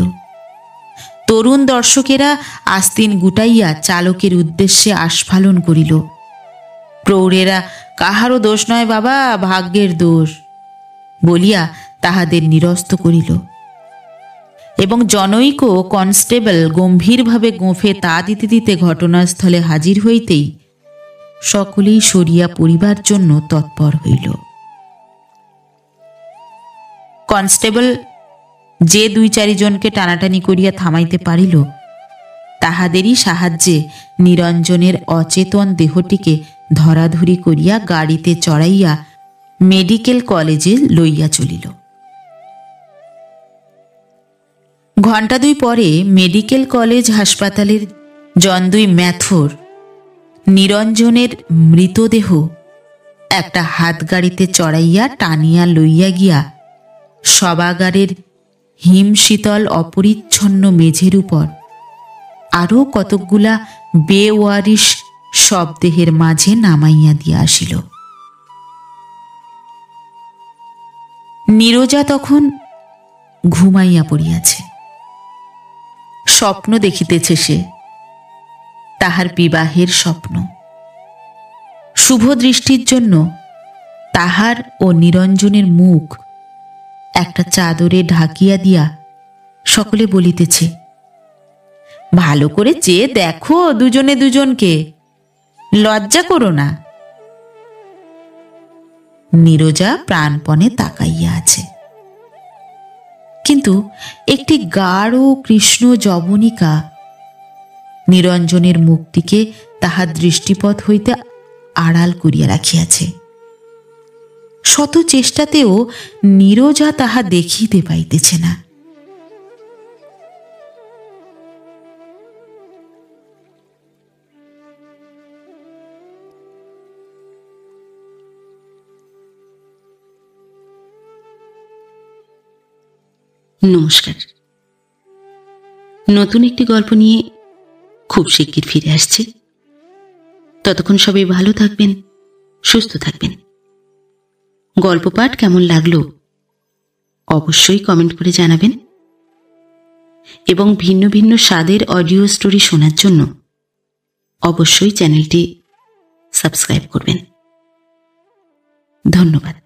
তরুণ দর্শকেরা আস্তিন গুটাইয়া চালকের উদ্দেশ্যে আস্ফালন করিল। প্রৌঢ়েরা কাহারও দোষ নয় বাবা, ভাগ্যের দোষ বলিয়া তাহাদের নিরস্ত করিল এবং জনৈক কনস্টেবল গম্ভীরভাবে গোঁফে তা দিতে দিতে ঘটনাস্থলে হাজির হইতেই সকলেই সরিয়া পড়িবার জন্য তৎপর হইল। কনস্টেবল যে 2-4 জনকে টানাটানি করিয়া থামাইতে পারিল, তাহাদেরই সাহায্যে নিরঞ্জনের অচেতন দেহটিকে ধরাধরি করিয়া গাড়িতে চড়াইয়া মেডিকেল কলেজে লইয়া চলিল। ঘণ্টা 2 পরে মেডিকেল কলেজ হাসপাতালের জন্দুই ম্যাথর নিরঞ্জনের মৃতদেহ একটা হাতগাড়িতে চড়াইয়া টানিয়া লইয়া গিয়া সবাগারের হিমশীতল অপরিচ্ছন্ন মেঝের উপর আরও কতকগুলা বেওয়ারিশ শবদেহের মাঝে নামাইয়া দিয়া আসিল। নীরজা তখন ঘুমাইয়া পড়িয়াছে। স্বপ্ন দেখিতেছে সে, তাহার বিবাহের স্বপ্ন। শুভ দৃষ্টির জন্য তাহার ও নিরঞ্জনের মুখ একটা চাদরে ঢাকিয়া দিয়া সকলে বলিতেছে, ভালো করে চেয়ে দেখো দুজনে দুজনকে, লজ্জা করো না। নীরজা প্রাণপণে তাকাইয়া আছে, কিন্তু একটি গাঢ় কৃষ্ণ যবনিকা নিরঞ্জনের মুখটিকে তাহার দৃষ্টিপথ হইতে আড়াল করিয়া রাখিয়াছে। শত চেষ্টাতেও নীরজা তাহা দেখিতে পাইতেছে না। নমস্কার। নতুন একটি গল্প নিয়ে খুব শিগগির ফিরে আসছি। ততক্ষণ সবাই ভালো থাকবেন, সুস্থ থাকবেন। গল্প পাঠ কেমন লাগলো অবশ্যই কমেন্ট করে জানাবেন এবং ভিন্ন ভিন্ন স্বাদের অডিও স্টোরি শোনার জন্য অবশ্যই চ্যানেলটি সাবস্ক্রাইব করবেন। ধন্যবাদ।